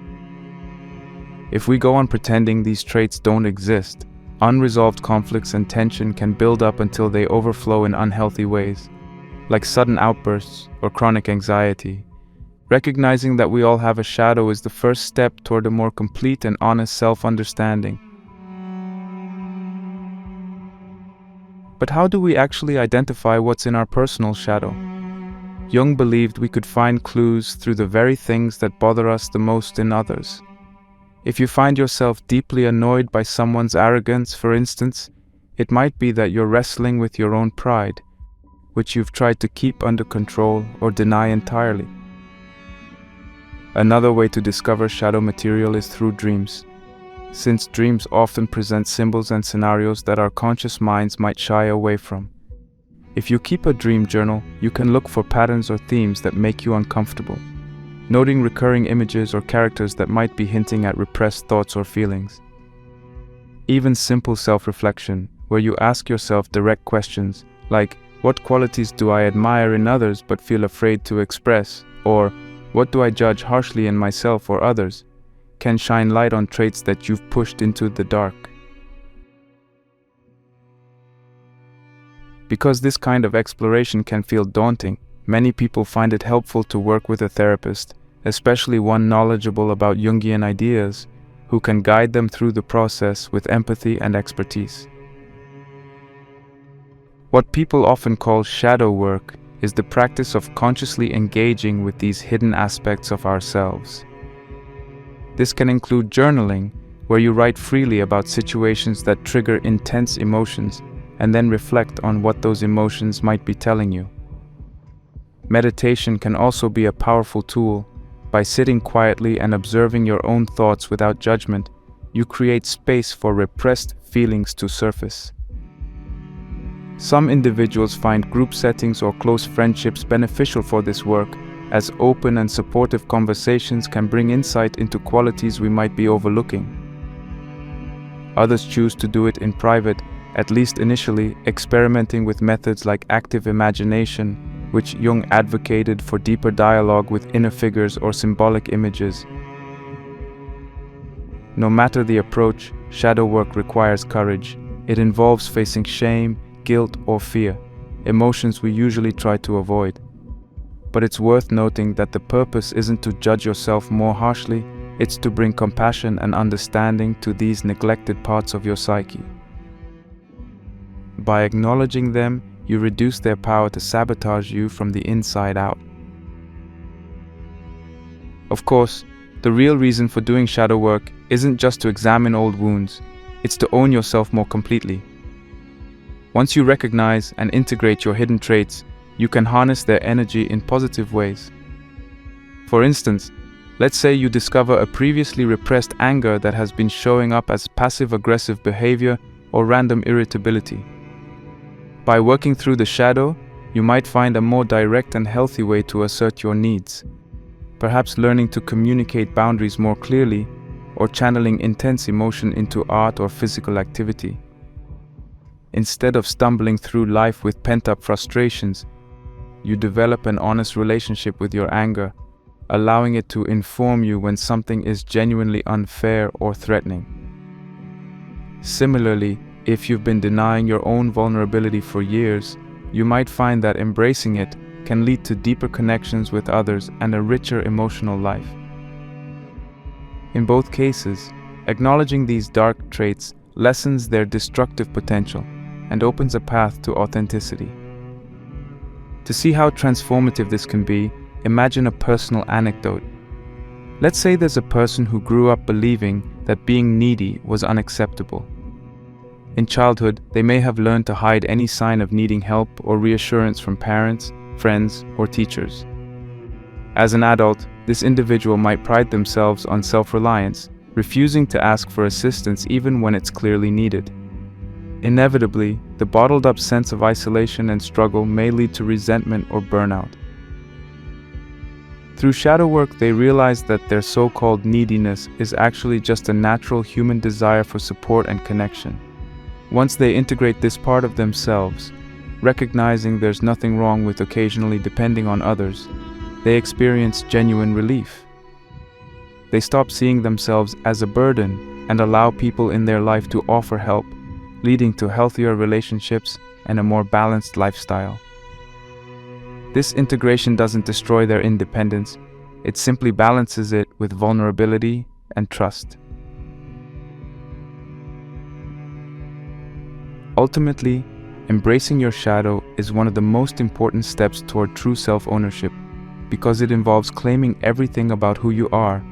Speaker 1: If we go on pretending these traits don't exist, unresolved conflicts and tension can build up until they overflow in unhealthy ways, like sudden outbursts or chronic anxiety. Recognizing that we all have a shadow is the first step toward a more complete and honest self-understanding. But how do we actually identify what's in our personal shadow? Jung believed we could find clues through the very things that bother us the most in others. If you find yourself deeply annoyed by someone's arrogance, for instance, it might be that you're wrestling with your own pride, which you've tried to keep under control or deny entirely. Another way to discover shadow material is through dreams, since dreams often present symbols and scenarios that our conscious minds might shy away from. If you keep a dream journal, you can look for patterns or themes that make you uncomfortable, noting recurring images or characters that might be hinting at repressed thoughts or feelings. Even simple self-reflection, where you ask yourself direct questions like, what qualities do I admire in others but feel afraid to express, or what do I judge harshly in myself or others, can shine light on traits that you've pushed into the dark. Because this kind of exploration can feel daunting, many people find it helpful to work with a therapist, especially one knowledgeable about Jungian ideas, who can guide them through the process with empathy and expertise. What people often call shadow work is the practice of consciously engaging with these hidden aspects of ourselves. This can include journaling, where you write freely about situations that trigger intense emotions and then reflect on what those emotions might be telling you. Meditation can also be a powerful tool. By sitting quietly and observing your own thoughts without judgment, you create space for repressed feelings to surface. Some individuals find group settings or close friendships beneficial for this work, as open and supportive conversations can bring insight into qualities we might be overlooking. Others choose to do it in private, at least initially, experimenting with methods like active imagination, which Jung advocated for deeper dialogue with inner figures or symbolic images. No matter the approach, shadow work requires courage. It involves facing shame, guilt, or fear, emotions we usually try to avoid. But it's worth noting that the purpose isn't to judge yourself more harshly, it's to bring compassion and understanding to these neglected parts of your psyche. By acknowledging them, you reduce their power to sabotage you from the inside out. Of course, the real reason for doing shadow work isn't just to examine old wounds, it's to own yourself more completely. Once you recognize and integrate your hidden traits, you can harness their energy in positive ways. For instance, let's say you discover a previously repressed anger that has been showing up as passive-aggressive behavior or random irritability. By working through the shadow, you might find a more direct and healthy way to assert your needs, perhaps learning to communicate boundaries more clearly or channeling intense emotion into art or physical activity. Instead of stumbling through life with pent-up frustrations, you develop an honest relationship with your anger, allowing it to inform you when something is genuinely unfair or threatening. Similarly, if you've been denying your own vulnerability for years, you might find that embracing it can lead to deeper connections with others and a richer emotional life. In both cases, acknowledging these dark traits lessens their destructive potential and opens a path to authenticity. To see how transformative this can be, imagine a personal anecdote. Let's say there's a person who grew up believing that being needy was unacceptable. In childhood, they may have learned to hide any sign of needing help or reassurance from parents, friends, or teachers. As an adult, this individual might pride themselves on self-reliance, refusing to ask for assistance even when it's clearly needed. Inevitably, the bottled-up sense of isolation and struggle may lead to resentment or burnout. Through shadow work, they realize that their so-called neediness is actually just a natural human desire for support and connection. Once they integrate this part of themselves, recognizing there's nothing wrong with occasionally depending on others, they experience genuine relief. They stop seeing themselves as a burden and allow people in their life to offer help, leading to healthier relationships and a more balanced lifestyle. This integration doesn't destroy their independence, it simply balances it with vulnerability and trust. Ultimately, embracing your shadow is one of the most important steps toward true self-ownership, because it involves claiming everything about who you are,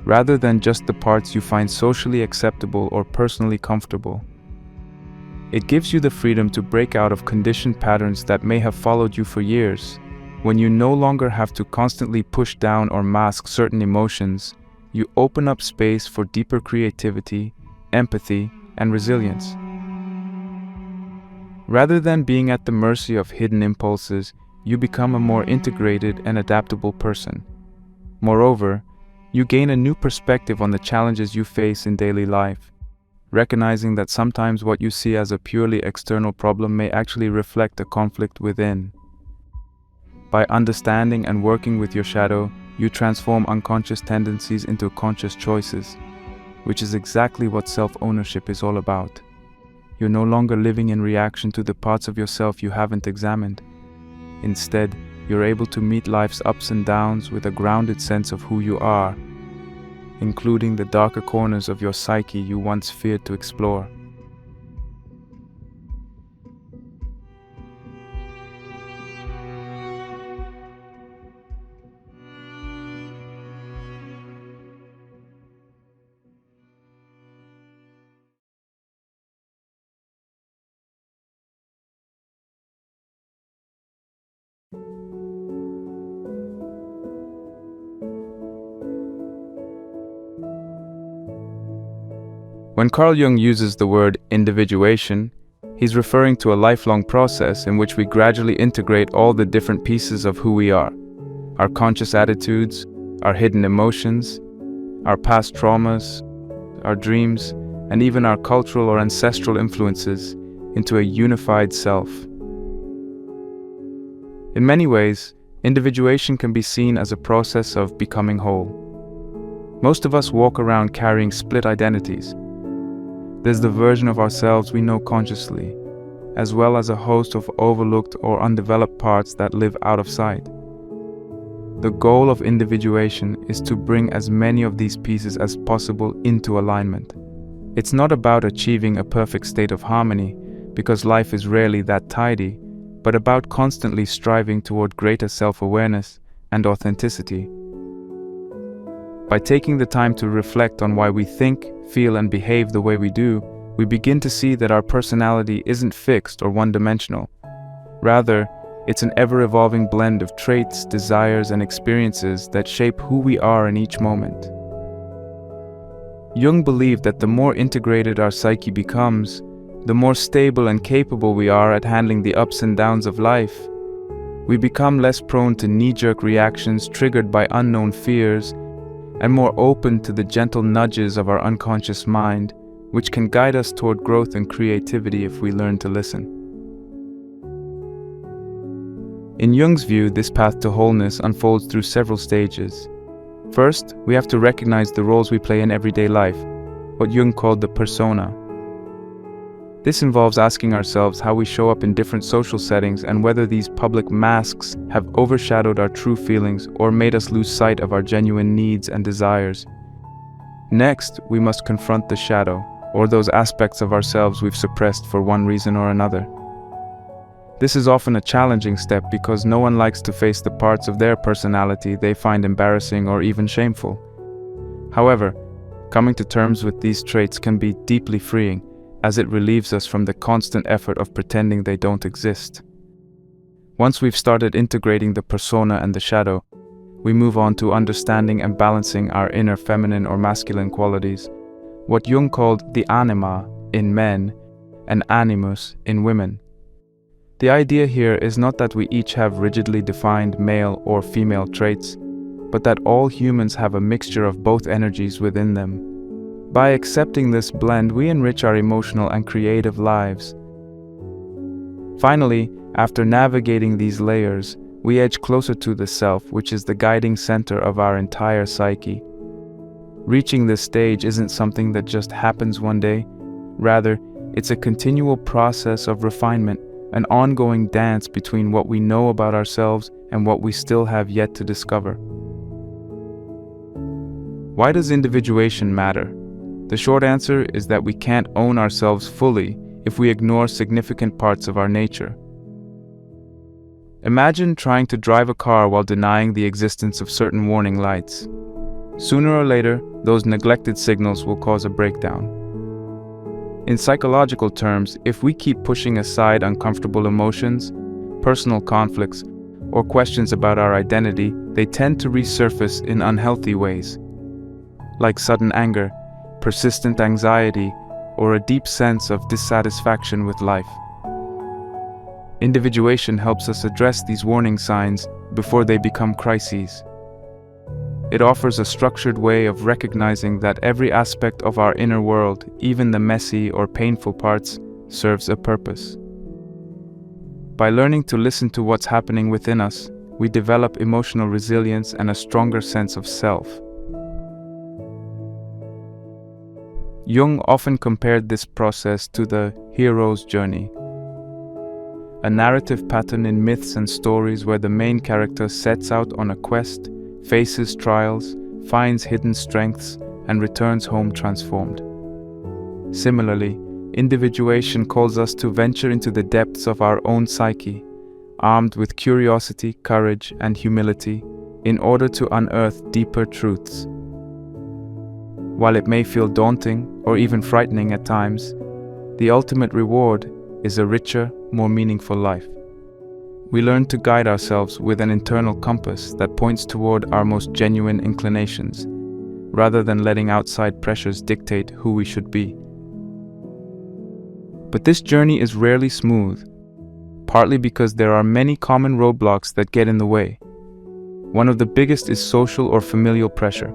Speaker 1: rather than just the parts you find socially acceptable or personally comfortable. It gives you the freedom to break out of conditioned patterns that may have followed you for years. When you no longer have to constantly push down or mask certain emotions, you open up space for deeper creativity, empathy, and resilience. Rather than being at the mercy of hidden impulses, you become a more integrated and adaptable person. Moreover, you gain a new perspective on the challenges you face in daily life, recognizing that sometimes what you see as a purely external problem may actually reflect a conflict within. By understanding and working with your shadow, you transform unconscious tendencies into conscious choices, which is exactly what self-ownership is all about. You're no longer living in reaction to the parts of yourself you haven't examined. Instead, you're able to meet life's ups and downs with a grounded sense of who you are, including the darker corners of your psyche you once feared to explore. When Carl Jung uses the word individuation, he's referring to a lifelong process in which we gradually integrate all the different pieces of who we are: our conscious attitudes, our hidden emotions, our past traumas, our dreams, and even our cultural or ancestral influences into a unified self. In many ways, individuation can be seen as a process of becoming whole. Most of us walk around carrying split identities. There's the version of ourselves we know consciously, as well as a host of overlooked or undeveloped parts that live out of sight. The goal of individuation is to bring as many of these pieces as possible into alignment. It's not about achieving a perfect state of harmony, because life is rarely that tidy, but about constantly striving toward greater self-awareness and authenticity. By taking the time to reflect on why we think, feel, and behave the way we do, we begin to see that our personality isn't fixed or one-dimensional. Rather, it's an ever-evolving blend of traits, desires, and experiences that shape who we are in each moment. Jung believed that the more integrated our psyche becomes, the more stable and capable we are at handling the ups and downs of life. We become less prone to knee-jerk reactions triggered by unknown fears, and more open to the gentle nudges of our unconscious mind, which can guide us toward growth and creativity if we learn to listen. In Jung's view, this path to wholeness unfolds through several stages. First, we have to recognize the roles we play in everyday life, what Jung called the persona. This involves asking ourselves how we show up in different social settings and whether these public masks have overshadowed our true feelings or made us lose sight of our genuine needs and desires. Next, we must confront the shadow, or those aspects of ourselves we've suppressed for one reason or another. This is often a challenging step because no one likes to face the parts of their personality they find embarrassing or even shameful. However, coming to terms with these traits can be deeply freeing, as it relieves us from the constant effort of pretending they don't exist. Once we've started integrating the persona and the shadow, we move on to understanding and balancing our inner feminine or masculine qualities, what Jung called the anima in men and animus in women. The idea here is not that we each have rigidly defined male or female traits, but that all humans have a mixture of both energies within them. By accepting this blend, we enrich our emotional and creative lives. Finally, after navigating these layers, we edge closer to the self, which is the guiding center of our entire psyche. Reaching this stage isn't something that just happens one day. Rather, it's a continual process of refinement, an ongoing dance between what we know about ourselves and what we still have yet to discover. Why does individuation matter? The short answer is that we can't own ourselves fully if we ignore significant parts of our nature. Imagine trying to drive a car while denying the existence of certain warning lights. Sooner or later, those neglected signals will cause a breakdown. In psychological terms, if we keep pushing aside uncomfortable emotions, personal conflicts, or questions about our identity, they tend to resurface in unhealthy ways, like sudden anger, persistent anxiety, or a deep sense of dissatisfaction with life. Individuation helps us address these warning signs before they become crises. It offers a structured way of recognizing that every aspect of our inner world, even the messy or painful parts, serves a purpose. By learning to listen to what's happening within us, we develop emotional resilience and a stronger sense of self. Jung often compared this process to the hero's journey, a narrative pattern in myths and stories where the main character sets out on a quest, faces trials, finds hidden strengths, and returns home transformed. Similarly, individuation calls us to venture into the depths of our own psyche, armed with curiosity, courage, and humility, in order to unearth deeper truths. While it may feel daunting or even frightening at times, the ultimate reward is a richer, more meaningful life. We learn to guide ourselves with an internal compass that points toward our most genuine inclinations, rather than letting outside pressures dictate who we should be. But this journey is rarely smooth, partly because there are many common roadblocks that get in the way. One of the biggest is social or familial pressure.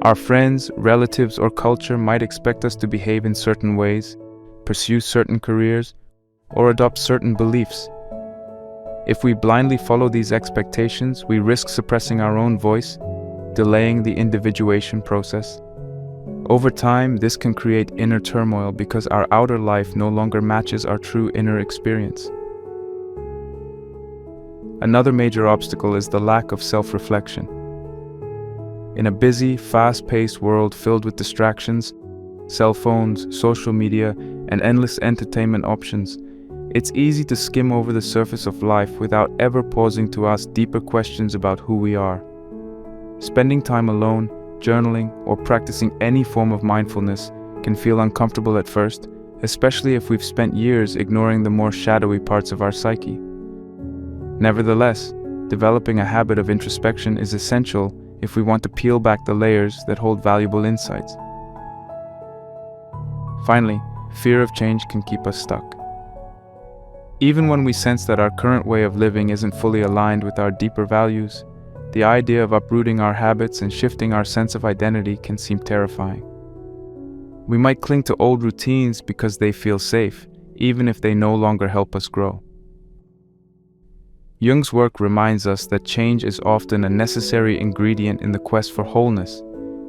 Speaker 1: Our friends, relatives, or culture might expect us to behave in certain ways, pursue certain careers, or adopt certain beliefs. If we blindly follow these expectations, we risk suppressing our own voice, delaying the individuation process. Over time, this can create inner turmoil because our outer life no longer matches our true inner experience. Another major obstacle is the lack of self-reflection. In a busy, fast-paced world filled with distractions, cell phones, social media, and endless entertainment options, it's easy to skim over the surface of life without ever pausing to ask deeper questions about who we are. Spending time alone, journaling, or practicing any form of mindfulness can feel uncomfortable at first, especially if we've spent years ignoring the more shadowy parts of our psyche. Nevertheless, developing a habit of introspection is essential if we want to peel back the layers that hold valuable insights. Finally, fear of change can keep us stuck. Even when we sense that our current way of living isn't fully aligned with our deeper values, the idea of uprooting our habits and shifting our sense of identity can seem terrifying. We might cling to old routines because they feel safe, even if they no longer help us grow. Jung's work reminds us that change is often a necessary ingredient in the quest for wholeness,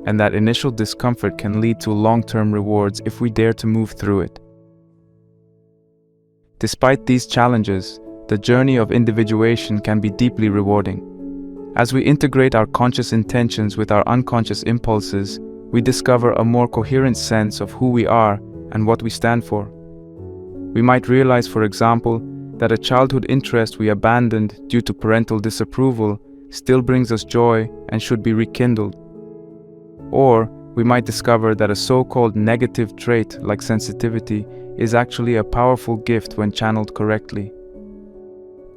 Speaker 1: and that initial discomfort can lead to long-term rewards if we dare to move through it. Despite these challenges, the journey of individuation can be deeply rewarding. As we integrate our conscious intentions with our unconscious impulses, we discover a more coherent sense of who we are and what we stand for. We might realize, for example, that a childhood interest we abandoned due to parental disapproval still brings us joy and should be rekindled. Or we might discover that a so-called negative trait like sensitivity is actually a powerful gift when channeled correctly.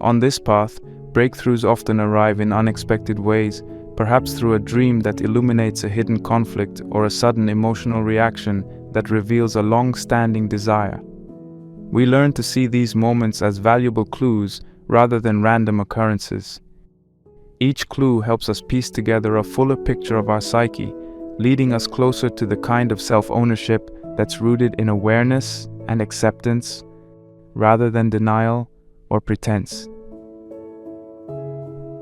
Speaker 1: On this path, breakthroughs often arrive in unexpected ways, perhaps through a dream that illuminates a hidden conflict or a sudden emotional reaction that reveals a long-standing desire. We learn to see these moments as valuable clues rather than random occurrences. Each clue helps us piece together a fuller picture of our psyche, leading us closer to the kind of self-ownership that's rooted in awareness and acceptance, rather than denial or pretense.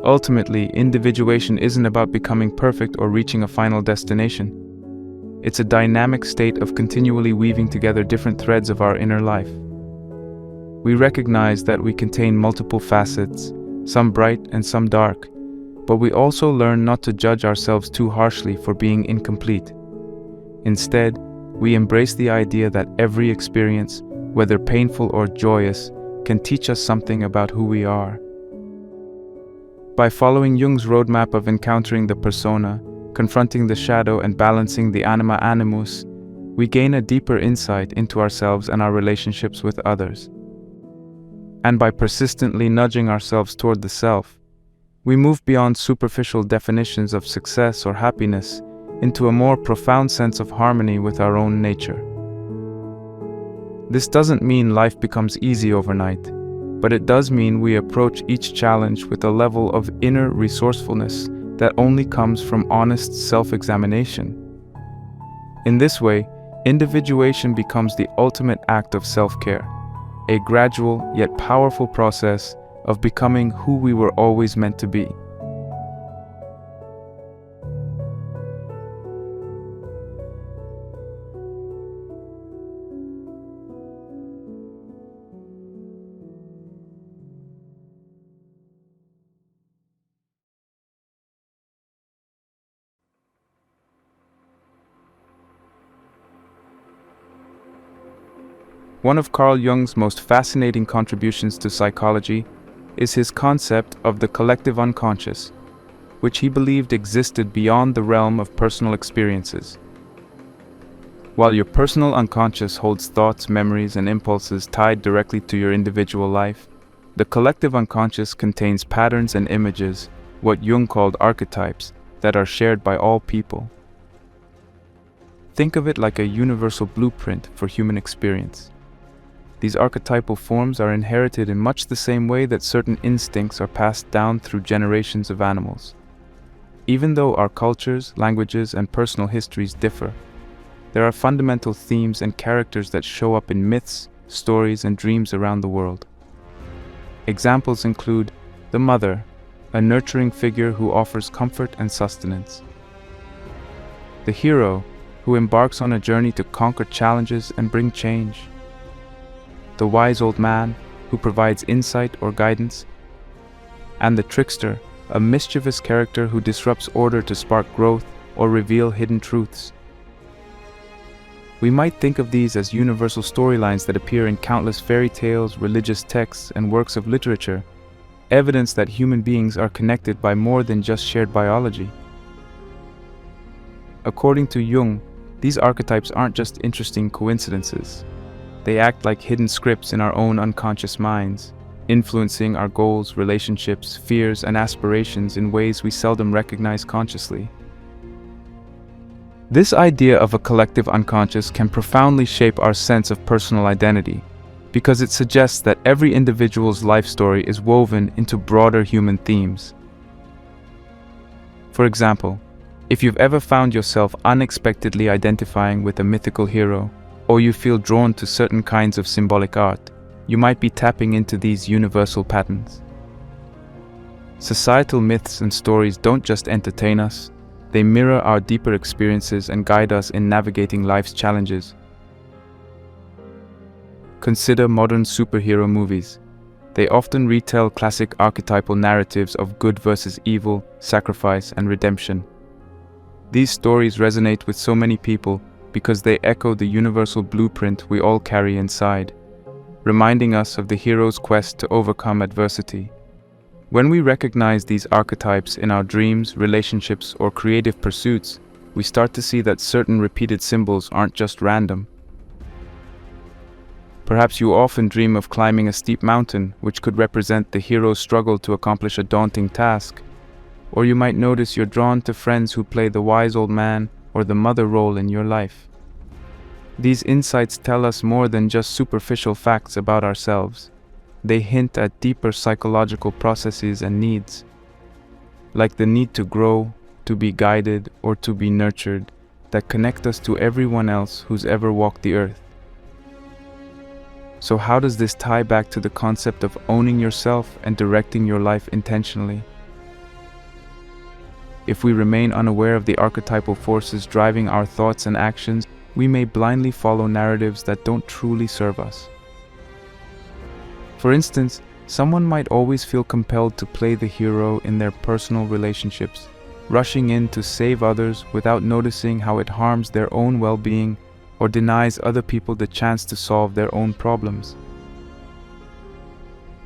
Speaker 1: Ultimately, individuation isn't about becoming perfect or reaching a final destination. It's a dynamic state of continually weaving together different threads of our inner life. We recognize that we contain multiple facets, some bright and some dark, but we also learn not to judge ourselves too harshly for being incomplete. Instead, we embrace the idea that every experience, whether painful or joyous, can teach us something about who we are. By following Jung's roadmap of encountering the persona, confronting the shadow, and balancing the anima animus, we gain a deeper insight into ourselves and our relationships with others. And by persistently nudging ourselves toward the self, we move beyond superficial definitions of success or happiness into a more profound sense of harmony with our own nature. This doesn't mean life becomes easy overnight, but it does mean we approach each challenge with a level of inner resourcefulness that only comes from honest self-examination. In this way, individuation becomes the ultimate act of self-care, a gradual yet powerful process of becoming who we were always meant to be. One of Carl Jung's most fascinating contributions to psychology is his concept of the collective unconscious, which he believed existed beyond the realm of personal experiences. While your personal unconscious holds thoughts, memories, and impulses tied directly to your individual life, the collective unconscious contains patterns and images, what Jung called archetypes, that are shared by all people. Think of it like a universal blueprint for human experience. These archetypal forms are inherited in much the same way that certain instincts are passed down through generations of animals. Even though our cultures, languages, and personal histories differ, there are fundamental themes and characters that show up in myths, stories, and dreams around the world. Examples include the mother, a nurturing figure who offers comfort and sustenance. The hero, who embarks on a journey to conquer challenges and bring change. The wise old man, who provides insight or guidance. And the trickster, a mischievous character who disrupts order to spark growth or reveal hidden truths. We might think of these as universal storylines that appear in countless fairy tales, religious texts, and works of literature, evidence that human beings are connected by more than just shared biology. According to Jung, these archetypes aren't just interesting coincidences. They act like hidden scripts in our own unconscious minds, influencing our goals, relationships, fears, and aspirations in ways we seldom recognize consciously. This idea of a collective unconscious can profoundly shape our sense of personal identity, because it suggests that every individual's life story is woven into broader human themes. For example, if you've ever found yourself unexpectedly identifying with a mythical hero, or you feel drawn to certain kinds of symbolic art, you might be tapping into these universal patterns. Societal myths and stories don't just entertain us, they mirror our deeper experiences and guide us in navigating life's challenges. Consider modern superhero movies. They often retell classic archetypal narratives of good versus evil, sacrifice, and redemption. These stories resonate with so many people because they echo the universal blueprint we all carry inside, reminding us of the hero's quest to overcome adversity. When we recognize these archetypes in our dreams, relationships, or creative pursuits, we start to see that certain repeated symbols aren't just random. Perhaps you often dream of climbing a steep mountain, which could represent the hero's struggle to accomplish a daunting task. Or you might notice you're drawn to friends who play the wise old man or the mother role in your life. These insights tell us more than just superficial facts about ourselves. They hint at deeper psychological processes and needs, like the need to grow, to be guided, or to be nurtured, that connect us to everyone else who's ever walked the earth. So how does this tie back to the concept of owning yourself and directing your life intentionally? If we remain unaware of the archetypal forces driving our thoughts and actions, we may blindly follow narratives that don't truly serve us. For instance, someone might always feel compelled to play the hero in their personal relationships, rushing in to save others without noticing how it harms their own well-being or denies other people the chance to solve their own problems.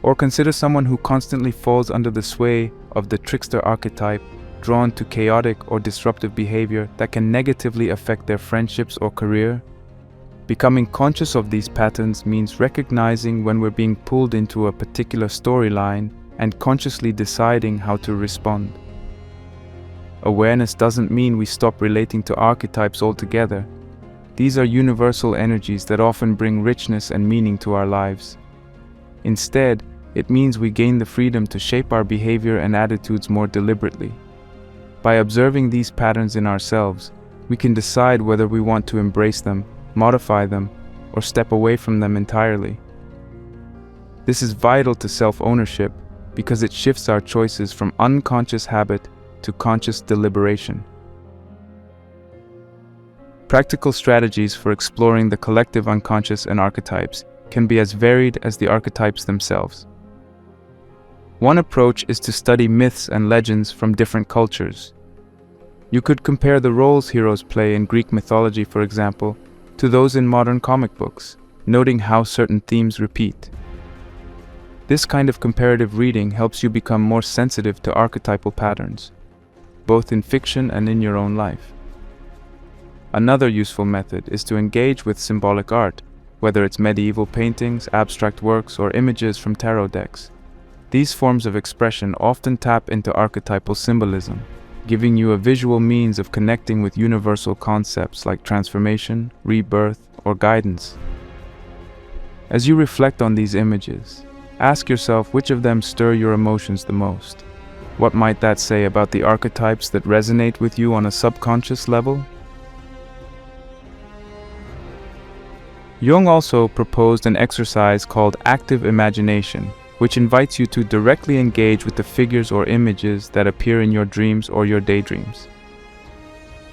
Speaker 1: Or consider someone who constantly falls under the sway of the trickster archetype, drawn to chaotic or disruptive behavior that can negatively affect their friendships or career. Becoming conscious of these patterns means recognizing when we're being pulled into a particular storyline and consciously deciding how to respond. Awareness doesn't mean we stop relating to archetypes altogether. These are universal energies that often bring richness and meaning to our lives. Instead, it means we gain the freedom to shape our behavior and attitudes more deliberately. By observing these patterns in ourselves, we can decide whether we want to embrace them, modify them, or step away from them entirely. This is vital to self-ownership because it shifts our choices from unconscious habit to conscious deliberation. Practical strategies for exploring the collective unconscious and archetypes can be as varied as the archetypes themselves. One approach is to study myths and legends from different cultures. You could compare the roles heroes play in Greek mythology, for example, to those in modern comic books, noting how certain themes repeat. This kind of comparative reading helps you become more sensitive to archetypal patterns, both in fiction and in your own life. Another useful method is to engage with symbolic art, whether it's medieval paintings, abstract works, or images from tarot decks. These forms of expression often tap into archetypal symbolism, giving you a visual means of connecting with universal concepts like transformation, rebirth, or guidance. As you reflect on these images, ask yourself which of them stir your emotions the most. What might that say about the archetypes that resonate with you on a subconscious level? Jung also proposed an exercise called active imagination, which invites you to directly engage with the figures or images that appear in your dreams or your daydreams.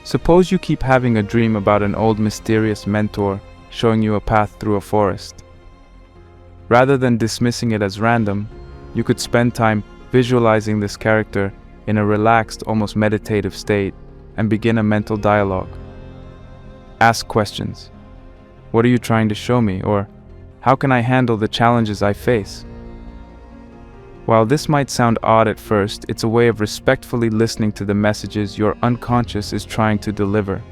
Speaker 1: Suppose you keep having a dream about an old mysterious mentor showing you a path through a forest. Rather than dismissing it as random, you could spend time visualizing this character in a relaxed, almost meditative state and begin a mental dialogue. Ask questions. What are you trying to show me? Or how can I handle the challenges I face? While this might sound odd at first, it's a way of respectfully listening to the messages your unconscious is trying to deliver.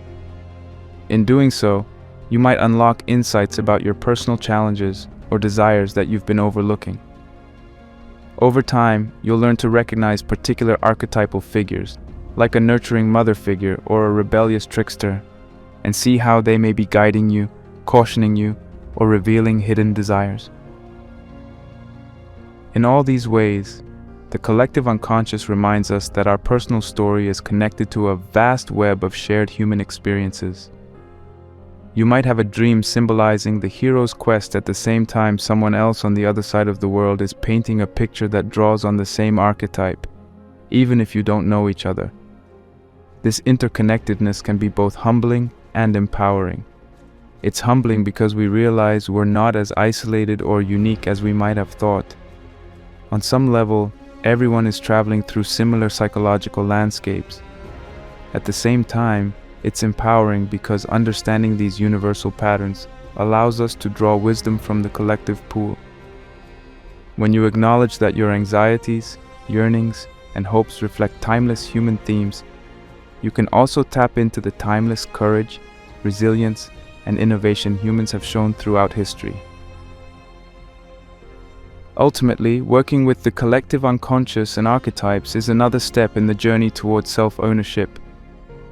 Speaker 1: In doing so, you might unlock insights about your personal challenges or desires that you've been overlooking. Over time, you'll learn to recognize particular archetypal figures, like a nurturing mother figure or a rebellious trickster, and see how they may be guiding you, cautioning you, or revealing hidden desires. In all these ways, the collective unconscious reminds us that our personal story is connected to a vast web of shared human experiences. You might have a dream symbolizing the hero's quest at the same time someone else on the other side of the world is painting a picture that draws on the same archetype, even if you don't know each other. This interconnectedness can be both humbling and empowering. It's humbling because we realize we're not as isolated or unique as we might have thought. On some level, everyone is traveling through similar psychological landscapes. At the same time, it's empowering because understanding these universal patterns allows us to draw wisdom from the collective pool. When you acknowledge that your anxieties, yearnings, and hopes reflect timeless human themes, you can also tap into the timeless courage, resilience, and innovation humans have shown throughout history. Ultimately, working with the collective unconscious and archetypes is another step in the journey towards self-ownership,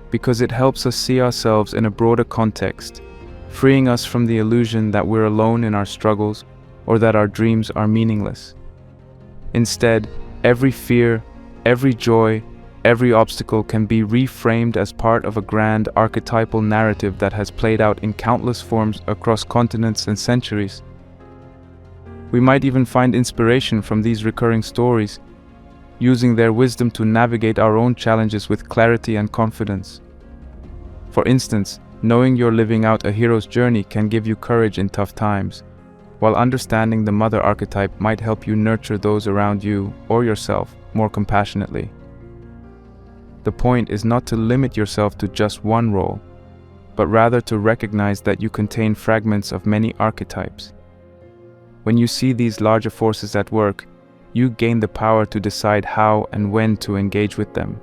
Speaker 1: because it helps us see ourselves in a broader context, freeing us from the illusion that we're alone in our struggles or that our dreams are meaningless. Instead, every fear, every joy, every obstacle can be reframed as part of a grand archetypal narrative that has played out in countless forms across continents and centuries. We might even find inspiration from these recurring stories, using their wisdom to navigate our own challenges with clarity and confidence. For instance, knowing you're living out a hero's journey can give you courage in tough times, while understanding the mother archetype might help you nurture those around you or yourself more compassionately. The point is not to limit yourself to just one role, but rather to recognize that you contain fragments of many archetypes. When you see these larger forces at work, you gain the power to decide how and when to engage with them.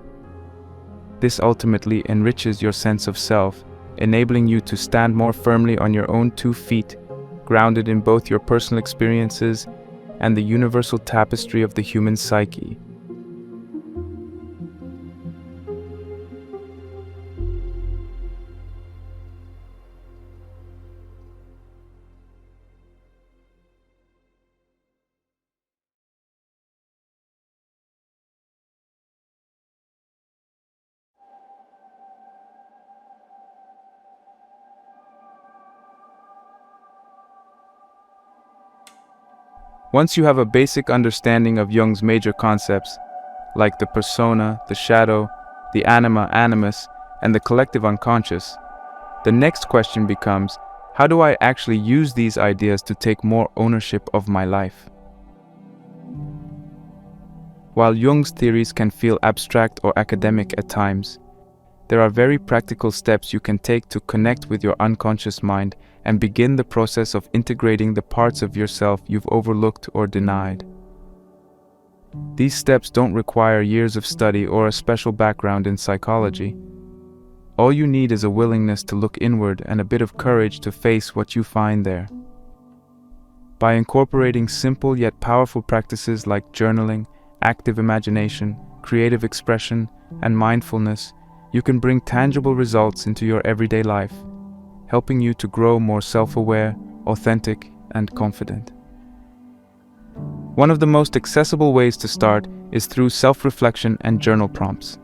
Speaker 1: This ultimately enriches your sense of self, enabling you to stand more firmly on your own 2 feet, grounded in both your personal experiences and the universal tapestry of the human psyche. Once you have a basic understanding of Jung's major concepts, like the persona, the shadow, the anima, animus, and the collective unconscious, the next question becomes, how do I actually use these ideas to take more ownership of my life? While Jung's theories can feel abstract or academic at times, there are very practical steps you can take to connect with your unconscious mind and begin the process of integrating the parts of yourself you've overlooked or denied. These steps don't require years of study or a special background in psychology. All you need is a willingness to look inward and a bit of courage to face what you find there. By incorporating simple yet powerful practices like journaling, active imagination, creative expression, and mindfulness, you can bring tangible results into your everyday life, helping you to grow more self-aware, authentic, and confident. One of the most accessible ways to start is through self-reflection and journal prompts.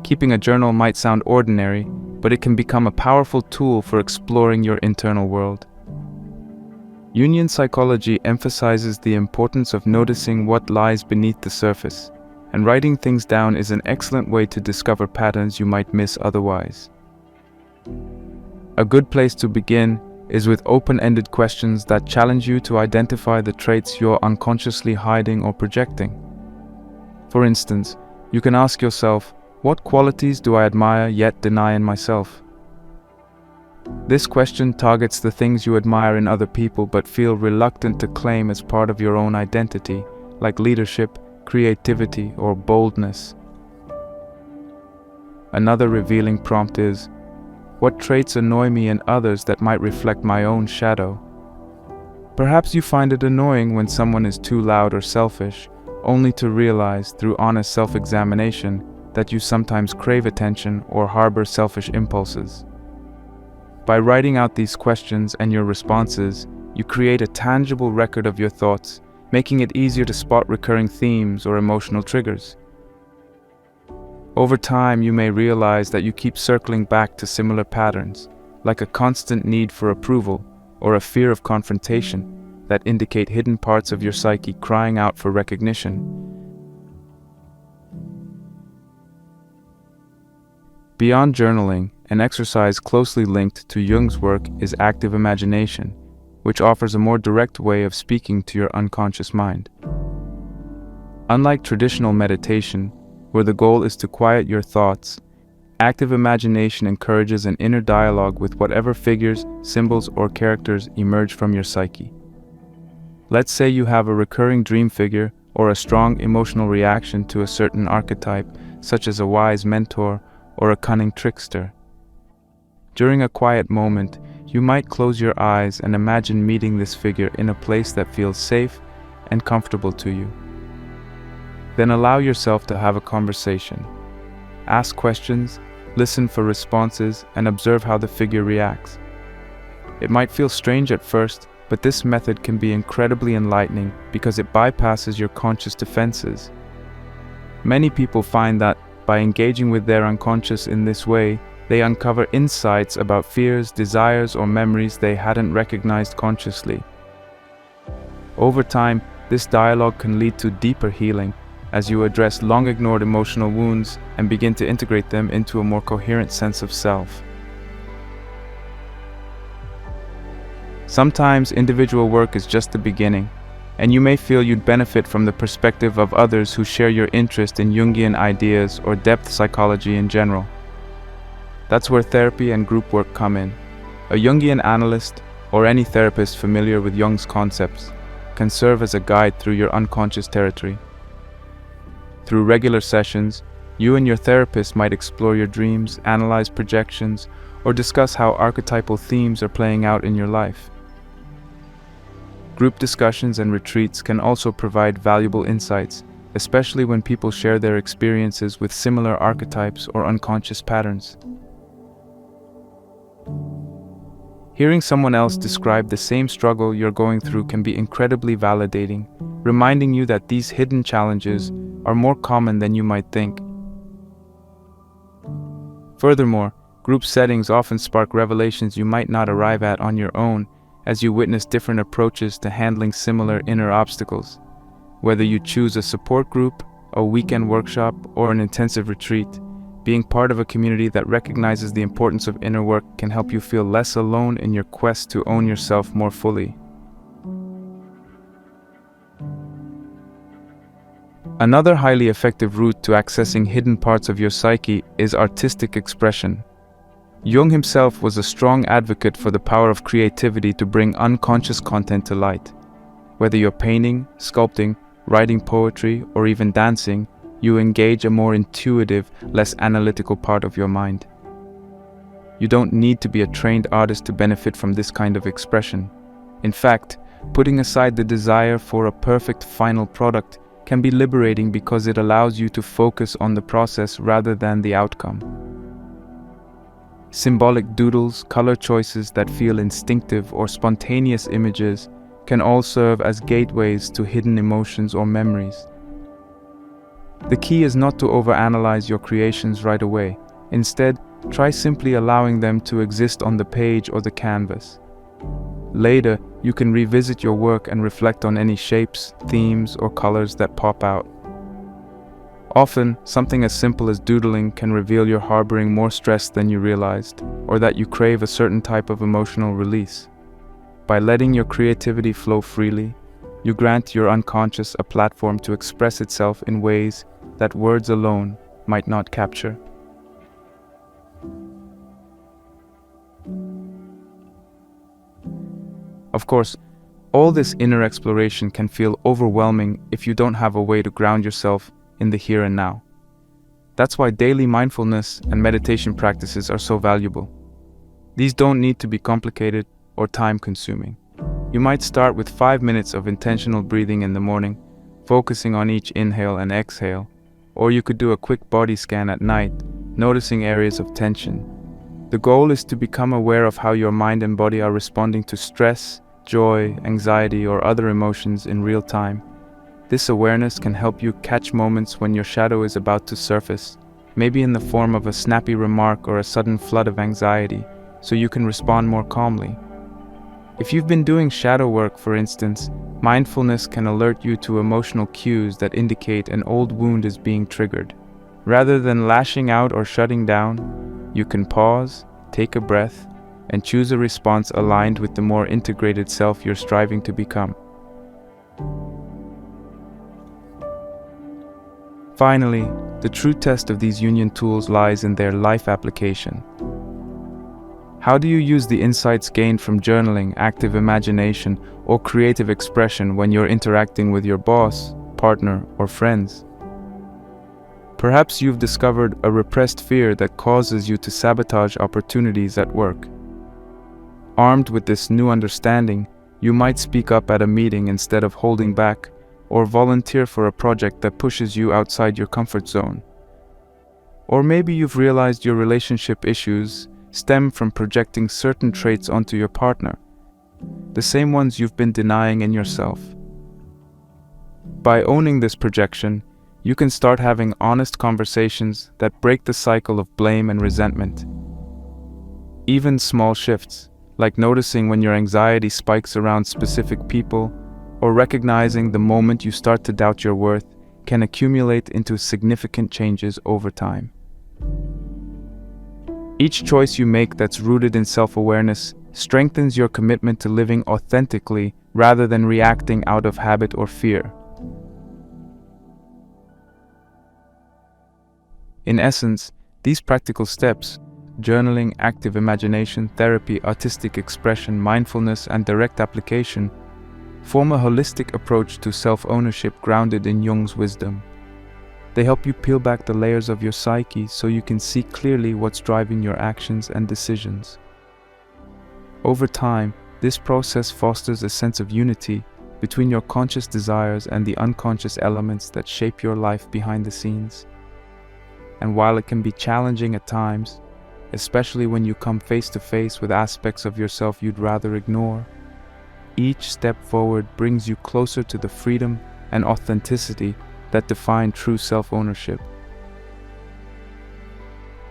Speaker 1: Keeping a journal might sound ordinary, but it can become a powerful tool for exploring your internal world. Jungian psychology emphasizes the importance of noticing what lies beneath the surface, and writing things down is an excellent way to discover patterns you might miss otherwise. A good place to begin is with open-ended questions that challenge you to identify the traits you're unconsciously hiding or projecting. For instance, you can ask yourself, what qualities do I admire yet deny in myself? This question targets the things you admire in other people but feel reluctant to claim as part of your own identity, like leadership, creativity, or boldness. Another revealing prompt is, what traits annoy me in others that might reflect my own shadow? Perhaps you find it annoying when someone is too loud or selfish, only to realize through honest self-examination that you sometimes crave attention or harbor selfish impulses. By writing out these questions and your responses, you create a tangible record of your thoughts, making it easier to spot recurring themes or emotional triggers. Over time, you may realize that you keep circling back to similar patterns, like a constant need for approval or a fear of confrontation, that indicate hidden parts of your psyche crying out for recognition. Beyond journaling, an exercise closely linked to Jung's work is active imagination, which offers a more direct way of speaking to your unconscious mind. Unlike traditional meditation, where the goal is to quiet your thoughts, active imagination encourages an inner dialogue with whatever figures, symbols, or characters emerge from your psyche. Let's say you have a recurring dream figure or a strong emotional reaction to a certain archetype, such as a wise mentor or a cunning trickster. During a quiet moment, you might close your eyes and imagine meeting this figure in a place that feels safe and comfortable to you. Then allow yourself to have a conversation. Ask questions, listen for responses, and observe how the figure reacts. It might feel strange at first, but this method can be incredibly enlightening because it bypasses your conscious defenses. Many people find that by engaging with their unconscious in this way, they uncover insights about fears, desires, or memories they hadn't recognized consciously. Over time, this dialogue can lead to deeper healing as you address long-ignored emotional wounds and begin to integrate them into a more coherent sense of self. Sometimes individual work is just the beginning, and you may feel you'd benefit from the perspective of others who share your interest in Jungian ideas or depth psychology in general. That's where therapy and group work come in. A Jungian analyst, or any therapist familiar with Jung's concepts, can serve as a guide through your unconscious territory. Through regular sessions, you and your therapist might explore your dreams, analyze projections, or discuss how archetypal themes are playing out in your life. Group discussions and retreats can also provide valuable insights, especially when people share their experiences with similar archetypes or unconscious patterns. Hearing someone else describe the same struggle you're going through can be incredibly validating, reminding you that these hidden challenges are more common than you might think. Furthermore, group settings often spark revelations you might not arrive at on your own, as you witness different approaches to handling similar inner obstacles. Whether you choose a support group, a weekend workshop, or an intensive retreat, being part of a community that recognizes the importance of inner work can help you feel less alone in your quest to own yourself more fully. Another highly effective route to accessing hidden parts of your psyche is artistic expression. Jung himself was a strong advocate for the power of creativity to bring unconscious content to light. Whether you're painting, sculpting, writing poetry, or even dancing, you engage a more intuitive, less analytical part of your mind. You don't need to be a trained artist to benefit from this kind of expression. In fact, putting aside the desire for a perfect final product can be liberating because it allows you to focus on the process rather than the outcome. Symbolic doodles, color choices that feel instinctive, or spontaneous images can all serve as gateways to hidden emotions or memories. The key is not to overanalyze your creations right away. Instead, try simply allowing them to exist on the page or the canvas. Later, you can revisit your work and reflect on any shapes, themes, or colors that pop out. Often, something as simple as doodling can reveal you're harboring more stress than you realized, or that you crave a certain type of emotional release. By letting your creativity flow freely, you grant your unconscious a platform to express itself in ways that words alone might not capture. Of course, all this inner exploration can feel overwhelming if you don't have a way to ground yourself in the here and now. That's why daily mindfulness and meditation practices are so valuable. These don't need to be complicated or time-consuming. You might start with 5 minutes of intentional breathing in the morning, focusing on each inhale and exhale, or you could do a quick body scan at night, noticing areas of tension. The goal is to become aware of how your mind and body are responding to stress, joy, anxiety, or other emotions in real time. This awareness can help you catch moments when your shadow is about to surface, maybe in the form of a snappy remark or a sudden flood of anxiety, so you can respond more calmly. If you've been doing shadow work, for instance, mindfulness can alert you to emotional cues that indicate an old wound is being triggered. Rather than lashing out or shutting down, you can pause, take a breath, and choose a response aligned with the more integrated self you're striving to become. Finally, the true test of these union tools lies in their life application. How do you use the insights gained from journaling, active imagination, or creative expression when you're interacting with your boss, partner, or friends? Perhaps you've discovered a repressed fear that causes you to sabotage opportunities at work. Armed with this new understanding, you might speak up at a meeting instead of holding back, or volunteer for a project that pushes you outside your comfort zone. Or maybe you've realized your relationship issues stem from projecting certain traits onto your partner, the same ones you've been denying in yourself. By owning this projection, you can start having honest conversations that break the cycle of blame and resentment. Even small shifts, like noticing when your anxiety spikes around specific people, or recognizing the moment you start to doubt your worth, can accumulate into significant changes over time. Each choice you make that's rooted in self-awareness strengthens your commitment to living authentically rather than reacting out of habit or fear. In essence, these practical steps, journaling, active imagination, therapy, artistic expression, mindfulness, and direct application, form a holistic approach to self-ownership grounded in Jung's wisdom. They help you peel back the layers of your psyche so you can see clearly what's driving your actions and decisions. Over time, this process fosters a sense of unity between your conscious desires and the unconscious elements that shape your life behind the scenes. And while it can be challenging at times, especially when you come face to face with aspects of yourself you'd rather ignore, each step forward brings you closer to the freedom and authenticity that define true self-ownership.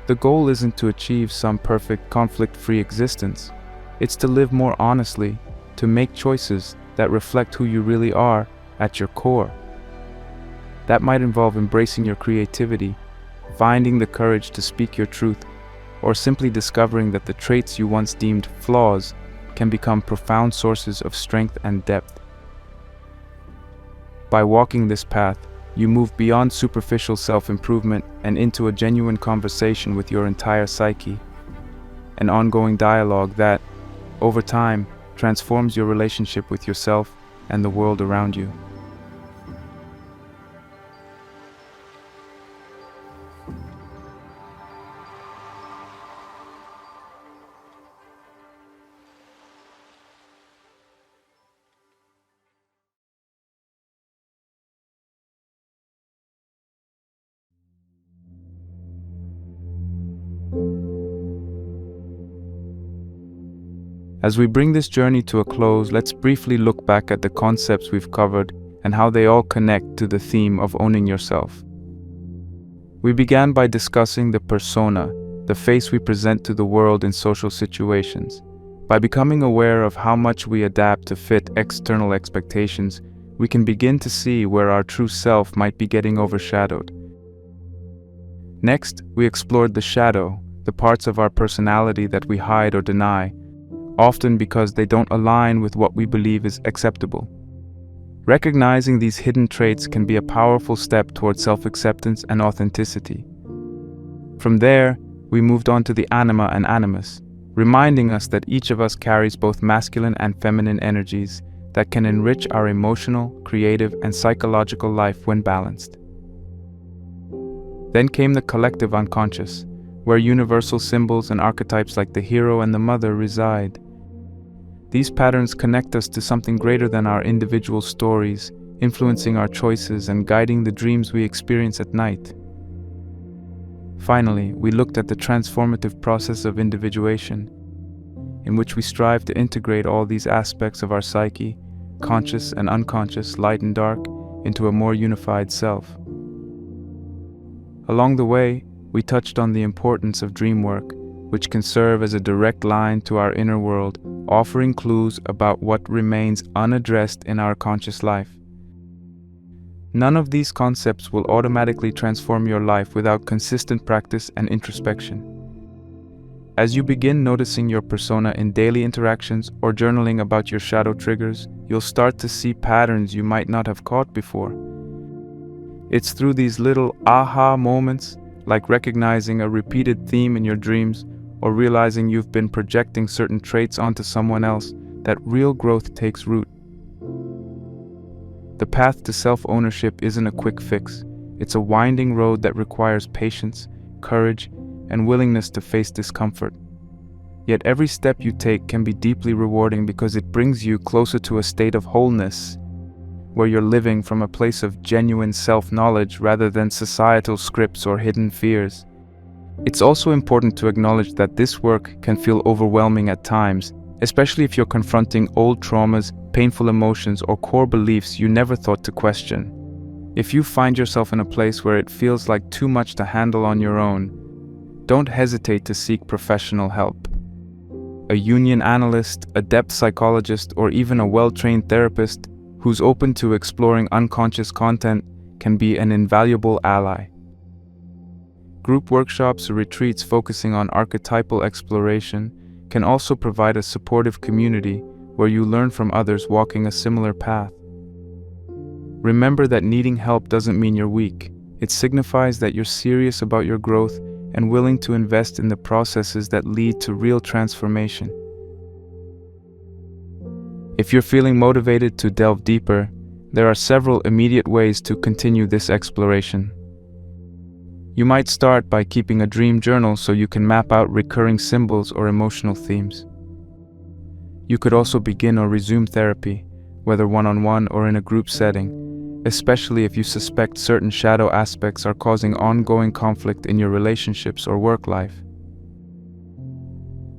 Speaker 1: The goal isn't to achieve some perfect, conflict-free existence. It's to live more honestly, to make choices that reflect who you really are at your core. That might involve embracing your creativity, finding the courage to speak your truth, or simply discovering that the traits you once deemed flaws can become profound sources of strength and depth. By walking this path, you move beyond superficial self-improvement and into a genuine conversation with your entire psyche, an ongoing dialogue that, over time, transforms your relationship with yourself and the world around you. As we bring this journey to a close, let's briefly look back at the concepts we've covered and how they all connect to the theme of owning yourself. We began by discussing the persona, the face we present to the world in social situations. By becoming aware of how much we adapt to fit external expectations, we can begin to see where our true self might be getting overshadowed. Next, we explored the shadow, the parts of our personality that we hide or deny, often because they don't align with what we believe is acceptable. Recognizing these hidden traits can be a powerful step towards self-acceptance and authenticity. From there, we moved on to the anima and animus, reminding us that each of us carries both masculine and feminine energies that can enrich our emotional, creative, and psychological life when balanced. Then came the collective unconscious, where universal symbols and archetypes like the hero and the mother reside. These patterns connect us to something greater than our individual stories, influencing our choices and guiding the dreams we experience at night. Finally, we looked at the transformative process of individuation, in which we strive to integrate all these aspects of our psyche, conscious and unconscious, light and dark, into a more unified self. Along the way, we touched on the importance of dream work, which can serve as a direct line to our inner world, offering clues about what remains unaddressed in our conscious life. None of these concepts will automatically transform your life without consistent practice and introspection. As you begin noticing your persona in daily interactions or journaling about your shadow triggers, you'll start to see patterns you might not have caught before. It's through these little aha moments, like recognizing a repeated theme in your dreams or realizing you've been projecting certain traits onto someone else, that real growth takes root. The path to self-ownership isn't a quick fix. It's a winding road that requires patience, courage, and willingness to face discomfort. Yet every step you take can be deeply rewarding because it brings you closer to a state of wholeness, where you're living from a place of genuine self-knowledge rather than societal scripts or hidden fears. It's also important to acknowledge that this work can feel overwhelming at times, especially if you're confronting old traumas, painful emotions, or core beliefs you never thought to question. If you find yourself in a place where it feels like too much to handle on your own, don't hesitate to seek professional help. A Jungian analyst, a depth psychologist, or even a well-trained therapist who's open to exploring unconscious content can be an invaluable ally. Group workshops or retreats focusing on archetypal exploration can also provide a supportive community where you learn from others walking a similar path. Remember that needing help doesn't mean you're weak. It signifies that you're serious about your growth and willing to invest in the processes that lead to real transformation. If you're feeling motivated to delve deeper, there are several immediate ways to continue this exploration. You might start by keeping a dream journal so you can map out recurring symbols or emotional themes. You could also begin or resume therapy, whether one-on-one or in a group setting, especially if you suspect certain shadow aspects are causing ongoing conflict in your relationships or work life.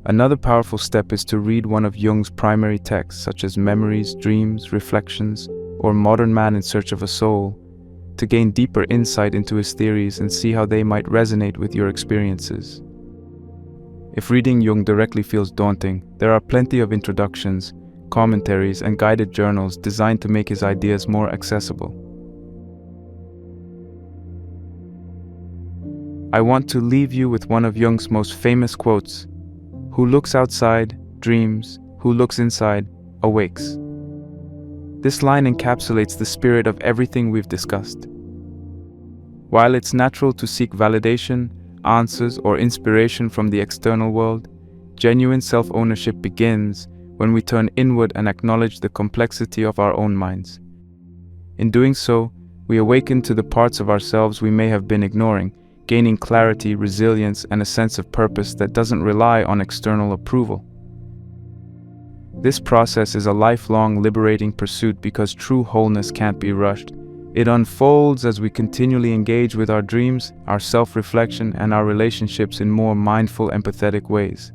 Speaker 1: Another powerful step is to read one of Jung's primary texts, such as Memories, Dreams, Reflections, or Modern Man in Search of a Soul, to gain deeper insight into his theories and see how they might resonate with your experiences. If reading Jung directly feels daunting, there are plenty of introductions, commentaries, and guided journals designed to make his ideas more accessible. I want to leave you with one of Jung's most famous quotes: "Who looks outside, dreams. Who looks inside, awakes." This line encapsulates the spirit of everything we've discussed. While it's natural to seek validation, answers, or inspiration from the external world, genuine self-ownership begins when we turn inward and acknowledge the complexity of our own minds. In doing so, we awaken to the parts of ourselves we may have been ignoring, gaining clarity, resilience, and a sense of purpose that doesn't rely on external approval. This process is a lifelong, liberating pursuit because true wholeness can't be rushed. It unfolds as we continually engage with our dreams, our self-reflection, and our relationships in more mindful, empathetic ways.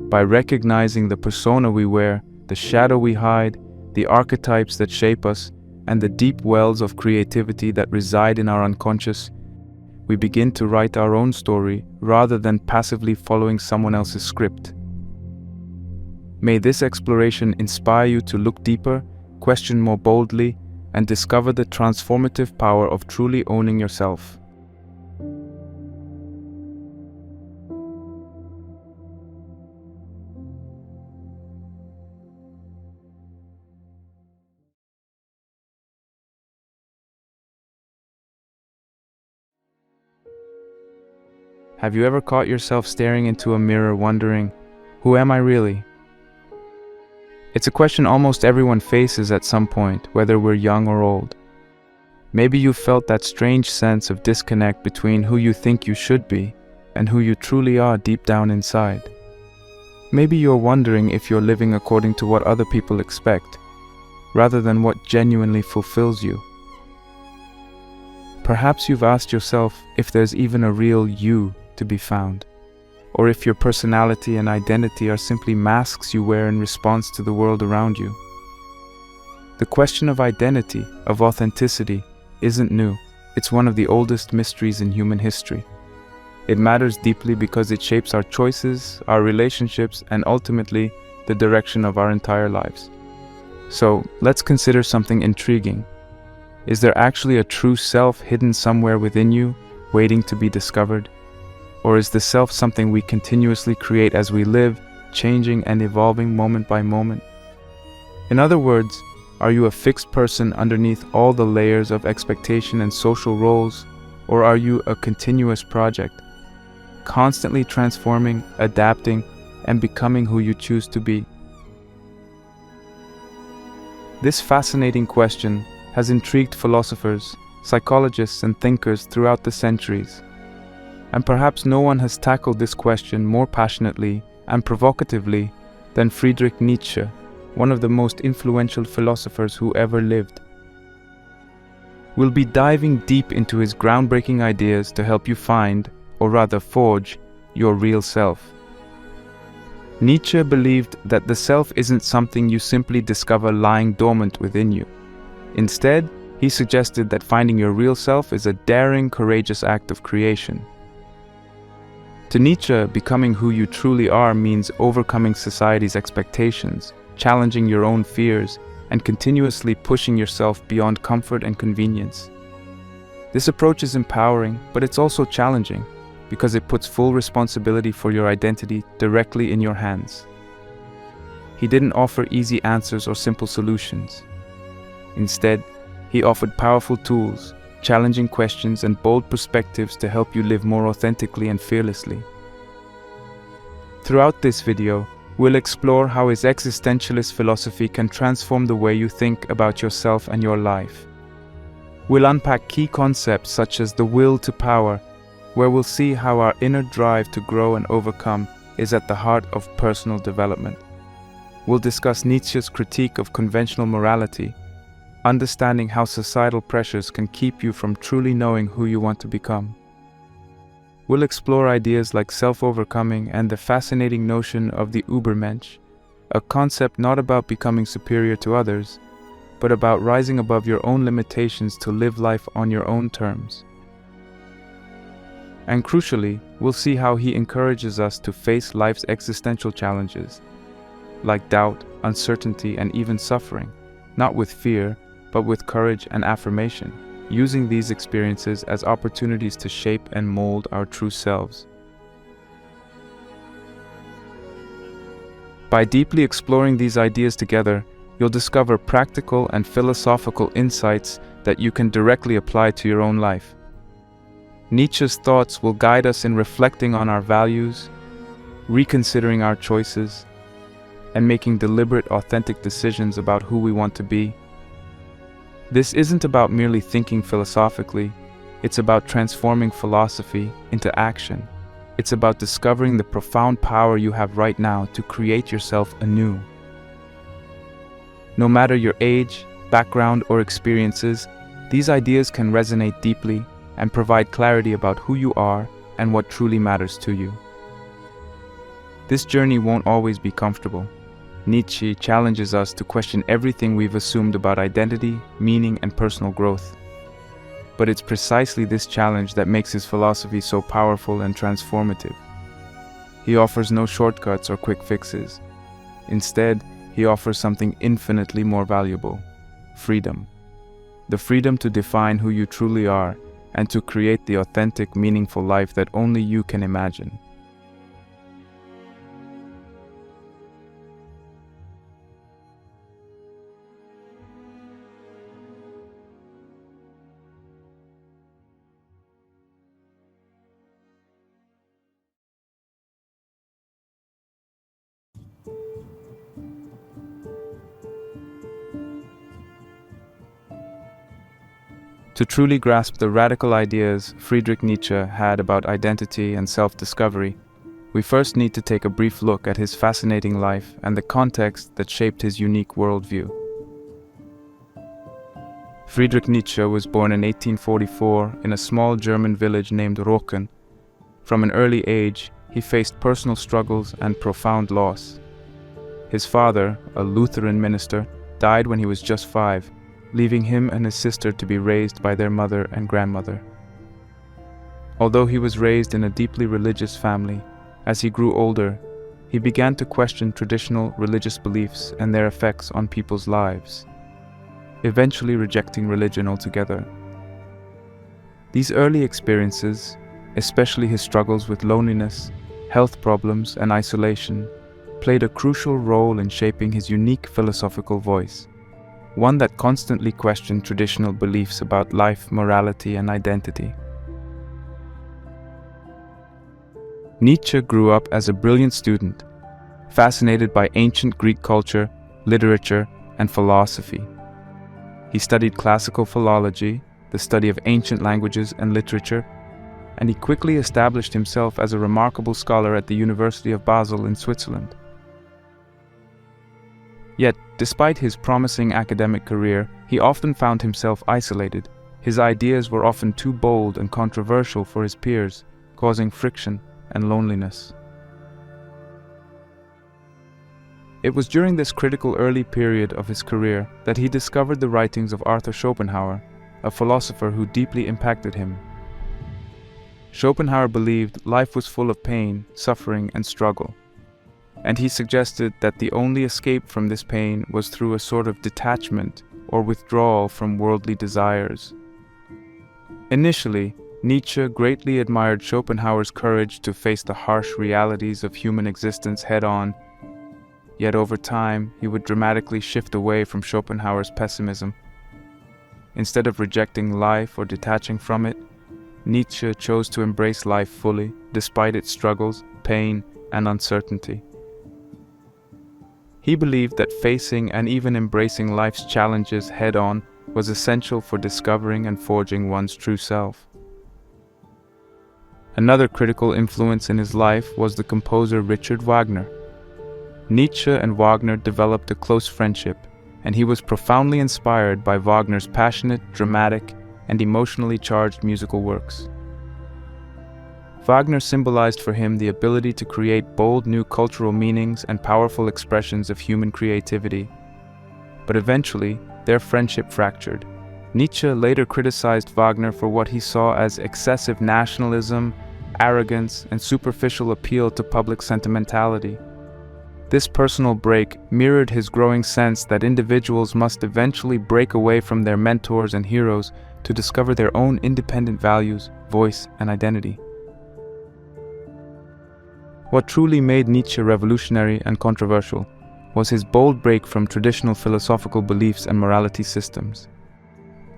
Speaker 1: By recognizing the persona we wear, the shadow we hide, the archetypes that shape us, and the deep wells of creativity that reside in our unconscious, we begin to write our own story rather than passively following someone else's script. May this exploration inspire you to look deeper, question more boldly, and discover the transformative power of truly owning yourself. Have you ever caught yourself staring into a mirror wondering, who am I really? It's a question almost everyone faces at some point, whether we're young or old. Maybe you've felt that strange sense of disconnect between who you think you should be and who you truly are deep down inside. Maybe you're wondering if you're living according to what other people expect, rather than what genuinely fulfills you. Perhaps you've asked yourself if there's even a real you to be found, or if your personality and identity are simply masks you wear in response to the world around you. The question of identity, of authenticity, isn't new. It's one of the oldest mysteries in human history. It matters deeply because it shapes our choices, our relationships, and ultimately, the direction of our entire lives. So, let's consider something intriguing. Is there actually a true self hidden somewhere within you, waiting to be discovered? Or is the self something we continuously create as we live, changing and evolving moment by moment? In other words, are you a fixed person underneath all the layers of expectation and social roles, or are you a continuous project, constantly transforming, adapting, and becoming who you choose to be? This fascinating question has intrigued philosophers, psychologists, and thinkers throughout the centuries. And perhaps no one has tackled this question more passionately and provocatively than Friedrich Nietzsche, one of the most influential philosophers who ever lived. We'll be diving deep into his groundbreaking ideas to help you find, or rather forge, your real self. Nietzsche believed that the self isn't something you simply discover lying dormant within you. Instead, he suggested that finding your real self is a daring, courageous act of creation. To Nietzsche, becoming who you truly are means overcoming society's expectations, challenging your own fears, and continuously pushing yourself beyond comfort and convenience. This approach is empowering, but it's also challenging, because it puts full responsibility for your identity directly in your hands. He didn't offer easy answers or simple solutions. Instead, he offered powerful tools, challenging questions, and bold perspectives to help you live more authentically and fearlessly. Throughout this video, we'll explore how his existentialist philosophy can transform the way you think about yourself and your life. We'll unpack key concepts such as the will to power, where we'll see how our inner drive to grow and overcome is at the heart of personal development. We'll discuss Nietzsche's critique of conventional morality, understanding how societal pressures can keep you from truly knowing who you want to become. We'll explore ideas like self-overcoming and the fascinating notion of the Übermensch, a concept not about becoming superior to others, but about rising above your own limitations to live life on your own terms. And crucially, we'll see how he encourages us to face life's existential challenges, like doubt, uncertainty, and even suffering, not with fear, but with courage and affirmation, using these experiences as opportunities to shape and mold our true selves. By deeply exploring these ideas together, you'll discover practical and philosophical insights that you can directly apply to your own life. Nietzsche's thoughts will guide us in reflecting on our values, reconsidering our choices, and making deliberate, authentic decisions about who we want to be. This isn't about merely thinking philosophically, it's about transforming philosophy into action. It's about discovering the profound power you have right now to create yourself anew. No matter your age, background, or experiences, these ideas can resonate deeply and provide clarity about who you are and what truly matters to you. This journey won't always be comfortable. Nietzsche challenges us to question everything we've assumed about identity, meaning, and personal growth. But it's precisely this challenge that makes his philosophy so powerful and transformative. He offers no shortcuts or quick fixes. Instead, he offers something infinitely more valuable: freedom. The freedom to define who you truly are and to create the authentic, meaningful life that only you can imagine. To truly grasp the radical ideas Friedrich Nietzsche had about identity and self-discovery, we first need to take a brief look at his fascinating life and the context that shaped his unique worldview. Friedrich Nietzsche was born in 1844 in a small German village named Rocken. From an early age, he faced personal struggles and profound loss. His father, a Lutheran minister, died when he was just 5, leaving him and his sister to be raised by their mother and grandmother. Although he was raised in a deeply religious family, as he grew older, he began to question traditional religious beliefs and their effects on people's lives, eventually rejecting religion altogether. These early experiences, especially his struggles with loneliness, health problems, and isolation, played a crucial role in shaping his unique philosophical voice, one that constantly questioned traditional beliefs about life, morality, and identity. Nietzsche grew up as a brilliant student, fascinated by ancient Greek culture, literature, and philosophy. He studied classical philology, the study of ancient languages and literature, and he quickly established himself as a remarkable scholar at the University of Basel in Switzerland. Yet, despite his promising academic career, he often found himself isolated. His ideas were often too bold and controversial for his peers, causing friction and loneliness. It was during this critical early period of his career that he discovered the writings of Arthur Schopenhauer, a philosopher who deeply impacted him. Schopenhauer believed life was full of pain, suffering, and struggle, and he suggested that the only escape from this pain was through a sort of detachment or withdrawal from worldly desires. Initially, Nietzsche greatly admired Schopenhauer's courage to face the harsh realities of human existence head-on, yet over time he would dramatically shift away from Schopenhauer's pessimism. Instead of rejecting life or detaching from it, Nietzsche chose to embrace life fully, despite its struggles, pain, and uncertainty. He believed that facing and even embracing life's challenges head-on was essential for discovering and forging one's true self. Another critical influence in his life was the composer Richard Wagner. Nietzsche and Wagner developed a close friendship, and he was profoundly inspired by Wagner's passionate, dramatic, and emotionally charged musical works. Wagner symbolized for him the ability to create bold new cultural meanings and powerful expressions of human creativity. But eventually, their friendship fractured. Nietzsche later criticized Wagner for what he saw as excessive nationalism, arrogance, and superficial appeal to public sentimentality. This personal break mirrored his growing sense that individuals must eventually break away from their mentors and heroes to discover their own independent values, voice, and identity. What truly made Nietzsche revolutionary and controversial was his bold break from traditional philosophical beliefs and morality systems.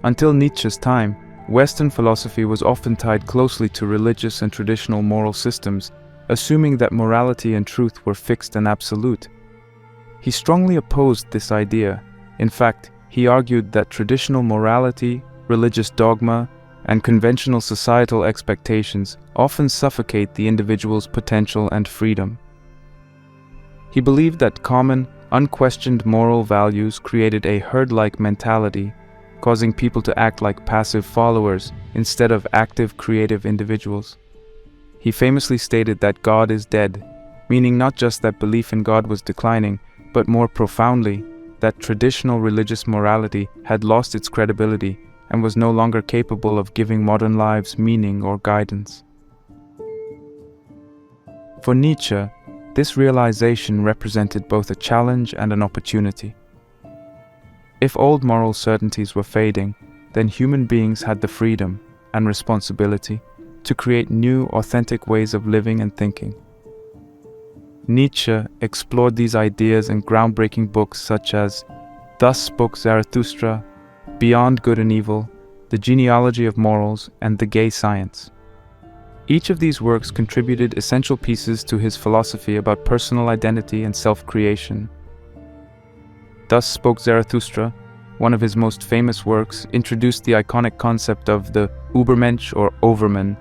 Speaker 1: Until Nietzsche's time, Western philosophy was often tied closely to religious and traditional moral systems, assuming that morality and truth were fixed and absolute. He strongly opposed this idea. In fact, he argued that traditional morality, religious dogma, and conventional societal expectations often suffocate the individual's potential and freedom. He believed that common, unquestioned moral values created a herd-like mentality, causing people to act like passive followers instead of active, creative individuals. He famously stated that God is dead, meaning not just that belief in God was declining, but more profoundly, that traditional religious morality had lost its credibility and was no longer capable of giving modern lives meaning or guidance. For Nietzsche, this realization represented both a challenge and an opportunity. If old moral certainties were fading, then human beings had the freedom and responsibility to create new, authentic ways of living and thinking. Nietzsche explored these ideas in groundbreaking books such as Thus Spoke Zarathustra, Beyond Good and Evil, The Genealogy of Morals, and The Gay Science. Each of these works contributed essential pieces to his philosophy about personal identity and self-creation. Thus Spoke Zarathustra one of his most famous works, introduced the iconic concept of the Übermensch or Overman,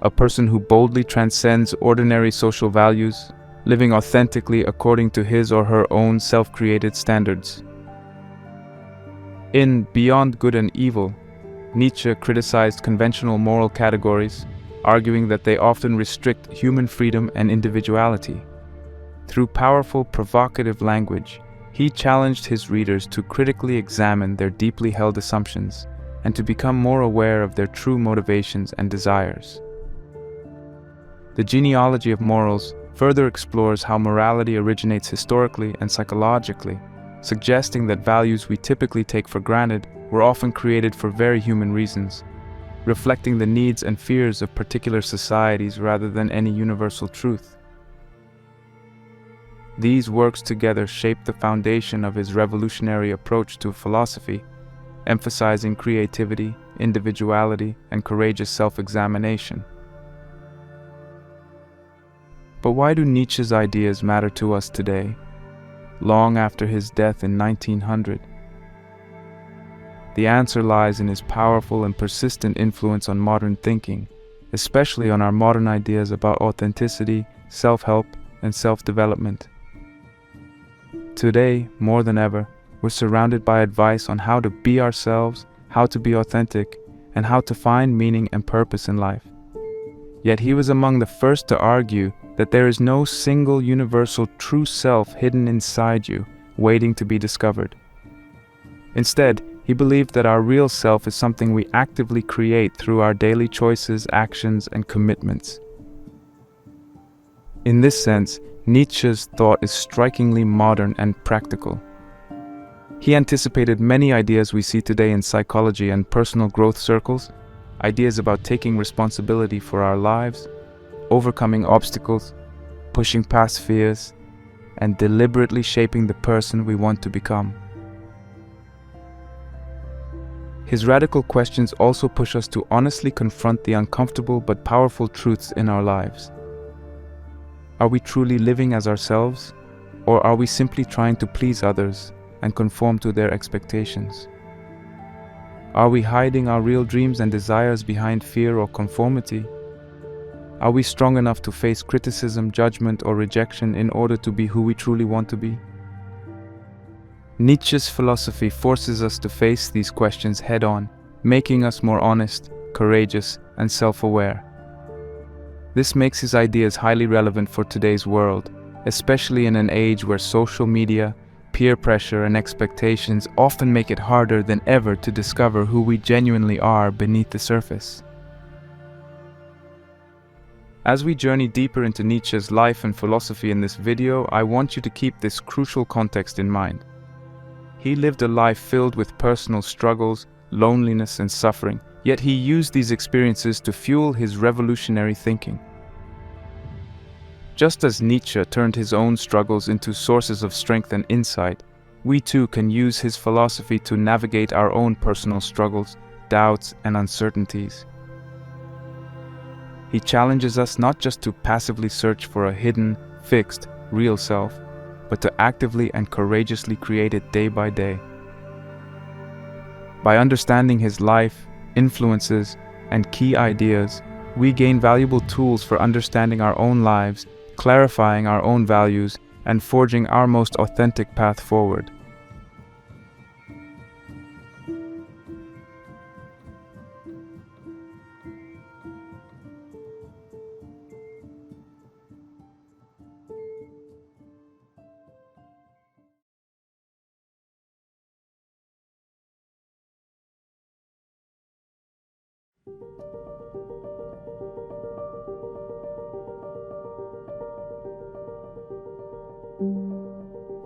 Speaker 1: a person who boldly transcends ordinary social values, living authentically according to his or her own self-created standards. In Beyond Good and Evil, Nietzsche criticized conventional moral categories, arguing that they often restrict human freedom and individuality. Through powerful, provocative language, he challenged his readers to critically examine their deeply held assumptions and to become more aware of their true motivations and desires. The Genealogy of Morals further explores how morality originates historically and psychologically, suggesting that values we typically take for granted were often created for very human reasons, reflecting the needs and fears of particular societies rather than any universal truth. These works together shaped the foundation of his revolutionary approach to philosophy, emphasizing creativity, individuality, and courageous self-examination. But why do Nietzsche's ideas matter to us today, long after his death in 1900? The answer lies in his powerful and persistent influence on modern thinking, especially on our modern ideas about authenticity, self-help, and self-development. Today, more than ever, we're surrounded by advice on how to be ourselves, how to be authentic, and how to find meaning and purpose in life. Yet he was among the first to argue that there is no single universal true self hidden inside you, waiting to be discovered. Instead, he believed that our real self is something we actively create through our daily choices, actions, and commitments. In this sense, Nietzsche's thought is strikingly modern and practical. He anticipated many ideas we see today in psychology and personal growth circles, ideas about taking responsibility for our lives, overcoming obstacles, pushing past fears, and deliberately shaping the person we want to become. His radical questions also push us to honestly confront the uncomfortable but powerful truths in our lives. Are we truly living as ourselves, or are we simply trying to please others and conform to their expectations? Are we hiding our real dreams and desires behind fear or conformity? Are we strong enough to face criticism, judgment, or rejection in order to be who we truly want to be? Nietzsche's philosophy forces us to face these questions head-on, making us more honest, courageous, and self-aware. This makes his ideas highly relevant for today's world, especially in an age where social media, peer pressure, and expectations often make it harder than ever to discover who we genuinely are beneath the surface. As we journey deeper into Nietzsche's life and philosophy in this video, I want you to keep this crucial context in mind. He lived a life filled with personal struggles, loneliness, and suffering, yet he used these experiences to fuel his revolutionary thinking. Just as Nietzsche turned his own struggles into sources of strength and insight, we too can use his philosophy to navigate our own personal struggles, doubts, and uncertainties. He challenges us not just to passively search for a hidden, fixed, real self, but to actively and courageously create it day by day. By understanding his life, influences, and key ideas, we gain valuable tools for understanding our own lives, clarifying our own values, and forging our most authentic path forward.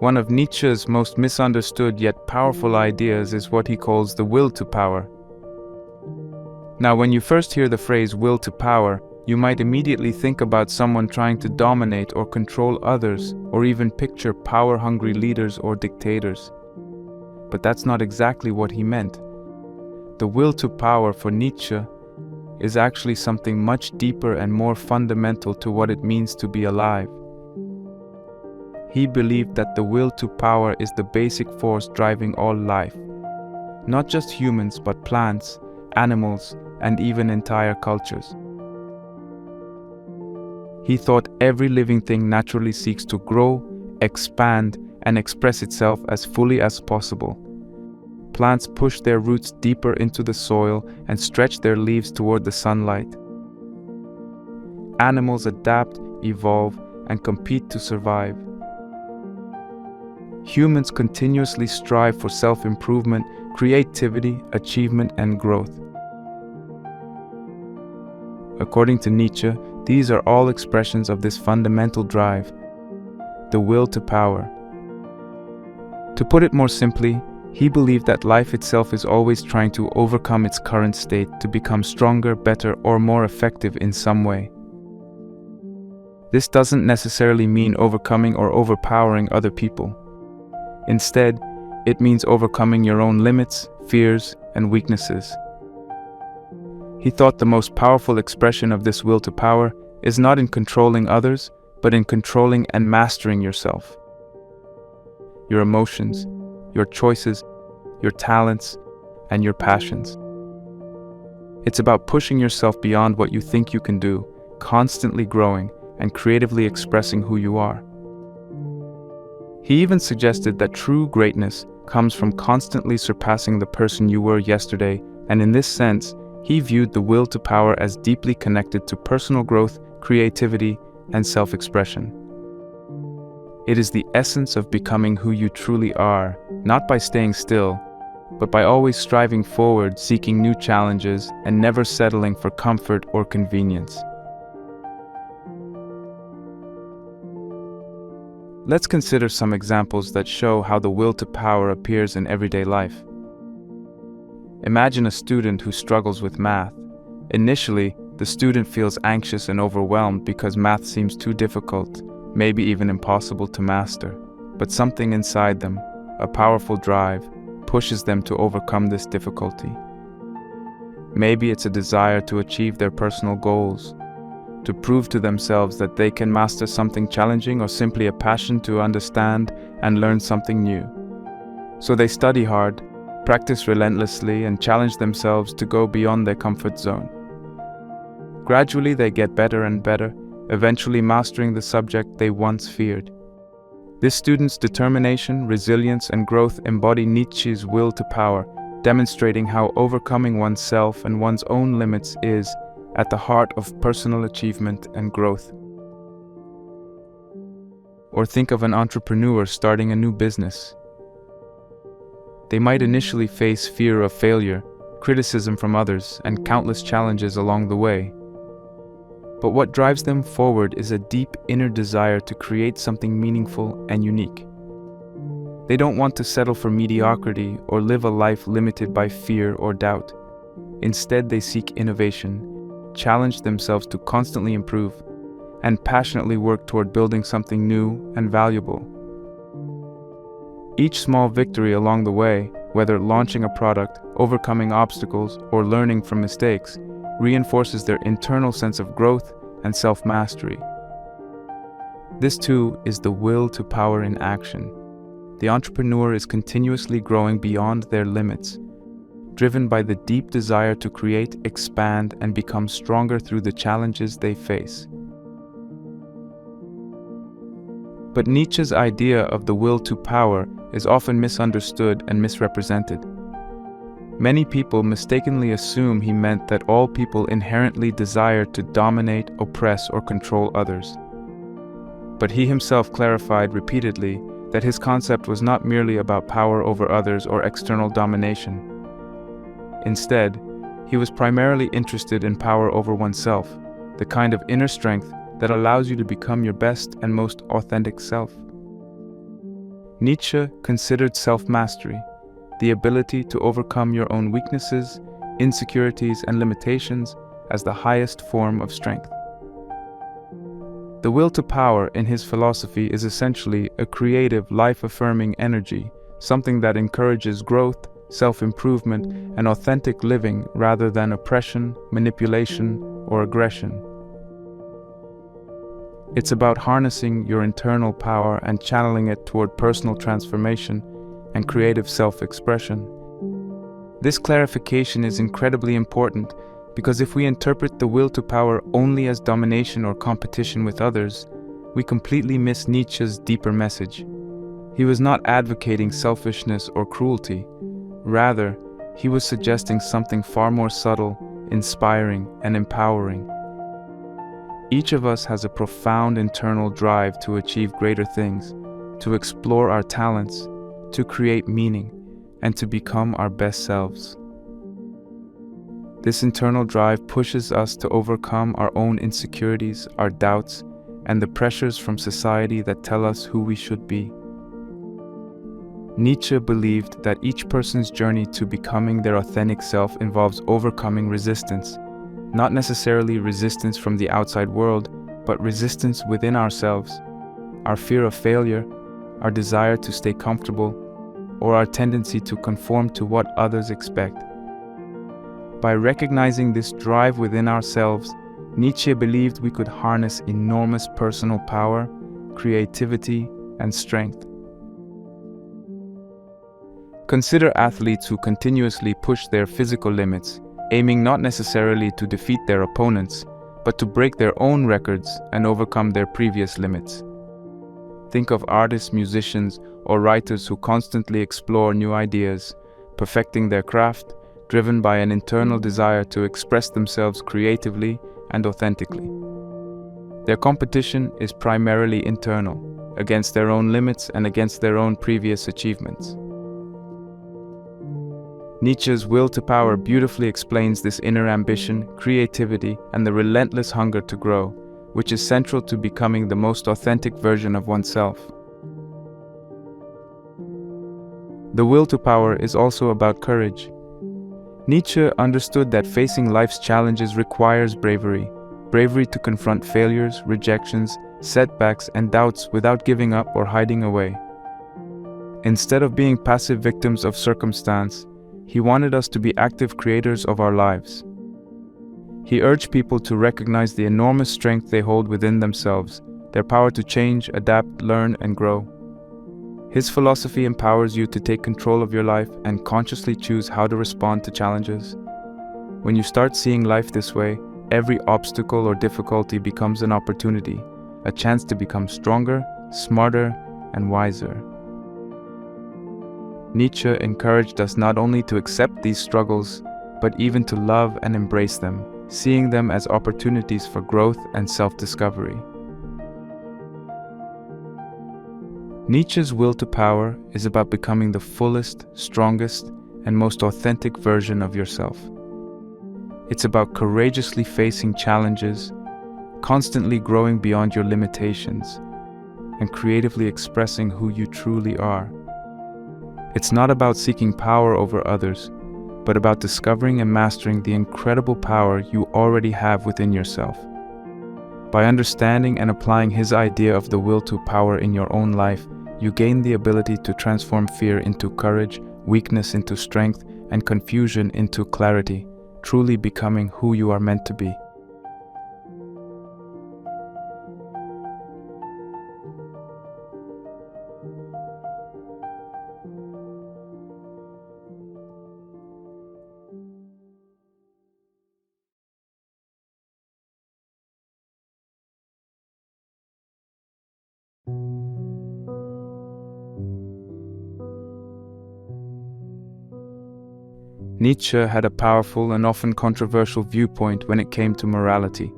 Speaker 1: One of Nietzsche's most misunderstood yet powerful ideas is what he calls the will to power. Now, when you first hear the phrase will to power, you might immediately think about someone trying to dominate or control others, or even picture power-hungry leaders or dictators. But that's not exactly what he meant. The will to power for Nietzsche is actually something much deeper and more fundamental to what it means to be alive. He believed that the will to power is the basic force driving all life, not just humans but plants, animals, and even entire cultures. He thought every living thing naturally seeks to grow, expand, and express itself as fully as possible. Plants push their roots deeper into the soil and stretch their leaves toward the sunlight. Animals adapt, evolve, and compete to survive. Humans continuously strive for self-improvement, creativity, achievement, and growth. According to Nietzsche, these are all expressions of this fundamental drive, the will to power. To put it more simply, he believed that life itself is always trying to overcome its current state to become stronger, better, or more effective in some way. This doesn't necessarily mean overcoming or overpowering other people. Instead, it means overcoming your own limits, fears, and weaknesses. He thought the most powerful expression of this will to power is not in controlling others, but in controlling and mastering yourself. Your emotions, your choices, your talents, and your passions. It's about pushing yourself beyond what you think you can do, constantly growing, and creatively expressing who you are. He even suggested that true greatness comes from constantly surpassing the person you were yesterday, and in this sense, he viewed the will to power as deeply connected to personal growth, creativity, and self-expression. It is the essence of becoming who you truly are, not by staying still, but by always striving forward, seeking new challenges, and never settling for comfort or convenience. Let's consider some examples that show how the will to power appears in everyday life. Imagine a student who struggles with math. Initially, the student feels anxious and overwhelmed because math seems too difficult, maybe even impossible to master. But something inside them, a powerful drive, pushes them to overcome this difficulty. Maybe it's a desire to achieve their personal goals, to prove to themselves that they can master something challenging, or simply a passion to understand and learn something new. So they study hard, practice relentlessly, and challenge themselves to go beyond their comfort zone. Gradually they get better and better, eventually mastering the subject they once feared. This student's determination, resilience, and growth embody Nietzsche's will to power, demonstrating how overcoming oneself and one's own limits is at the heart of personal achievement and growth. Or think of an entrepreneur starting a new business. They might initially face fear of failure, criticism from others, and countless challenges along the way. But what drives them forward is a deep inner desire to create something meaningful and unique. They don't want to settle for mediocrity or live a life limited by fear or doubt. Instead, they seek innovation, challenge themselves to constantly improve, and passionately work toward building something new and valuable. Each small victory along the way, whether launching a product, overcoming obstacles, or learning from mistakes, reinforces their internal sense of growth and self-mastery. This too is the will to power in action. The entrepreneur is continuously growing beyond their limits, driven by the deep desire to create, expand, and become stronger through the challenges they face. But Nietzsche's idea of the will to power is often misunderstood and misrepresented. Many people mistakenly assume he meant that all people inherently desire to dominate, oppress, or control others. But he himself clarified repeatedly that his concept was not merely about power over others or external domination. Instead, he was primarily interested in power over oneself, the kind of inner strength that allows you to become your best and most authentic self. Nietzsche considered self-mastery, the ability to overcome your own weaknesses, insecurities, and limitations, as the highest form of strength. The will to power in his philosophy is essentially a creative, life-affirming energy, something that encourages growth, self-improvement, and authentic living rather than oppression, manipulation, or aggression. It's about harnessing your internal power and channeling it toward personal transformation and creative self-expression. This clarification is incredibly important because if we interpret the will to power only as domination or competition with others, we completely miss Nietzsche's deeper message. He was not advocating selfishness or cruelty. Rather, he was suggesting something far more subtle, inspiring, and empowering. Each of us has a profound internal drive to achieve greater things, to explore our talents, to create meaning, and to become our best selves. This internal drive pushes us to overcome our own insecurities, our doubts, and the pressures from society that tell us who we should be. Nietzsche believed that each person's journey to becoming their authentic self involves overcoming resistance, not necessarily resistance from the outside world, but resistance within ourselves, our fear of failure, our desire to stay comfortable, or our tendency to conform to what others expect. By recognizing this drive within ourselves, Nietzsche believed we could harness enormous personal power, creativity, and strength. Consider athletes who continuously push their physical limits, aiming not necessarily to defeat their opponents, but to break their own records and overcome their previous limits. Think of artists, musicians, or writers who constantly explore new ideas, perfecting their craft, driven by an internal desire to express themselves creatively and authentically. Their competition is primarily internal, against their own limits and against their own previous achievements. Nietzsche's will to power beautifully explains this inner ambition, creativity, and the relentless hunger to grow, which is central to becoming the most authentic version of oneself. The will to power is also about courage. Nietzsche understood that facing life's challenges requires bravery to confront failures, rejections, setbacks, and doubts without giving up or hiding away. Instead of being passive victims of circumstance, he wanted us to be active creators of our lives. He urged people to recognize the enormous strength they hold within themselves, their power to change, adapt, learn, and grow. His philosophy empowers you to take control of your life and consciously choose how to respond to challenges. When you start seeing life this way, every obstacle or difficulty becomes an opportunity, a chance to become stronger, smarter, and wiser. Nietzsche encouraged us not only to accept these struggles, but even to love and embrace them, seeing them as opportunities for growth and self-discovery. Nietzsche's will to power is about becoming the fullest, strongest, and most authentic version of yourself. It's about courageously facing challenges, constantly growing beyond your limitations, and creatively expressing who you truly are. It's not about seeking power over others, but about discovering and mastering the incredible power you already have within yourself. By understanding and applying his idea of the will to power in your own life, you gain the ability to transform fear into courage, weakness into strength, and confusion into clarity, truly becoming who you are meant to be. Nietzsche had a powerful and often controversial viewpoint when it came to morality.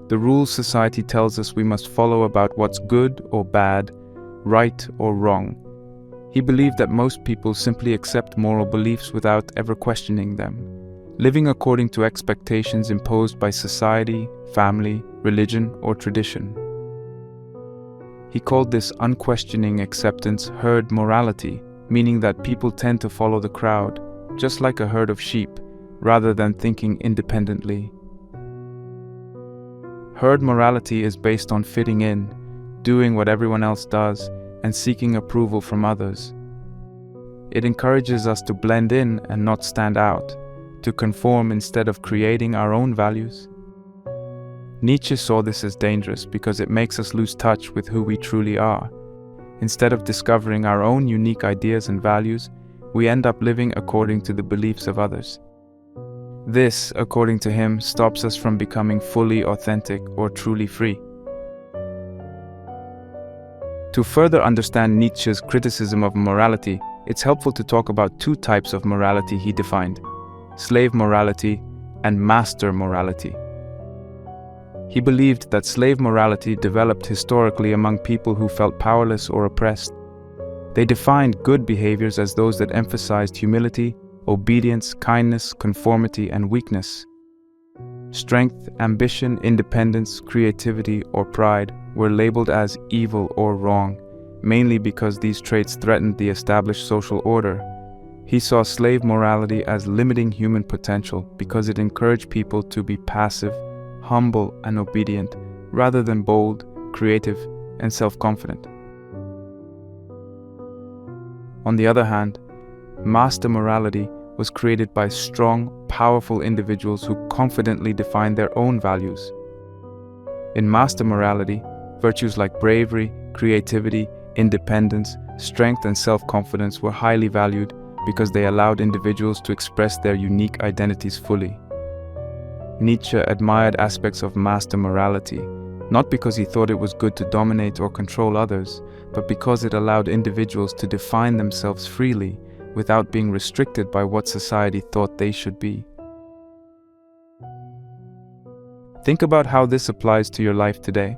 Speaker 1: The rules society tells us we must follow about what's good or bad, right or wrong. He believed that most people simply accept moral beliefs without ever questioning them, living according to expectations imposed by society, family, religion, or tradition. He called this unquestioning acceptance herd morality, meaning that people tend to follow the crowd, just like a herd of sheep, rather than thinking independently. Herd morality is based on fitting in, doing what everyone else does, and seeking approval from others. It encourages us to blend in and not stand out, to conform instead of creating our own values. Nietzsche saw this as dangerous because it makes us lose touch with who we truly are. Instead of discovering our own unique ideas and values, we end up living according to the beliefs of others. This, according to him, stops us from becoming fully authentic or truly free. To further understand Nietzsche's criticism of morality, it's helpful to talk about two types of morality he defined: slave morality and master morality. He believed that slave morality developed historically among people who felt powerless or oppressed. They defined good behaviors as those that emphasized humility, obedience, kindness, conformity, and weakness. Strength, ambition, independence, creativity, or pride were labeled as evil or wrong, mainly because these traits threatened the established social order. He saw slave morality as limiting human potential because it encouraged people to be passive, humble, and obedient, rather than bold, creative, and self-confident. On the other hand, master morality was created by strong, powerful individuals who confidently defined their own values. In master morality, virtues like bravery, creativity, independence, strength, and self-confidence were highly valued because they allowed individuals to express their unique identities fully. Nietzsche admired aspects of master morality, not because he thought it was good to dominate or control others, but because it allowed individuals to define themselves freely without being restricted by what society thought they should be. Think about how this applies to your life today.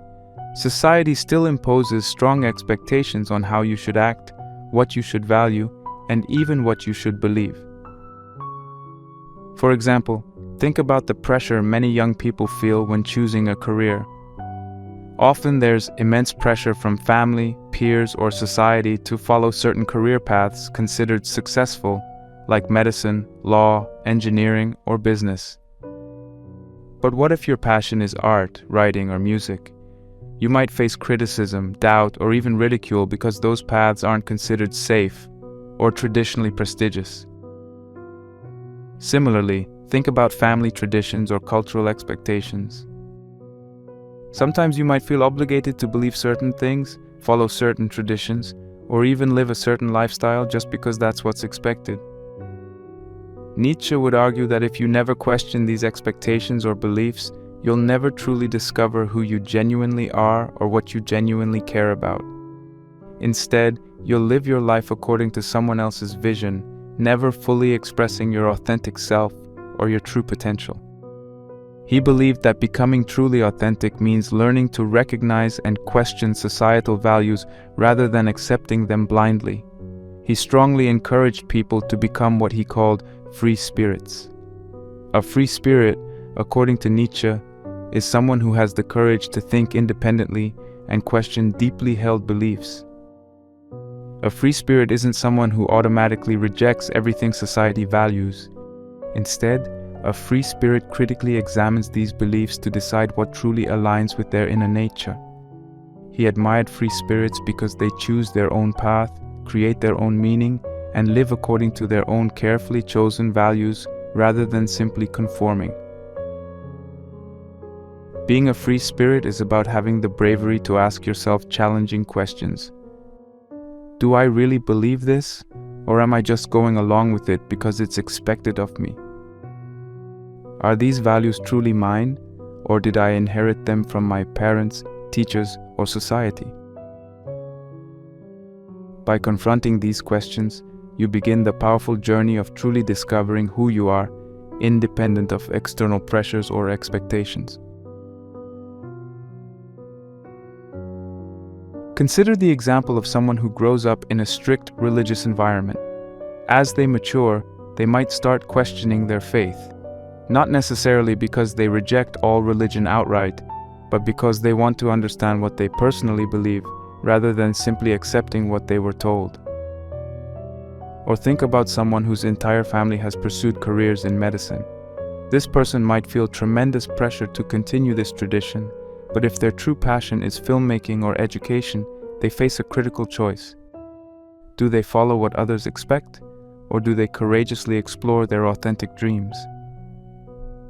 Speaker 1: Society still imposes strong expectations on how you should act, what you should value, and even what you should believe. For example, think about the pressure many young people feel when choosing a career. Often there's immense pressure from family, peers, or society to follow certain career paths considered successful, like medicine, law, engineering, or business. But what if your passion is art, writing, or music? You might face criticism, doubt, or even ridicule because those paths aren't considered safe or traditionally prestigious. Similarly, think about family traditions or cultural expectations. Sometimes you might feel obligated to believe certain things, follow certain traditions, or even live a certain lifestyle just because that's what's expected. Nietzsche would argue that if you never question these expectations or beliefs, you'll never truly discover who you genuinely are or what you genuinely care about. Instead, you'll live your life according to someone else's vision, never fully expressing your authentic self or your true potential. He believed that becoming truly authentic means learning to recognize and question societal values rather than accepting them blindly. He strongly encouraged people to become what he called free spirits. A free spirit, according to Nietzsche, is someone who has the courage to think independently and question deeply held beliefs. A free spirit isn't someone who automatically rejects everything society values. Instead, a free spirit critically examines these beliefs to decide what truly aligns with their inner nature. He admired free spirits because they choose their own path, create their own meaning, and live according to their own carefully chosen values rather than simply conforming. Being a free spirit is about having the bravery to ask yourself challenging questions. Do I really believe this, or am I just going along with it because it's expected of me? Are these values truly mine, or did I inherit them from my parents, teachers, or society? By confronting these questions, you begin the powerful journey of truly discovering who you are, independent of external pressures or expectations. Consider the example of someone who grows up in a strict religious environment. As they mature, they might start questioning their faith, not necessarily because they reject all religion outright, but because they want to understand what they personally believe, rather than simply accepting what they were told. Or think about someone whose entire family has pursued careers in medicine. This person might feel tremendous pressure to continue this tradition, but if their true passion is filmmaking or education, they face a critical choice. Do they follow what others expect, or do they courageously explore their authentic dreams?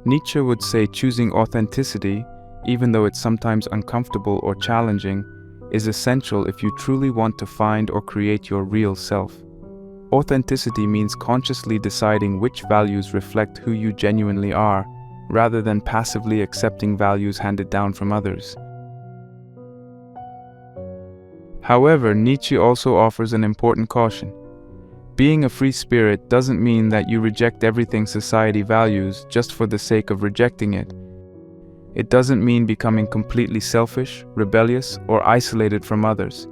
Speaker 1: Nietzsche would say choosing authenticity, even though it's sometimes uncomfortable or challenging, is essential if you truly want to find or create your real self. Authenticity means consciously deciding which values reflect who you genuinely are, rather than passively accepting values handed down from others. However, Nietzsche also offers an important caution. Being a free spirit doesn't mean that you reject everything society values just for the sake of rejecting it. It doesn't mean becoming completely selfish, rebellious, or isolated from others.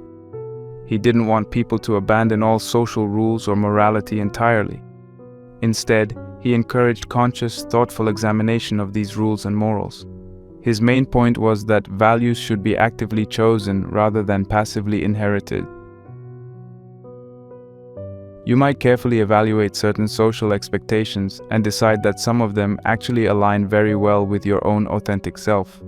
Speaker 1: He didn't want people to abandon all social rules or morality entirely. Instead, he encouraged conscious, thoughtful examination of these rules and morals. His main point was that values should be actively chosen rather than passively inherited. You might carefully evaluate certain social expectations and decide that some of them actually align very well with your own authentic self.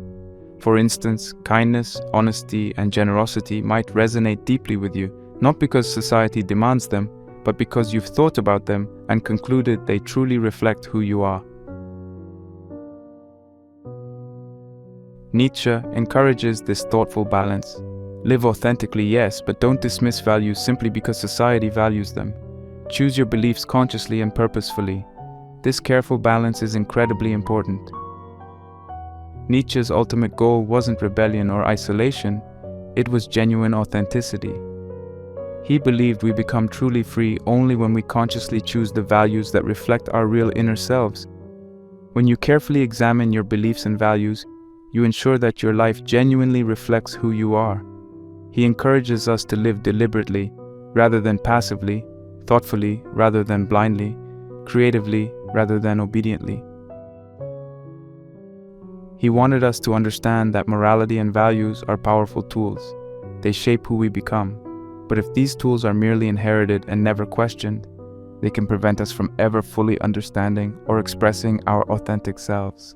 Speaker 1: For instance, kindness, honesty, and generosity might resonate deeply with you, not because society demands them, but because you've thought about them and concluded they truly reflect who you are. Nietzsche encourages this thoughtful balance. Live authentically, yes, but don't dismiss values simply because society values them. Choose your beliefs consciously and purposefully. This careful balance is incredibly important. Nietzsche's ultimate goal wasn't rebellion or isolation, it was genuine authenticity. He believed we become truly free only when we consciously choose the values that reflect our real inner selves. When you carefully examine your beliefs and values, you ensure that your life genuinely reflects who you are. He encourages us to live deliberately, rather than passively, thoughtfully, rather than blindly, creatively, rather than obediently. He wanted us to understand that morality and values are powerful tools. They shape who we become. But if these tools are merely inherited and never questioned, they can prevent us from ever fully understanding or expressing our authentic selves.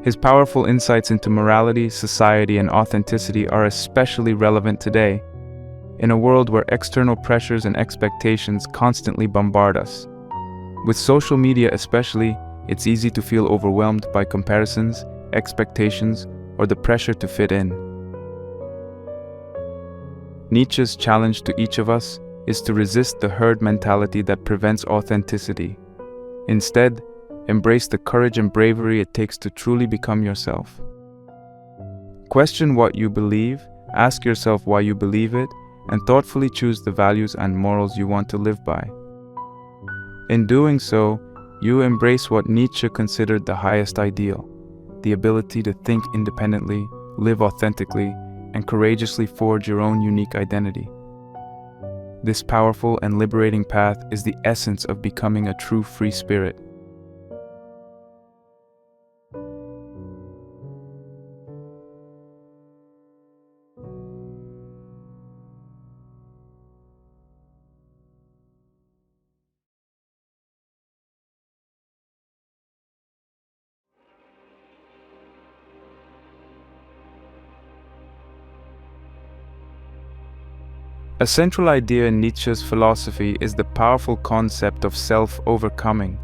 Speaker 1: His powerful insights into morality, society, and authenticity are especially relevant today, in a world where external pressures and expectations constantly bombard us. With social media especially, it's easy to feel overwhelmed by comparisons, expectations, or the pressure to fit in. Nietzsche's challenge to each of us is to resist the herd mentality that prevents authenticity. Instead, embrace the courage and bravery it takes to truly become yourself. Question what you believe, ask yourself why you believe it, and thoughtfully choose the values and morals you want to live by. In doing so, you embrace what Nietzsche considered the highest ideal, the ability to think independently, live authentically, and courageously forge your own unique identity. This powerful and liberating path is the essence of becoming a true free spirit. A central idea in Nietzsche's philosophy is the powerful concept of self-overcoming,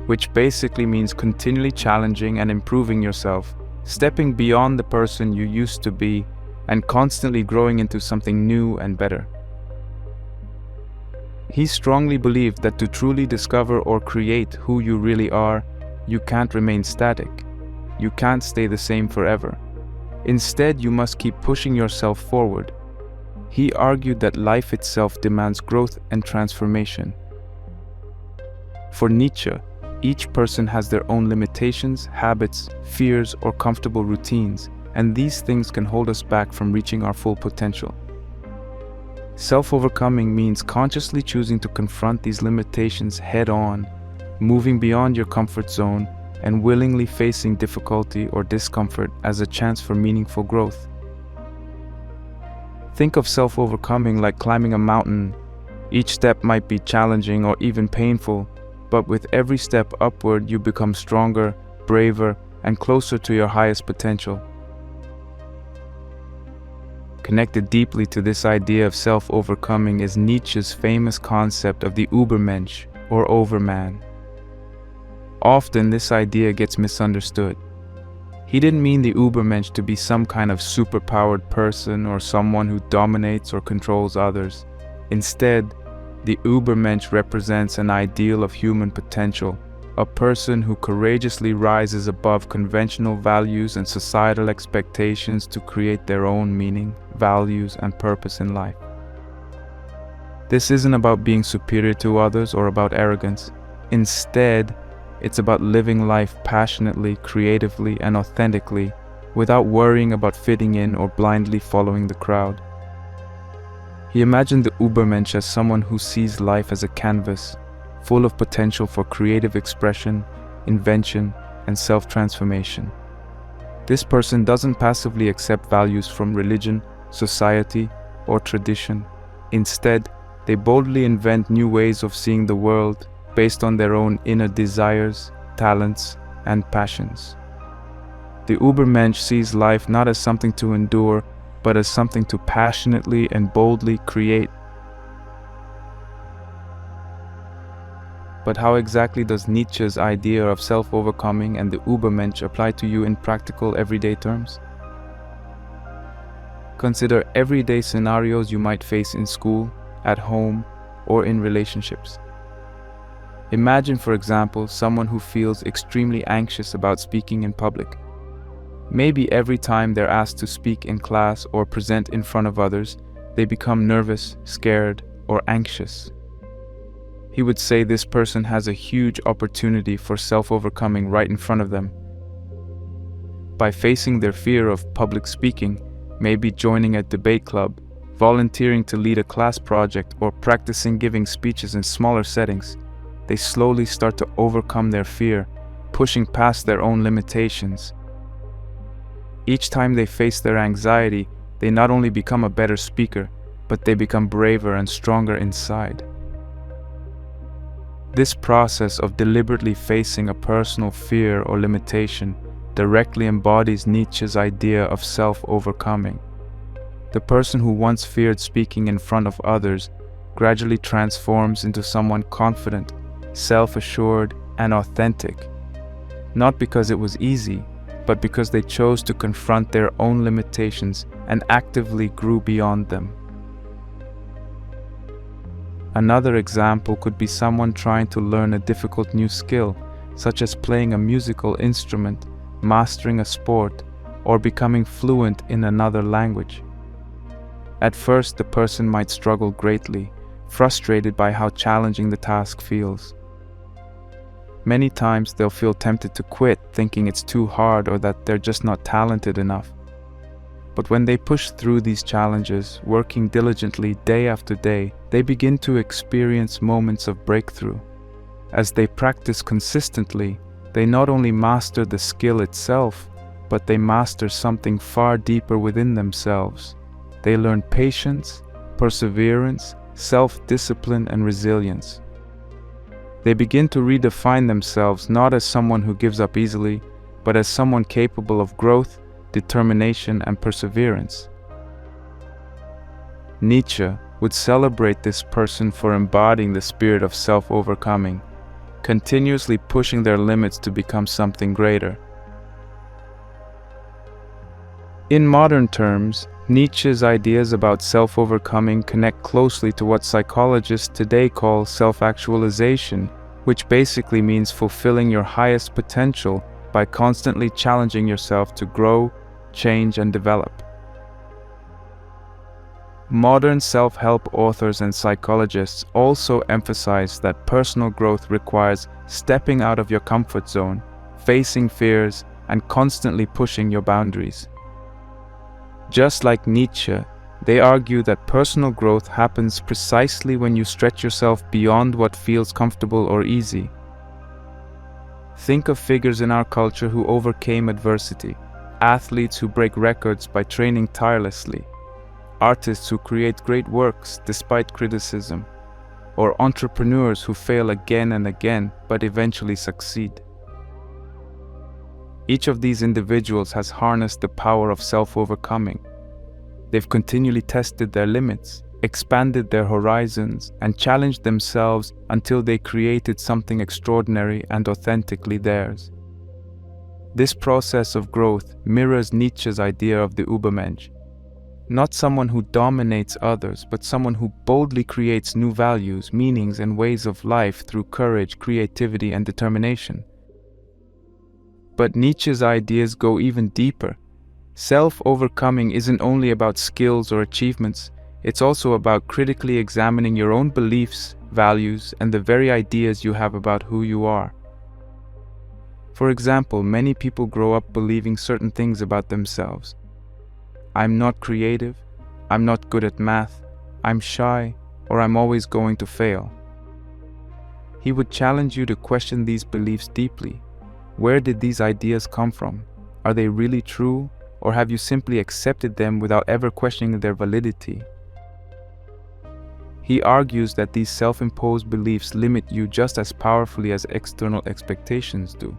Speaker 1: which basically means continually challenging and improving yourself, stepping beyond the person you used to be, and constantly growing into something new and better. He strongly believed that to truly discover or create who you really are, you can't remain static. You can't stay the same forever. Instead, you must keep pushing yourself forward. He argued that life itself demands growth and transformation. For Nietzsche, each person has their own limitations, habits, fears, or comfortable routines, and these things can hold us back from reaching our full potential. Self-overcoming means consciously choosing to confront these limitations head-on, moving beyond your comfort zone, and willingly facing difficulty or discomfort as a chance for meaningful growth. Think of self-overcoming like climbing a mountain. Each step might be challenging or even painful, but with every step upward you become stronger, braver, and closer to your highest potential. Connected deeply to this idea of self-overcoming is Nietzsche's famous concept of the Übermensch, or overman. Often this idea gets misunderstood. He didn't mean the Übermensch to be some kind of superpowered person or someone who dominates or controls others. Instead, the Übermensch represents an ideal of human potential, a person who courageously rises above conventional values and societal expectations to create their own meaning, values, and purpose in life. This isn't about being superior to others or about arrogance. Instead, it's about living life passionately, creatively, and authentically, without worrying about fitting in or blindly following the crowd. He imagined the Übermensch as someone who sees life as a canvas, full of potential for creative expression, invention, and self-transformation. This person doesn't passively accept values from religion, society, or tradition. Instead, they boldly invent new ways of seeing the world based on their own inner desires, talents, and passions. The Übermensch sees life not as something to endure, but as something to passionately and boldly create. But how exactly does Nietzsche's idea of self-overcoming and the Übermensch apply to you in practical, everyday terms? Consider everyday scenarios you might face in school, at home, or in relationships. Imagine, for example, someone who feels extremely anxious about speaking in public. Maybe every time they're asked to speak in class or present in front of others, they become nervous, scared, or anxious. He would say this person has a huge opportunity for self-overcoming right in front of them. By facing their fear of public speaking, maybe joining a debate club, volunteering to lead a class project, or practicing giving speeches in smaller settings, they slowly start to overcome their fear, pushing past their own limitations. Each time they face their anxiety, they not only become a better speaker, but they become braver and stronger inside. This process of deliberately facing a personal fear or limitation directly embodies Nietzsche's idea of self-overcoming. The person who once feared speaking in front of others gradually transforms into someone confident, self-assured, and authentic. Not because it was easy, but because they chose to confront their own limitations and actively grew beyond them. Another example could be someone trying to learn a difficult new skill, such as playing a musical instrument, mastering a sport, or becoming fluent in another language. At first, the person might struggle greatly, frustrated by how challenging the task feels. Many times they'll feel tempted to quit, thinking it's too hard or that they're just not talented enough. But when they push through these challenges, working diligently day after day, they begin to experience moments of breakthrough. As they practice consistently, they not only master the skill itself, but they master something far deeper within themselves. They learn patience, perseverance, self-discipline, and resilience. They begin to redefine themselves not as someone who gives up easily, but as someone capable of growth, determination, and perseverance. Nietzsche would celebrate this person for embodying the spirit of self-overcoming, continuously pushing their limits to become something greater. In modern terms, Nietzsche's ideas about self-overcoming connect closely to what psychologists today call self-actualization, which basically means fulfilling your highest potential by constantly challenging yourself to grow, change, and develop. Modern self-help authors and psychologists also emphasize that personal growth requires stepping out of your comfort zone, facing fears, and constantly pushing your boundaries. Just like Nietzsche, they argue that personal growth happens precisely when you stretch yourself beyond what feels comfortable or easy. Think of figures in our culture who overcame adversity, athletes who break records by training tirelessly, artists who create great works despite criticism, or entrepreneurs who fail again and again but eventually succeed. Each of these individuals has harnessed the power of self-overcoming. They've continually tested their limits, expanded their horizons, and challenged themselves until they created something extraordinary and authentically theirs. This process of growth mirrors Nietzsche's idea of the Übermensch. Not someone who dominates others, but someone who boldly creates new values, meanings, and ways of life through courage, creativity, and determination. But Nietzsche's ideas go even deeper. Self-overcoming isn't only about skills or achievements, it's also about critically examining your own beliefs, values, and the very ideas you have about who you are. For example, many people grow up believing certain things about themselves. I'm not creative, I'm not good at math, I'm shy, or I'm always going to fail. He would challenge you to question these beliefs deeply. Where did these ideas come from? Are they really true, or have you simply accepted them without ever questioning their validity? He argues that these self-imposed beliefs limit you just as powerfully as external expectations do.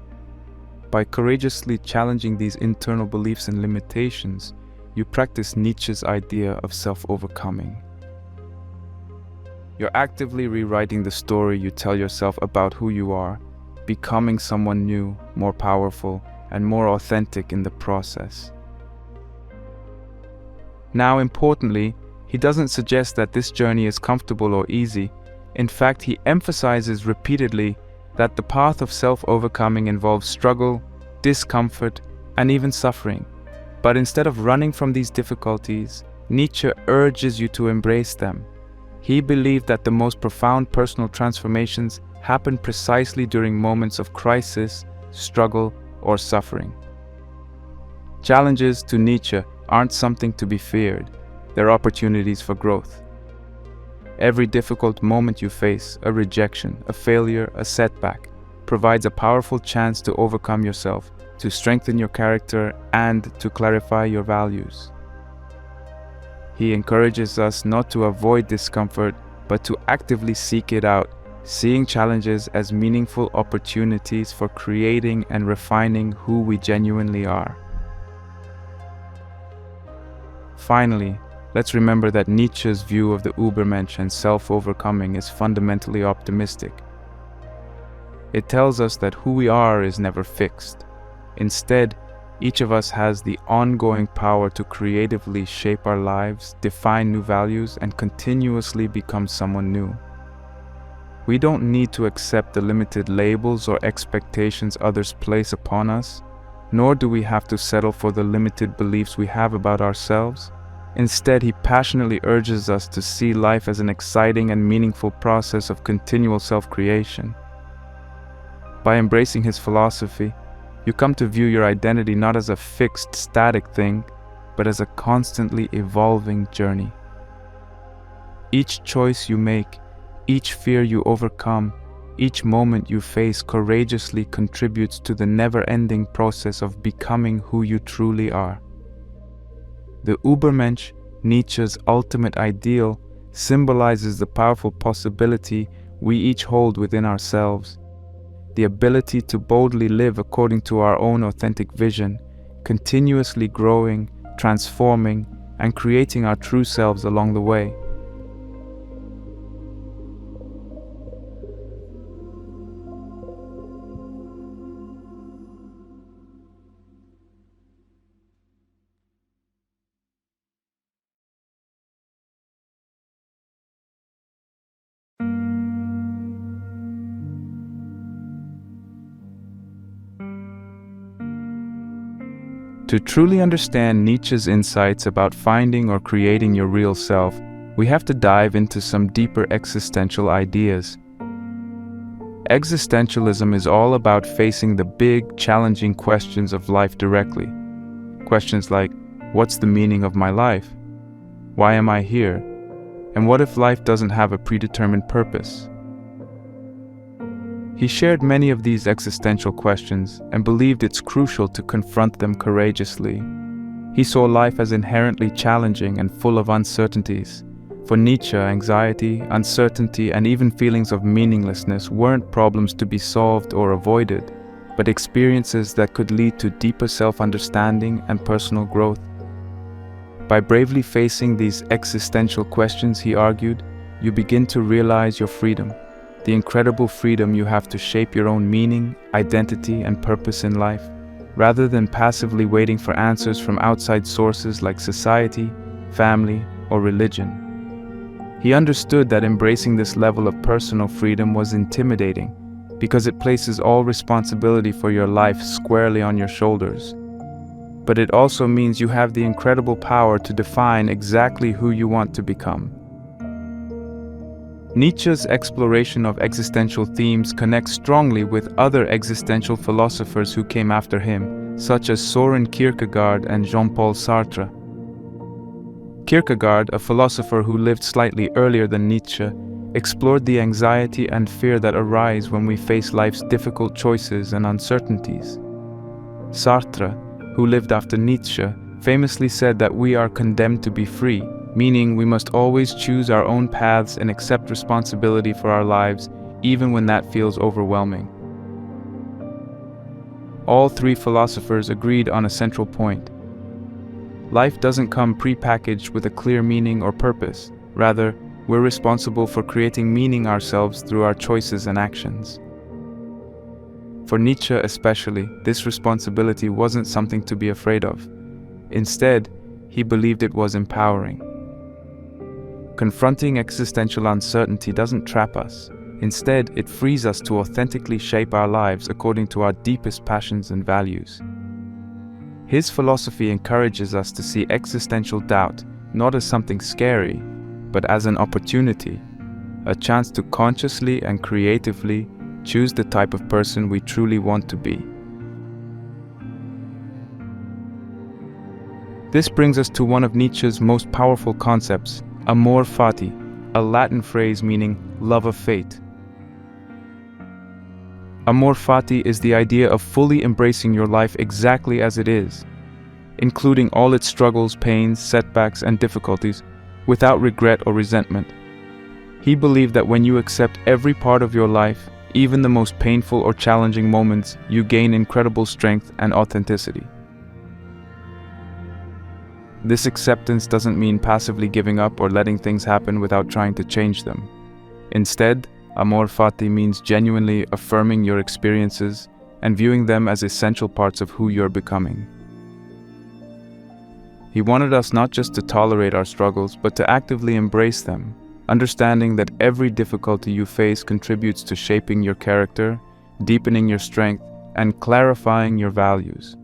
Speaker 1: By courageously challenging these internal beliefs and limitations, you practice Nietzsche's idea of self-overcoming. You're actively rewriting the story you tell yourself about who you are, becoming someone new, more powerful, and more authentic in the process. Now, importantly, he doesn't suggest that this journey is comfortable or easy. In fact, he emphasizes repeatedly that the path of self-overcoming involves struggle, discomfort, and even suffering. But instead of running from these difficulties, Nietzsche urges you to embrace them. He believed that the most profound personal transformations happen precisely during moments of crisis, struggle, or suffering. Challenges, to Nietzsche, aren't something to be feared. They're opportunities for growth. Every difficult moment you face, a rejection, a failure, a setback, provides a powerful chance to overcome yourself, to strengthen your character, and to clarify your values. He encourages us not to avoid discomfort, but to actively seek it out, seeing challenges as meaningful opportunities for creating and refining who we genuinely are. Finally, let's remember that Nietzsche's view of the Übermensch and self-overcoming is fundamentally optimistic. It tells us that who we are is never fixed. Instead, each of us has the ongoing power to creatively shape our lives, define new values, and continuously become someone new. We don't need to accept the limited labels or expectations others place upon us, nor do we have to settle for the limited beliefs we have about ourselves. Instead, he passionately urges us to see life as an exciting and meaningful process of continual self-creation. By embracing his philosophy, you come to view your identity not as a fixed, static thing, but as a constantly evolving journey. Each choice you make, each fear you overcome, each moment you face courageously contributes to the never-ending process of becoming who you truly are. The Übermensch, Nietzsche's ultimate ideal, symbolizes the powerful possibility we each hold within ourselves. The ability to boldly live according to our own authentic vision, continuously growing, transforming, and creating our true selves along the way. To truly understand Nietzsche's insights about finding or creating your real self, we have to dive into some deeper existential ideas. Existentialism is all about facing the big, challenging questions of life directly. Questions like, what's the meaning of my life? Why am I here? And what if life doesn't have a predetermined purpose? He shared many of these existential questions and believed it's crucial to confront them courageously. He saw life as inherently challenging and full of uncertainties. For Nietzsche, anxiety, uncertainty, and even feelings of meaninglessness weren't problems to be solved or avoided, but experiences that could lead to deeper self-understanding and personal growth. By bravely facing these existential questions, he argued, you begin to realize your freedom. The incredible freedom you have to shape your own meaning, identity, and purpose in life, rather than passively waiting for answers from outside sources like society, family, or religion. He understood that embracing this level of personal freedom was intimidating because it places all responsibility for your life squarely on your shoulders. But it also means you have the incredible power to define exactly who you want to become. Nietzsche's exploration of existential themes connects strongly with other existential philosophers who came after him, such as Søren Kierkegaard and Jean-Paul Sartre. Kierkegaard, a philosopher who lived slightly earlier than Nietzsche, explored the anxiety and fear that arise when we face life's difficult choices and uncertainties. Sartre, who lived after Nietzsche, famously said that we are condemned to be free, meaning we must always choose our own paths and accept responsibility for our lives, even when that feels overwhelming. All three philosophers agreed on a central point. Life doesn't come pre-packaged with a clear meaning or purpose. Rather, we're responsible for creating meaning ourselves through our choices and actions. For Nietzsche especially, this responsibility wasn't something to be afraid of. Instead, he believed it was empowering. Confronting existential uncertainty doesn't trap us. Instead, it frees us to authentically shape our lives according to our deepest passions and values. His philosophy encourages us to see existential doubt not as something scary, but as an opportunity, a chance to consciously and creatively choose the type of person we truly want to be. This brings us to one of Nietzsche's most powerful concepts, amor fati, a Latin phrase meaning love of fate. Amor fati is the idea of fully embracing your life exactly as it is, including all its struggles, pains, setbacks, and difficulties, without regret or resentment. He believed that when you accept every part of your life, even the most painful or challenging moments, you gain incredible strength and authenticity. This acceptance doesn't mean passively giving up or letting things happen without trying to change them. Instead, amor fati means genuinely affirming your experiences and viewing them as essential parts of who you're becoming. He wanted us not just to tolerate our struggles, but to actively embrace them, understanding that every difficulty you face contributes to shaping your character, deepening your strength, and clarifying your values.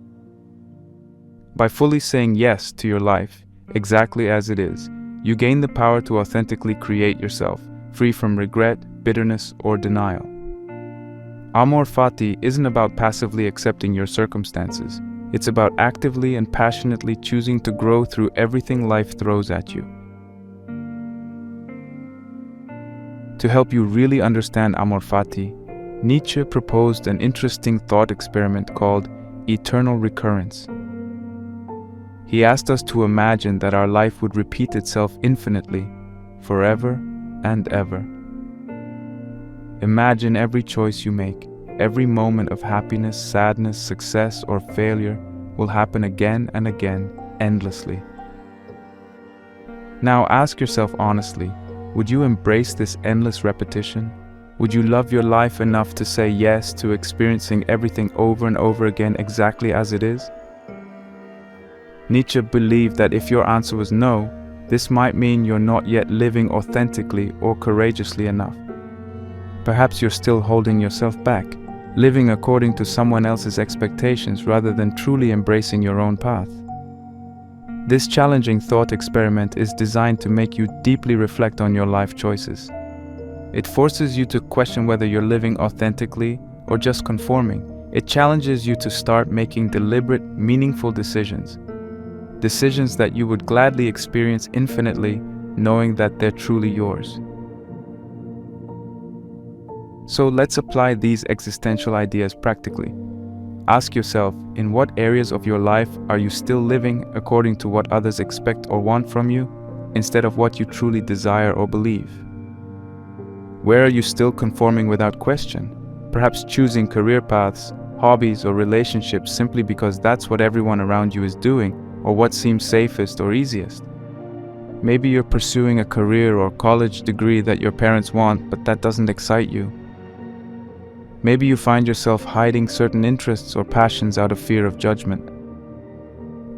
Speaker 1: By fully saying yes to your life, exactly as it is, you gain the power to authentically create yourself, free from regret, bitterness, or denial. Amor fati isn't about passively accepting your circumstances. It's about actively and passionately choosing to grow through everything life throws at you. To help you really understand amor fati, Nietzsche proposed an interesting thought experiment called eternal recurrence. He asked us to imagine that our life would repeat itself infinitely, forever and ever. Imagine every choice you make, every moment of happiness, sadness, success, or failure will happen again and again, endlessly. Now ask yourself honestly, would you embrace this endless repetition? Would you love your life enough to say yes to experiencing everything over and over again exactly as it is? Nietzsche believed that if your answer was no, this might mean you're not yet living authentically or courageously enough. Perhaps you're still holding yourself back, living according to someone else's expectations rather than truly embracing your own path. This challenging thought experiment is designed to make you deeply reflect on your life choices. It forces you to question whether you're living authentically or just conforming. It challenges you to start making deliberate, meaningful decisions. Decisions that you would gladly experience infinitely, knowing that they're truly yours. So let's apply these existential ideas practically. Ask yourself, in what areas of your life are you still living according to what others expect or want from you, instead of what you truly desire or believe? Where are you still conforming without question? Perhaps choosing career paths, hobbies, or relationships simply because that's what everyone around you is doing, or what seems safest or easiest. Maybe you're pursuing a career or college degree that your parents want, but that doesn't excite you. Maybe you find yourself hiding certain interests or passions out of fear of judgment.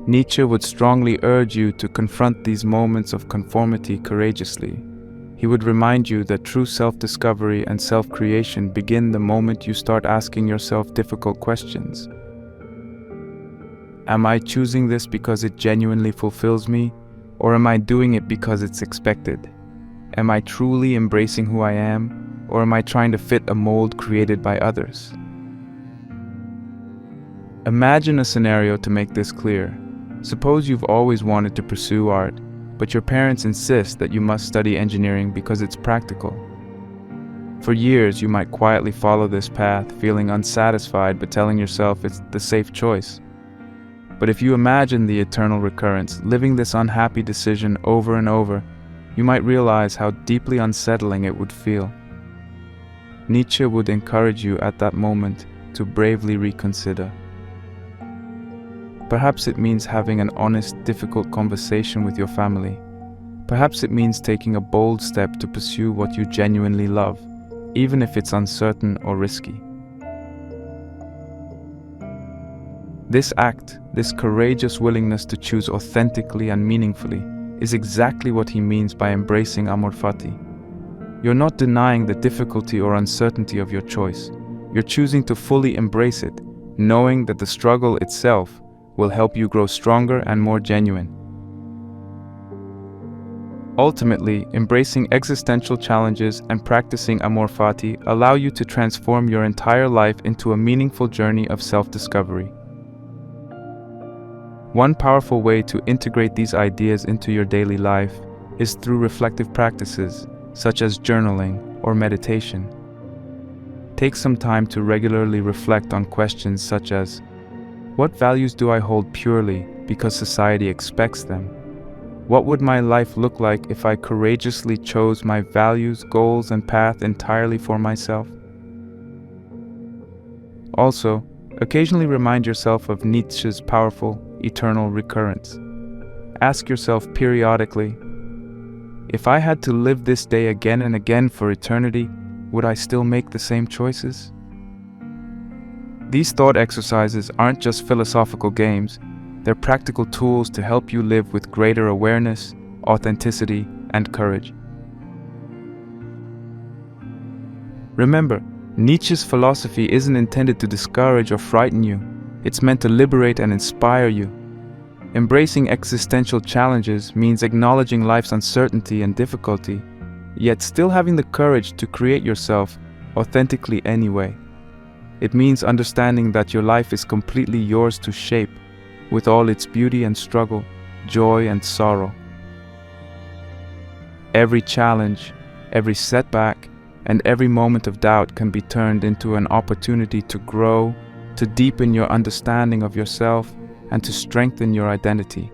Speaker 1: Nietzsche would strongly urge you to confront these moments of conformity courageously. He would remind you that true self-discovery and self-creation begin the moment you start asking yourself difficult questions. Am I choosing this because it genuinely fulfills me, or am I doing it because it's expected? Am I truly embracing who I am, or am I trying to fit a mold created by others? Imagine a scenario to make this clear. Suppose you've always wanted to pursue art, but your parents insist that you must study engineering because it's practical. For years, you might quietly follow this path, feeling unsatisfied but telling yourself it's the safe choice. But if you imagine the eternal recurrence, living this unhappy decision over and over, you might realize how deeply unsettling it would feel. Nietzsche would encourage you at that moment to bravely reconsider. Perhaps it means having an honest, difficult conversation with your family. Perhaps it means taking a bold step to pursue what you genuinely love, even if it's uncertain or risky. This act, this courageous willingness to choose authentically and meaningfully, is exactly what he means by embracing amor fati. You're not denying the difficulty or uncertainty of your choice. You're choosing to fully embrace it, knowing that the struggle itself will help you grow stronger and more genuine. Ultimately, embracing existential challenges and practicing amor fati allow you to transform your entire life into a meaningful journey of self-discovery. One powerful way to integrate these ideas into your daily life is through reflective practices, such as journaling or meditation. Take some time to regularly reflect on questions such as, what values do I hold purely because society expects them? What would my life look like if I courageously chose my values, goals, and path entirely for myself? Also, occasionally remind yourself of Nietzsche's powerful, eternal recurrence. Ask yourself periodically, if I had to live this day again and again for eternity, would I still make the same choices? These thought exercises aren't just philosophical games, they're practical tools to help you live with greater awareness, authenticity, and courage. Remember, Nietzsche's philosophy isn't intended to discourage or frighten you. It's meant to liberate and inspire you. Embracing existential challenges means acknowledging life's uncertainty and difficulty, yet still having the courage to create yourself authentically anyway. It means understanding that your life is completely yours to shape, with all its beauty and struggle, joy and sorrow. Every challenge, every setback, and every moment of doubt can be turned into an opportunity to grow, to deepen your understanding of yourself, and to strengthen your identity.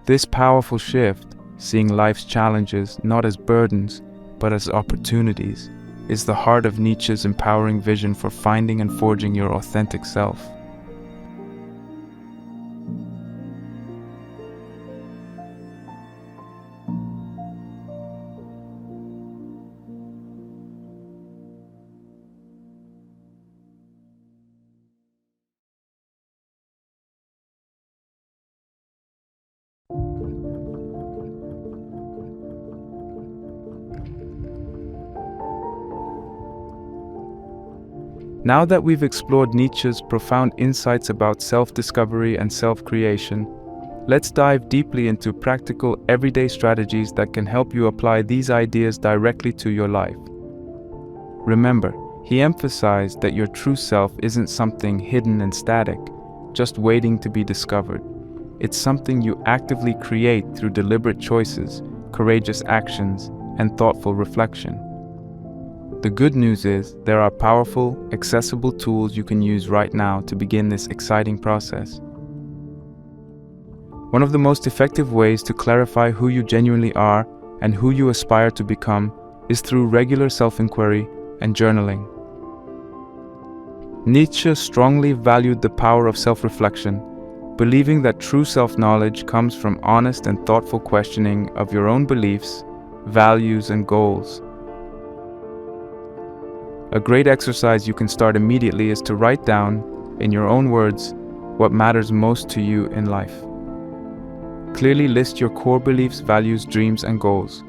Speaker 1: This powerful shift, seeing life's challenges not as burdens, but as opportunities, is the heart of Nietzsche's empowering vision for finding and forging your authentic self. Now that we've explored Nietzsche's profound insights about self-discovery and self-creation, let's dive deeply into practical, everyday strategies that can help you apply these ideas directly to your life. Remember, he emphasized that your true self isn't something hidden and static, just waiting to be discovered. It's something you actively create through deliberate choices, courageous actions, and thoughtful reflection. The good news is there are powerful, accessible tools you can use right now to begin this exciting process. One of the most effective ways to clarify who you genuinely are and who you aspire to become is through regular self-inquiry and journaling. Nietzsche strongly valued the power of self-reflection, believing that true self-knowledge comes from honest and thoughtful questioning of your own beliefs, values, and goals. A great exercise you can start immediately is to write down, in your own words, what matters most to you in life. Clearly list your core beliefs, values, dreams, and goals.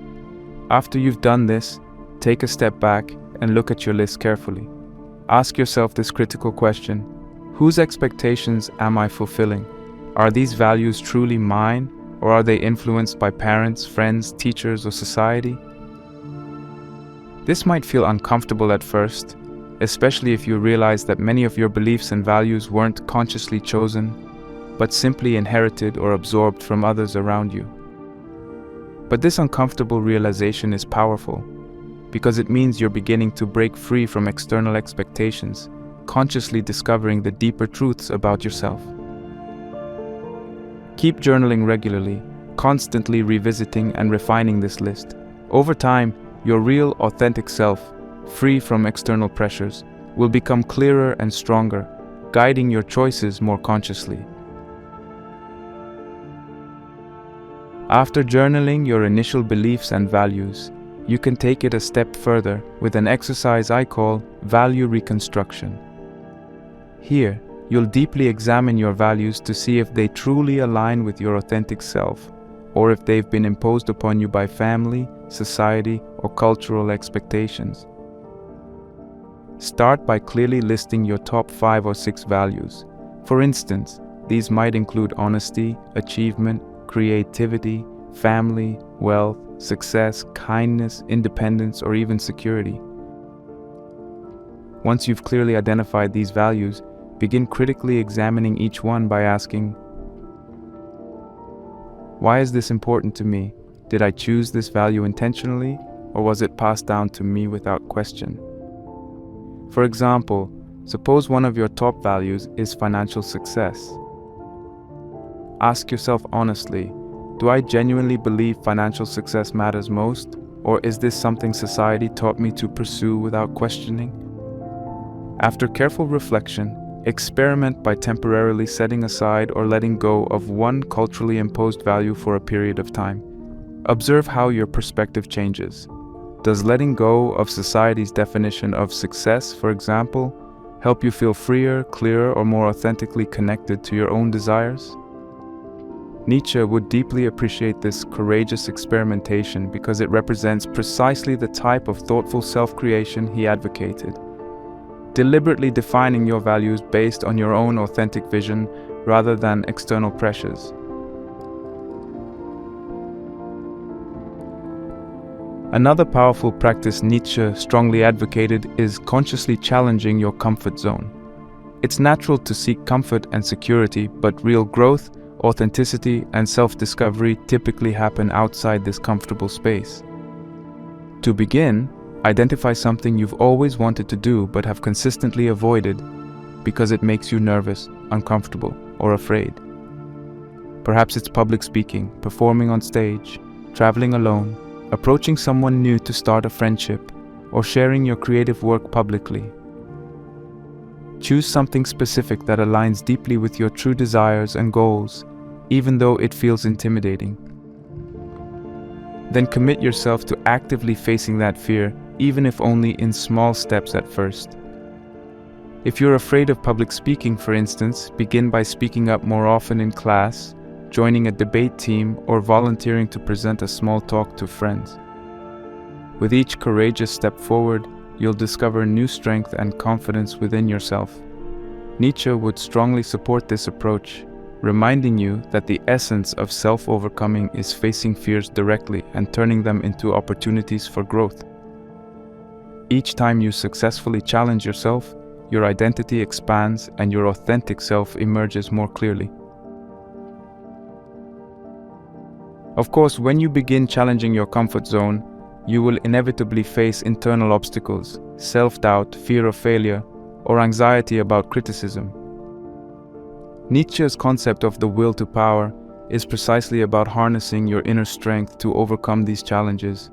Speaker 1: After you've done this, take a step back and look at your list carefully. Ask yourself this critical question: whose expectations am I fulfilling? Are these values truly mine, or are they influenced by parents, friends, teachers, or society? This might feel uncomfortable at first, especially if you realize that many of your beliefs and values weren't consciously chosen, but simply inherited or absorbed from others around you. But this uncomfortable realization is powerful, because it means you're beginning to break free from external expectations, consciously discovering the deeper truths about yourself. Keep journaling regularly, constantly revisiting and refining this list. Over time, your real, authentic self, free from external pressures, will become clearer and stronger, guiding your choices more consciously. After journaling your initial beliefs and values, you can take it a step further with an exercise I call value reconstruction. Here, you'll deeply examine your values to see if they truly align with your authentic self, or if they've been imposed upon you by family, society, or cultural expectations. Start by clearly listing your top 5 or 6 values. For instance, these might include honesty, achievement, creativity, family, wealth, success, kindness, independence, or even security. Once you've clearly identified these values, begin critically examining each one by asking, why is this important to me? Did I choose this value intentionally, or was it passed down to me without question? For example, suppose one of your top values is financial success. Ask yourself honestly, do I genuinely believe financial success matters most, or is this something society taught me to pursue without questioning? After careful reflection, experiment by temporarily setting aside or letting go of one culturally imposed value for a period of time. Observe how your perspective changes. Does letting go of society's definition of success, for example, help you feel freer, clearer, or more authentically connected to your own desires? Nietzsche would deeply appreciate this courageous experimentation because it represents precisely the type of thoughtful self-creation he advocated. Deliberately defining your values based on your own authentic vision rather than external pressures. Another powerful practice Nietzsche strongly advocated is consciously challenging your comfort zone. It's natural to seek comfort and security, but real growth, authenticity, and self-discovery typically happen outside this comfortable space. To begin, identify something you've always wanted to do but have consistently avoided because it makes you nervous, uncomfortable, or afraid. Perhaps it's public speaking, performing on stage, traveling alone, approaching someone new to start a friendship, or sharing your creative work publicly. Choose something specific that aligns deeply with your true desires and goals, even though it feels intimidating. Then commit yourself to actively facing that fear, even if only in small steps at first. If you're afraid of public speaking, for instance, begin by speaking up more often in class, joining a debate team, or volunteering to present a small talk to friends. With each courageous step forward, you'll discover new strength and confidence within yourself. Nietzsche would strongly support this approach, reminding you that the essence of self-overcoming is facing fears directly and turning them into opportunities for growth. Each time you successfully challenge yourself, your identity expands and your authentic self emerges more clearly. Of course, when you begin challenging your comfort zone, you will inevitably face internal obstacles, self-doubt, fear of failure, or anxiety about criticism. Nietzsche's concept of the will to power is precisely about harnessing your inner strength to overcome these challenges.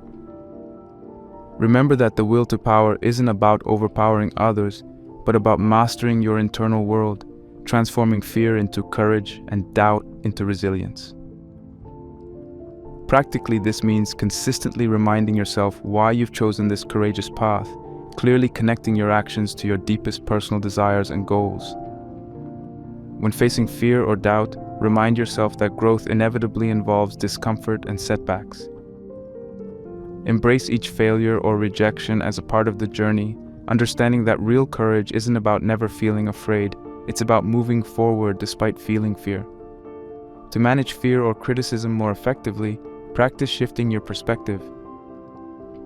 Speaker 1: Remember that the will to power isn't about overpowering others, but about mastering your internal world, transforming fear into courage and doubt into resilience. Practically, this means consistently reminding yourself why you've chosen this courageous path, clearly connecting your actions to your deepest personal desires and goals. When facing fear or doubt, remind yourself that growth inevitably involves discomfort and setbacks. Embrace each failure or rejection as a part of the journey, understanding that real courage isn't about never feeling afraid, it's about moving forward despite feeling fear. To manage fear or criticism more effectively, practice shifting your perspective.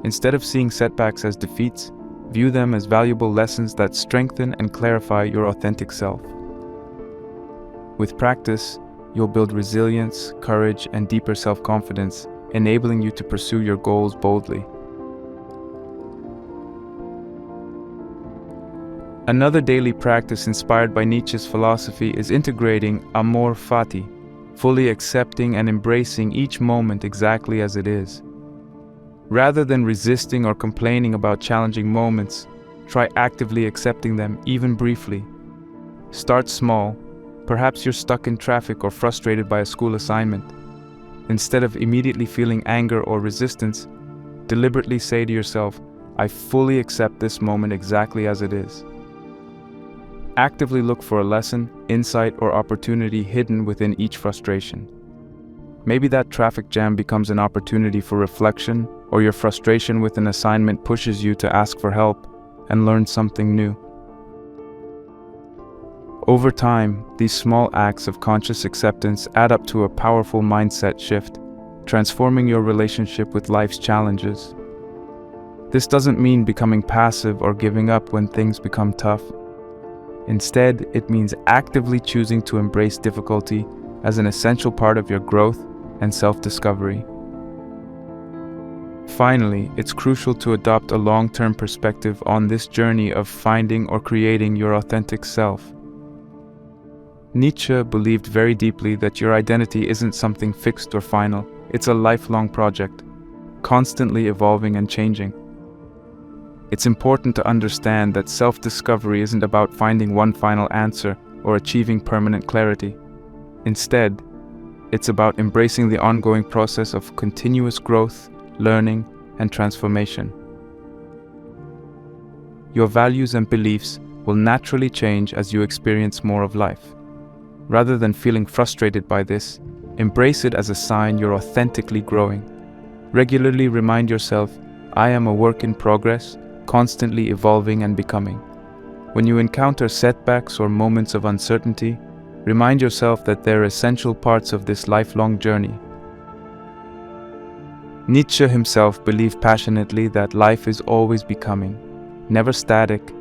Speaker 1: Instead of seeing setbacks as defeats, view them as valuable lessons that strengthen and clarify your authentic self. With practice, you'll build resilience, courage, and deeper self-confidence, enabling you to pursue your goals boldly. Another daily practice inspired by Nietzsche's philosophy is integrating amor fati, fully accepting and embracing each moment exactly as it is. Rather than resisting or complaining about challenging moments, try actively accepting them, even briefly. Start small. Perhaps you're stuck in traffic or frustrated by a school assignment. Instead of immediately feeling anger or resistance, deliberately say to yourself, I fully accept this moment exactly as it is. Actively look for a lesson, insight, or opportunity hidden within each frustration. Maybe that traffic jam becomes an opportunity for reflection, or your frustration with an assignment pushes you to ask for help and learn something new. Over time, these small acts of conscious acceptance add up to a powerful mindset shift, transforming your relationship with life's challenges. This doesn't mean becoming passive or giving up when things become tough. Instead, it means actively choosing to embrace difficulty as an essential part of your growth and self-discovery. Finally, it's crucial to adopt a long-term perspective on this journey of finding or creating your authentic self. Nietzsche believed very deeply that your identity isn't something fixed or final, it's a lifelong project, constantly evolving and changing. It's important to understand that self-discovery isn't about finding one final answer or achieving permanent clarity. Instead, it's about embracing the ongoing process of continuous growth, learning, and transformation. Your values and beliefs will naturally change as you experience more of life. Rather than feeling frustrated by this, embrace it as a sign you're authentically growing. Regularly remind yourself, I am a work in progress, constantly evolving and becoming. When you encounter setbacks or moments of uncertainty, remind yourself that they're essential parts of this lifelong journey. Nietzsche himself believed passionately that life is always becoming, never static,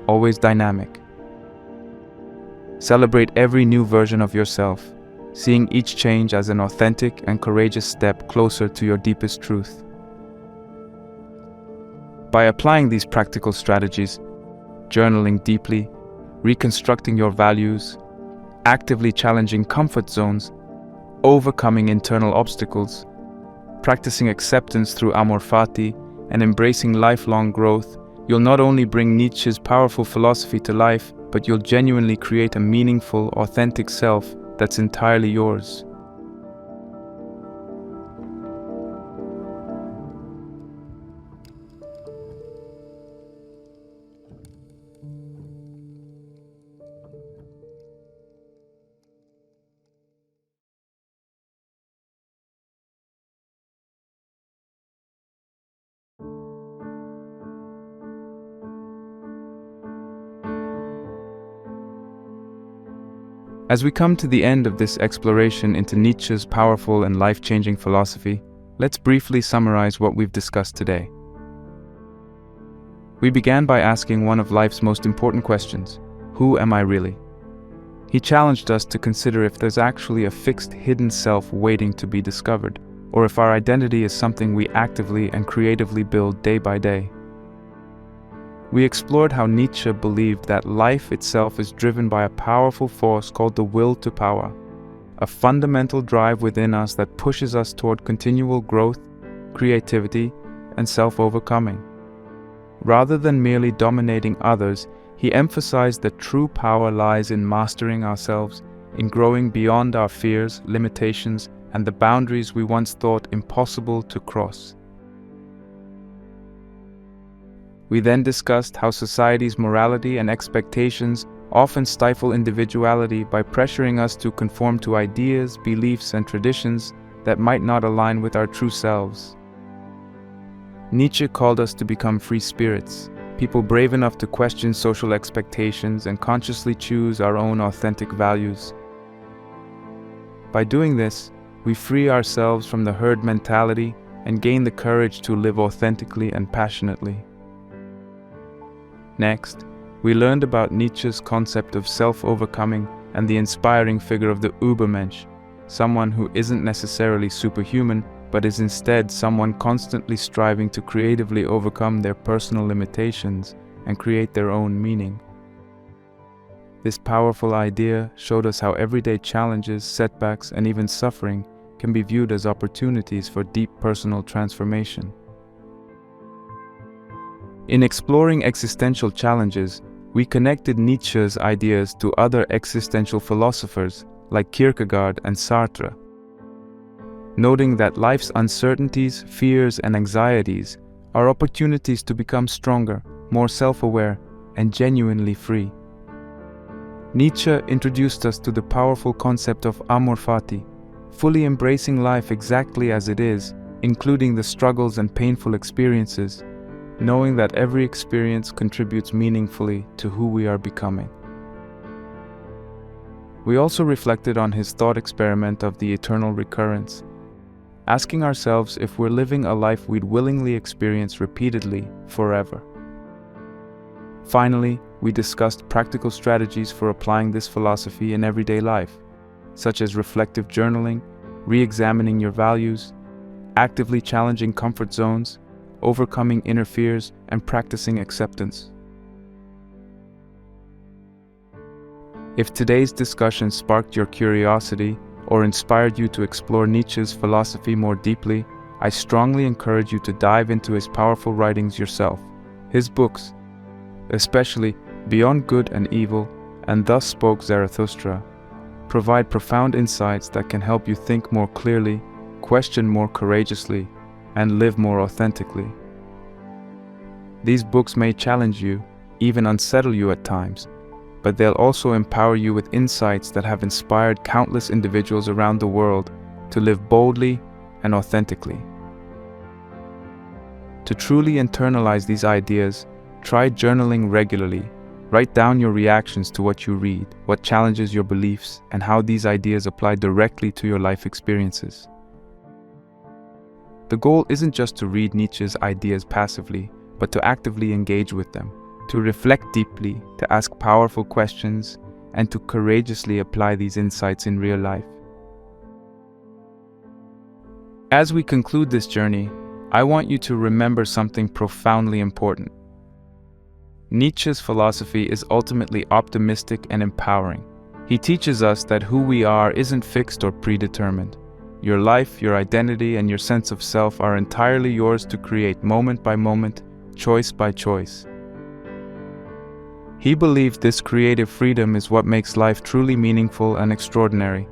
Speaker 1: always dynamic. Celebrate every new version of yourself, seeing each change as an authentic and courageous step closer to your deepest truth. By applying these practical strategies, journaling deeply, reconstructing your values, actively challenging comfort zones, overcoming internal obstacles, practicing acceptance through amor fati, and embracing lifelong growth, you'll not only bring Nietzsche's powerful philosophy to life, but you'll genuinely create a meaningful, authentic self that's entirely yours. As we come to the end of this exploration into Nietzsche's powerful and life-changing philosophy, let's briefly summarize what we've discussed today. We began by asking one of life's most important questions: who am I really? He challenged us to consider if there's actually a fixed hidden self waiting to be discovered, or if our identity is something we actively and creatively build day by day. We explored how Nietzsche believed that life itself is driven by a powerful force called the will to power, a fundamental drive within us that pushes us toward continual growth, creativity, and self-overcoming. Rather than merely dominating others, he emphasized that true power lies in mastering ourselves, in growing beyond our fears, limitations, and the boundaries we once thought impossible to cross. We then discussed how society's morality and expectations often stifle individuality by pressuring us to conform to ideas, beliefs, and traditions that might not align with our true selves. Nietzsche called us to become free spirits, people brave enough to question social expectations and consciously choose our own authentic values. By doing this, we free ourselves from the herd mentality and gain the courage to live authentically and passionately. Next, we learned about Nietzsche's concept of self-overcoming and the inspiring figure of the Übermensch, someone who isn't necessarily superhuman, but is instead someone constantly striving to creatively overcome their personal limitations and create their own meaning. This powerful idea showed us how everyday challenges, setbacks, and even suffering can be viewed as opportunities for deep personal transformation. In exploring existential challenges, we connected Nietzsche's ideas to other existential philosophers like Kierkegaard and Sartre, noting that life's uncertainties, fears, and anxieties are opportunities to become stronger, more self-aware, and genuinely free. Nietzsche introduced us to the powerful concept of amor fati, fully embracing life exactly as it is, including the struggles and painful experiences, knowing that every experience contributes meaningfully to who we are becoming. We also reflected on his thought experiment of the eternal recurrence, asking ourselves if we're living a life we'd willingly experience repeatedly, forever. Finally, we discussed practical strategies for applying this philosophy in everyday life, such as reflective journaling, re-examining your values, actively challenging comfort zones, overcoming inner fears, and practicing acceptance. If today's discussion sparked your curiosity or inspired you to explore Nietzsche's philosophy more deeply, I strongly encourage you to dive into his powerful writings yourself. His books, especially Beyond Good and Evil and Thus Spoke Zarathustra, provide profound insights that can help you think more clearly, question more courageously, and live more authentically. These books may challenge you, even unsettle you at times, but they'll also empower you with insights that have inspired countless individuals around the world to live boldly and authentically. To truly internalize these ideas, try journaling regularly. Write down your reactions to what you read, what challenges your beliefs, and how these ideas apply directly to your life experiences. The goal isn't just to read Nietzsche's ideas passively, but to actively engage with them, to reflect deeply, to ask powerful questions, and to courageously apply these insights in real life. As we conclude this journey, I want you to remember something profoundly important. Nietzsche's philosophy is ultimately optimistic and empowering. He teaches us that who we are isn't fixed or predetermined. Your life, your identity, and your sense of self are entirely yours to create moment by moment, choice by choice. He believed this creative freedom is what makes life truly meaningful and extraordinary.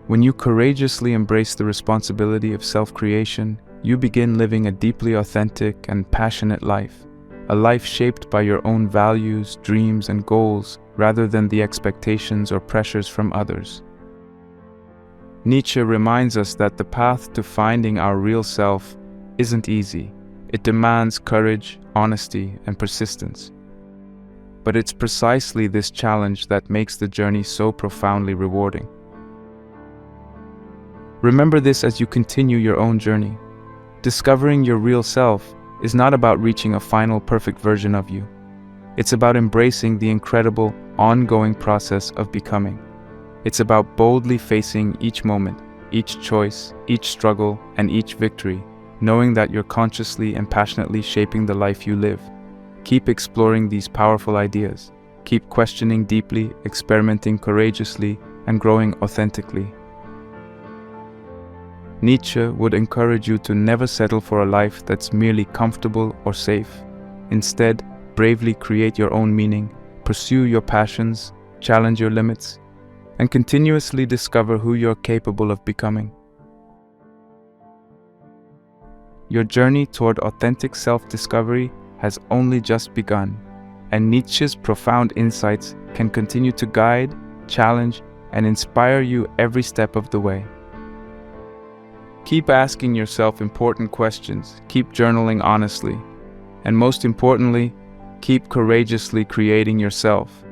Speaker 1: When you courageously embrace the responsibility of self-creation, you begin living a deeply authentic and passionate life, a life shaped by your own values, dreams, and goals, rather than the expectations or pressures from others. Nietzsche reminds us that the path to finding our real self isn't easy. It demands courage, honesty, and persistence. But it's precisely this challenge that makes the journey so profoundly rewarding. Remember this as you continue your own journey. Discovering your real self is not about reaching a final perfect version of you. It's about embracing the incredible, ongoing process of becoming. It's about boldly facing each moment, each choice, each struggle, and each victory, knowing that you're consciously and passionately shaping the life you live. Keep exploring these powerful ideas. Keep questioning deeply, experimenting courageously, and growing authentically. Nietzsche would encourage you to never settle for a life that's merely comfortable or safe. Instead, bravely create your own meaning, pursue your passions, challenge your limits, and continuously discover who you're capable of becoming. Your journey toward authentic self-discovery has only just begun. and Nietzsche's profound insights can continue to guide, challenge, and inspire you every step of the way. Keep asking yourself important questions, keep journaling honestly, and most importantly, keep courageously creating yourself.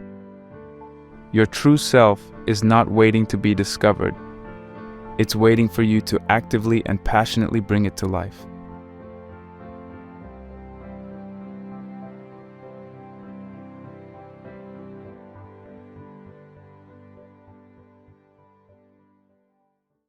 Speaker 1: Your true self is not waiting to be discovered. It's waiting for you to actively and passionately bring it to life.